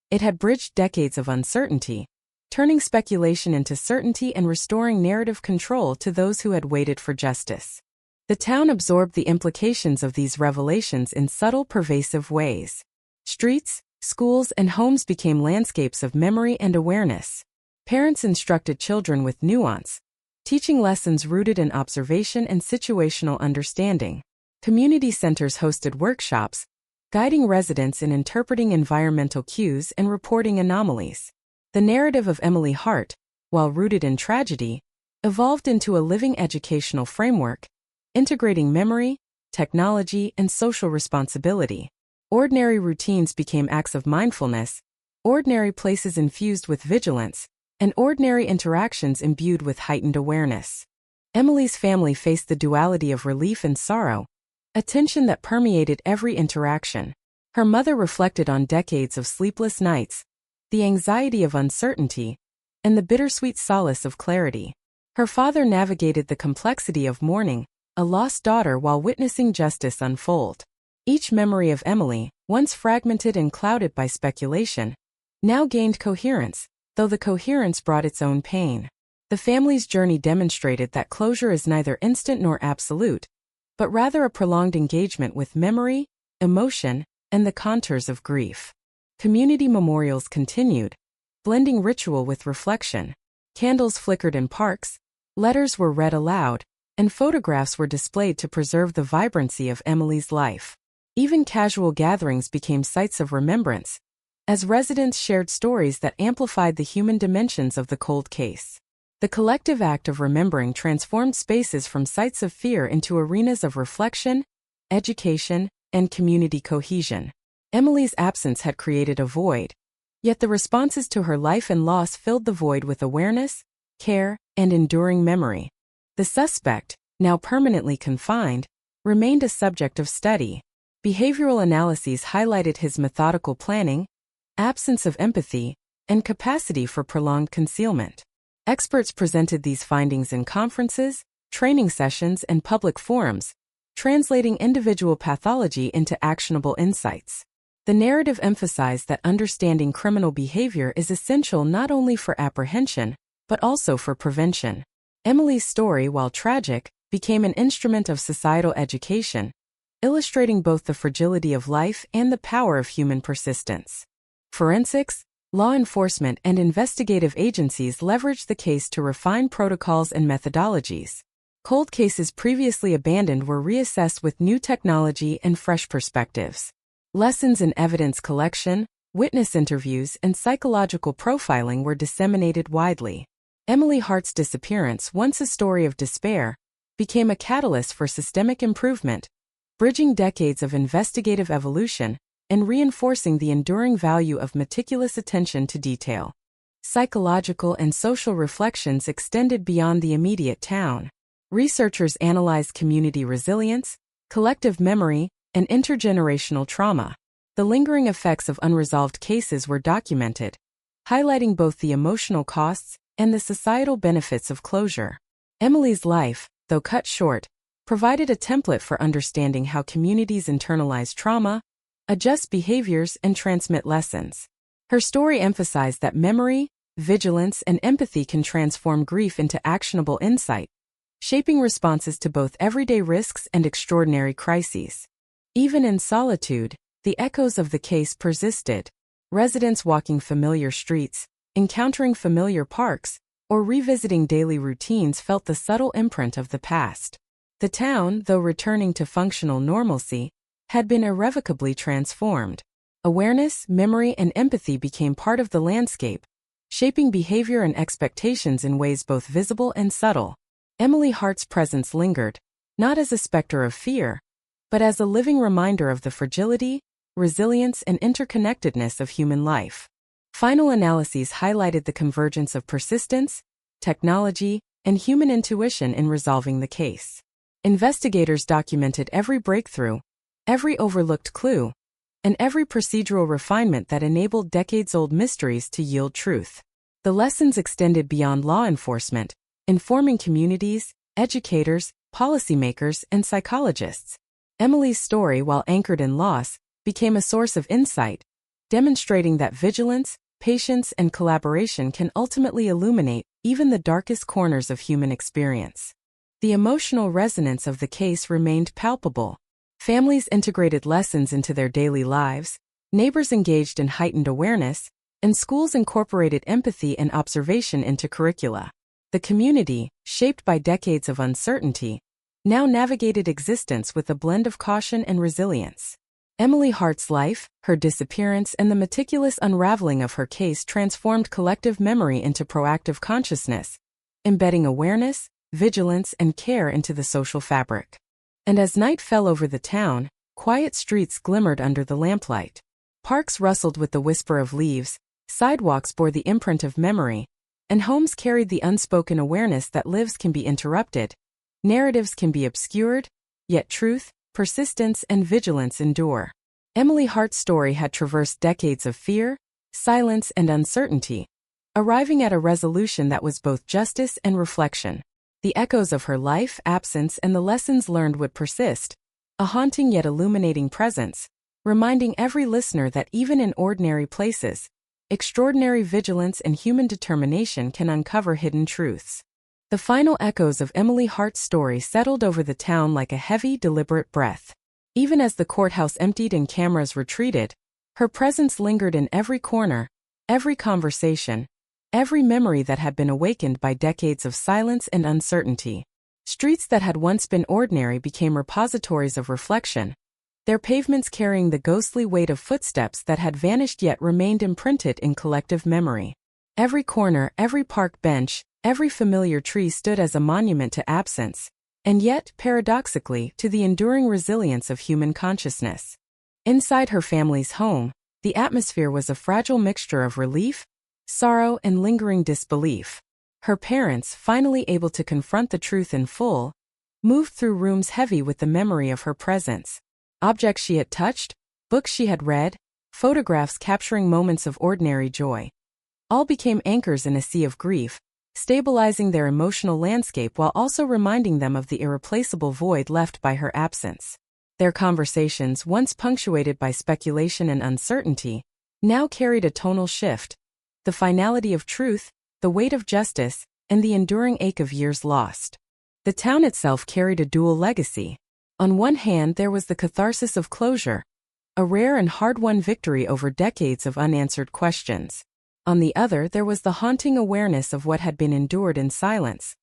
it had bridged decades of uncertainty, turning speculation into certainty and restoring narrative control to those who had waited for justice. The town absorbed the implications of these revelations in subtle, pervasive ways. Streets, schools, and homes became landscapes of memory and awareness. Parents instructed children with nuance, teaching lessons rooted in observation and situational understanding. Community centers hosted workshops, guiding residents in interpreting environmental cues and reporting anomalies. The narrative of Emily Hart, while rooted in tragedy, evolved into a living educational framework, integrating memory, technology, and social responsibility. Ordinary routines became acts of mindfulness, ordinary places infused with vigilance, and ordinary interactions imbued with heightened awareness. Emily's family faced the duality of relief and sorrow, a tension that permeated every interaction. Her mother reflected on decades of sleepless nights, the anxiety of uncertainty, and the bittersweet solace of clarity. Her father navigated the complexity of mourning a lost daughter while witnessing justice unfold. Each memory of Emily, once fragmented and clouded by speculation, now gained coherence, though the coherence brought its own pain. The family's journey demonstrated that closure is neither instant nor absolute, but rather a prolonged engagement with memory, emotion, and the contours of grief. Community memorials continued, blending ritual with reflection. Candles flickered in parks, letters were read aloud, and photographs were displayed to preserve the vibrancy of Emily's life. Even casual gatherings became sites of remembrance, as residents shared stories that amplified the human dimensions of the cold case. The collective act of remembering transformed spaces from sites of fear into arenas of reflection, education, and community cohesion. Emily's absence had created a void, yet the responses to her life and loss filled the void with awareness, care, and enduring memory. The suspect, now permanently confined, remained a subject of study. Behavioral analyses highlighted his methodical planning, absence of empathy, and capacity for prolonged concealment. Experts presented these findings in conferences, training sessions, and public forums, translating individual pathology into actionable insights. The narrative emphasized that understanding criminal behavior is essential not only for apprehension, but also for prevention. Emily's story, while tragic, became an instrument of societal education, illustrating both the fragility of life and the power of human persistence. Forensics, law enforcement, and investigative agencies leveraged the case to refine protocols and methodologies. Cold cases previously abandoned were reassessed with new technology and fresh perspectives. Lessons in evidence collection, witness interviews, and psychological profiling were disseminated widely. Emily Hart's disappearance, once a story of despair, became a catalyst for systemic improvement, bridging decades of investigative evolution and reinforcing the enduring value of meticulous attention to detail. Psychological and social reflections extended beyond the immediate town. Researchers analyzed community resilience, collective memory, and intergenerational trauma. The lingering effects of unresolved cases were documented, highlighting both the emotional costs and the societal benefits of closure. Emily's life, though cut short, provided a template for understanding how communities internalize trauma, adjust behaviors, and transmit lessons. Her story emphasized that memory, vigilance, and empathy can transform grief into actionable insight, shaping responses to both everyday risks and extraordinary crises. Even in solitude, the echoes of the case persisted. Residents walking familiar streets, encountering familiar parks, or revisiting daily routines felt the subtle imprint of the past. The town, though returning to functional normalcy, had been irrevocably transformed. Awareness, memory, and empathy became part of the landscape, shaping behavior and expectations in ways both visible and subtle. Emily Hart's presence lingered, not as a specter of fear, but as a living reminder of the fragility, resilience, and interconnectedness of human life. Final analyses highlighted the convergence of persistence, technology, and human intuition in resolving the case. Investigators documented every breakthrough, every overlooked clue, and every procedural refinement that enabled decades-old mysteries to yield truth. The lessons extended beyond law enforcement, informing communities, educators, policymakers, and psychologists. Emily's story, while anchored in loss, became a source of insight, demonstrating that vigilance, patience, and collaboration can ultimately illuminate even the darkest corners of human experience. The emotional resonance of the case remained palpable. Families integrated lessons into their daily lives, neighbors engaged in heightened awareness, and schools incorporated empathy and observation into curricula. The community, shaped by decades of uncertainty, now navigated existence with a blend of caution and resilience. Emily Hart's life, her disappearance, and the meticulous unraveling of her case transformed collective memory into proactive consciousness, embedding awareness, vigilance, and care into the social fabric. And as night fell over the town, quiet streets glimmered under the lamplight. Parks rustled with the whisper of leaves, sidewalks bore the imprint of memory, and homes carried the unspoken awareness that lives can be interrupted, narratives can be obscured, yet truth, persistence, and vigilance endure. Emily Hart's story had traversed decades of fear, silence, and uncertainty, arriving at a resolution that was both justice and reflection. The echoes of her life, absence, and the lessons learned would persist, a haunting yet illuminating presence, reminding every listener that even in ordinary places, extraordinary vigilance and human determination can uncover hidden truths. The final echoes of Emily Hart's story settled over the town like a heavy, deliberate breath. Even as the courthouse emptied and cameras retreated, her presence lingered in every corner, every conversation, every memory that had been awakened by decades of silence and uncertainty. Streets that had once been ordinary became repositories of reflection, their pavements carrying the ghostly weight of footsteps that had vanished yet remained imprinted in collective memory. Every corner, every park bench, every familiar tree stood as a monument to absence, and yet, paradoxically, to the enduring resilience of human consciousness. Inside her family's home, the atmosphere was a fragile mixture of relief, sorrow, and lingering disbelief. Her parents, finally able to confront the truth in full, moved through rooms heavy with the memory of her presence. Objects she had touched, books she had read, photographs capturing moments of ordinary joy. All became anchors in a sea of grief, stabilizing their emotional landscape while also reminding them of the irreplaceable void left by her absence. Their conversations, once punctuated by speculation and uncertainty, now carried a tonal shift. The finality of truth, the weight of justice, and the enduring ache of years lost. The town itself carried a dual legacy. On one hand, there was the catharsis of closure, a rare and hard-won victory over decades of unanswered questions. On the other, there was the haunting awareness of what had been endured in silence.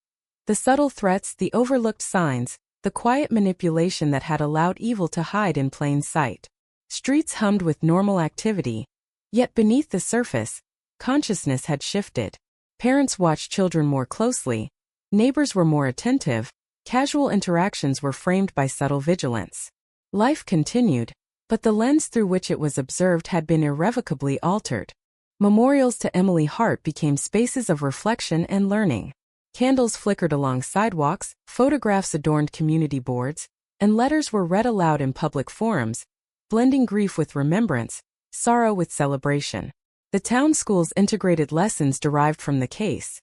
The subtle threats, the overlooked signs, the quiet manipulation that had allowed evil to hide in plain sight. Streets hummed with normal activity, yet beneath the surface, consciousness had shifted. Parents watched children more closely, neighbors were more attentive, casual interactions were framed by subtle vigilance. Life continued, but the lens through which it was observed had been irrevocably altered. Memorials to Emily Hart became spaces of reflection and learning. Candles flickered along sidewalks, photographs adorned community boards, and letters were read aloud in public forums, blending grief with remembrance, sorrow with celebration. The town schools integrated lessons derived from the case: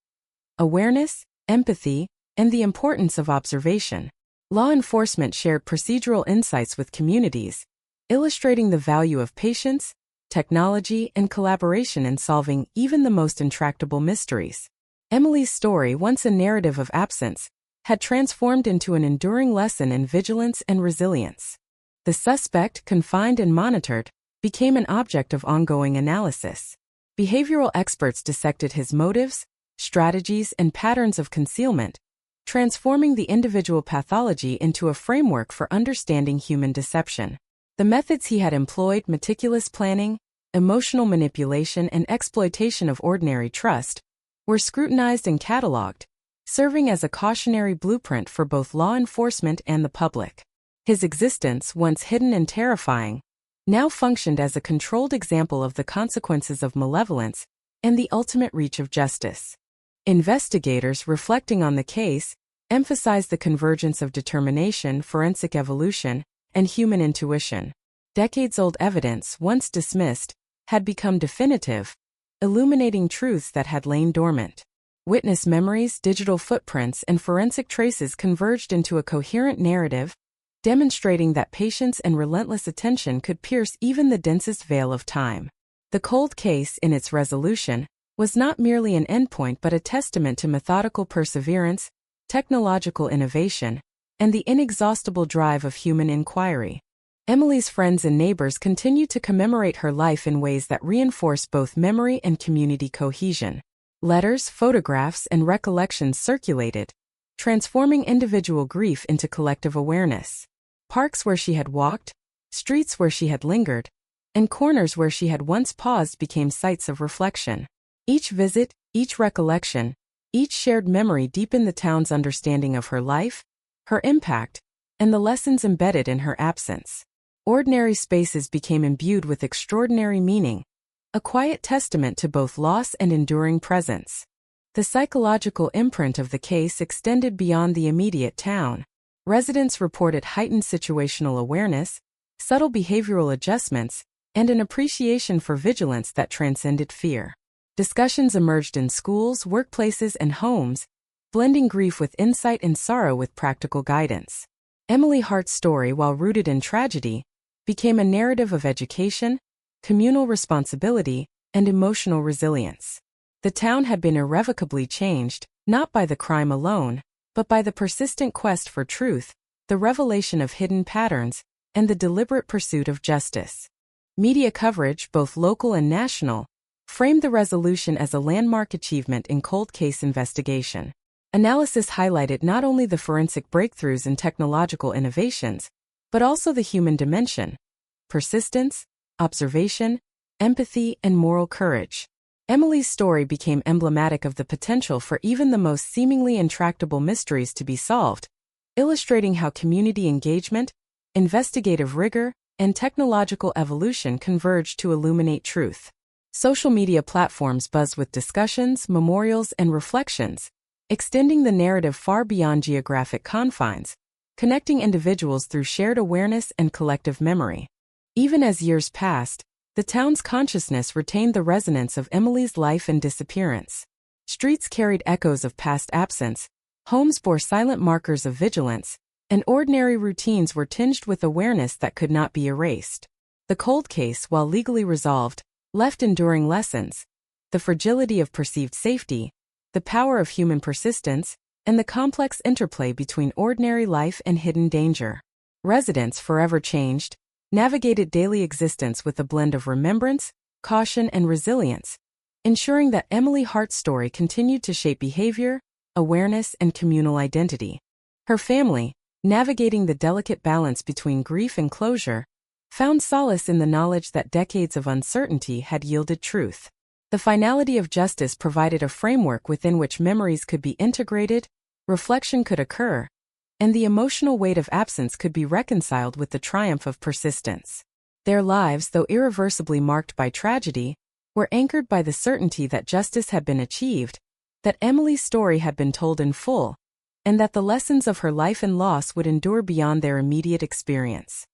awareness, empathy, and the importance of observation. Law enforcement shared procedural insights with communities, illustrating the value of patience, technology, and collaboration in solving even the most intractable mysteries. Emily's story, once a narrative of absence, had transformed into an enduring lesson in vigilance and resilience. The suspect, confined and monitored, became an object of ongoing analysis. Behavioral experts dissected his motives, strategies, and patterns of concealment, transforming the individual pathology into a framework for understanding human deception. The methods he had employed, meticulous planning, emotional manipulation, and exploitation of ordinary trust, were scrutinized and cataloged, serving as a cautionary blueprint for both law enforcement and the public. His existence, once hidden and terrifying, now functioned as a controlled example of the consequences of malevolence and the ultimate reach of justice. Investigators reflecting on the case emphasized the convergence of determination, forensic evolution, and human intuition. Decades-old evidence, once dismissed, had become definitive, illuminating truths that had lain dormant. Witness memories, digital footprints, and forensic traces converged into a coherent narrative, demonstrating that patience and relentless attention could pierce even the densest veil of time. The cold case, in its resolution, was not merely an endpoint but a testament to methodical perseverance, technological innovation, and the inexhaustible drive of human inquiry. Emily's friends and neighbors continued to commemorate her life in ways that reinforce both memory and community cohesion. Letters, photographs, and recollections circulated, transforming individual grief into collective awareness. Parks where she had walked, streets where she had lingered, and corners where she had once paused became sites of reflection. Each visit, each recollection, each shared memory deepened the town's understanding of her life, her impact, and the lessons embedded in her absence. Ordinary spaces became imbued with extraordinary meaning, a quiet testament to both loss and enduring presence. The psychological imprint of the case extended beyond the immediate town. Residents reported heightened situational awareness, subtle behavioral adjustments, and an appreciation for vigilance that transcended fear. Discussions emerged in schools, workplaces, and homes, blending grief with insight and sorrow with practical guidance. Emily Hart's story, while rooted in tragedy, became a narrative of education, communal responsibility, and emotional resilience. The town had been irrevocably changed, not by the crime alone, but by the persistent quest for truth, the revelation of hidden patterns, and the deliberate pursuit of justice. Media coverage, both local and national, framed the resolution as a landmark achievement in cold case investigation. Analysis highlighted not only the forensic breakthroughs and technological innovations, but also the human dimension, persistence, observation, empathy, and moral courage. Emily's story became emblematic of the potential for even the most seemingly intractable mysteries to be solved, illustrating how community engagement, investigative rigor, and technological evolution converge to illuminate truth. Social media platforms buzzed with discussions, memorials, and reflections, extending the narrative far beyond geographic confines, connecting individuals through shared awareness and collective memory. Even as years passed, the town's consciousness retained the resonance of Emily's life and disappearance. Streets carried echoes of past absence, homes bore silent markers of vigilance, and ordinary routines were tinged with awareness that could not be erased. The cold case, while legally resolved, left enduring lessons: the fragility of perceived safety, the power of human persistence, and the complex interplay between ordinary life and hidden danger. Residents, forever changed, navigated daily existence with a blend of remembrance, caution, and resilience, ensuring that Emily Hart's story continued to shape behavior, awareness, and communal identity. Her family, navigating the delicate balance between grief and closure, found solace in the knowledge that decades of uncertainty had yielded truth. The finality of justice provided a framework within which memories could be integrated, reflection could occur, and the emotional weight of absence could be reconciled with the triumph of persistence. Their lives, though irreversibly marked by tragedy, were anchored by the certainty that justice had been achieved, that Emily's story had been told in full, and that the lessons of her life and loss would endure beyond their immediate experience.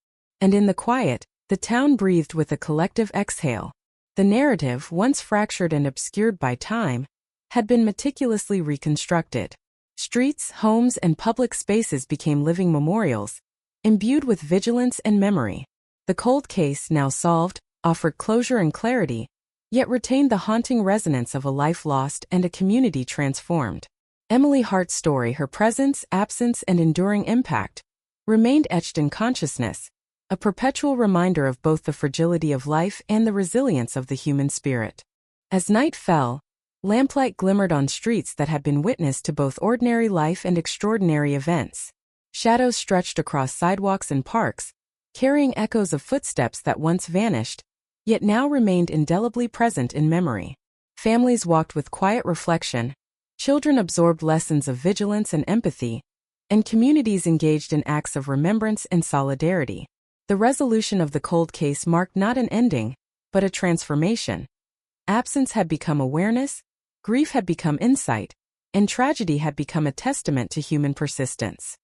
And in the quiet, the town breathed with a collective exhale. The narrative, once fractured and obscured by time, had been meticulously reconstructed. Streets, homes, and public spaces became living memorials, imbued with vigilance and memory. The cold case, now solved, offered closure and clarity, yet retained the haunting resonance of a life lost and a community transformed. Emily Hart's story, her presence, absence, and enduring impact, remained etched in consciousness, a perpetual reminder of both the fragility of life and the resilience of the human spirit. As night fell, lamplight glimmered on streets that had been witness to both ordinary life and extraordinary events. Shadows stretched across sidewalks and parks, carrying echoes of footsteps that once vanished, yet now remained indelibly present in memory. Families walked with quiet reflection, children absorbed lessons of vigilance and empathy, and communities engaged in acts of remembrance and solidarity. The resolution of the cold case marked not an ending, but a transformation. Absence had become awareness, grief had become insight, and tragedy had become a testament to human persistence.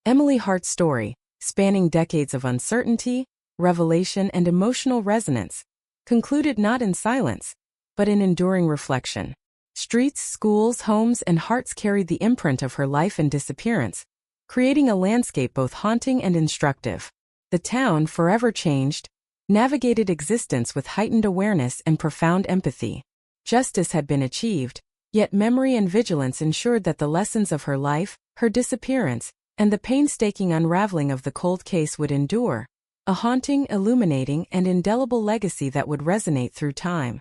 Emily Hart's story, spanning decades of uncertainty, revelation, and emotional resonance, concluded not in silence, but in enduring reflection. Streets, schools, homes, and hearts carried the imprint of her life and disappearance, creating a landscape both haunting and instructive. The town, forever changed, navigated existence with heightened awareness and profound empathy. Justice had been achieved, yet memory and vigilance ensured that the lessons of her life, her disappearance, and the painstaking unraveling of the cold case would endure, a haunting, illuminating, and indelible legacy that would resonate through time.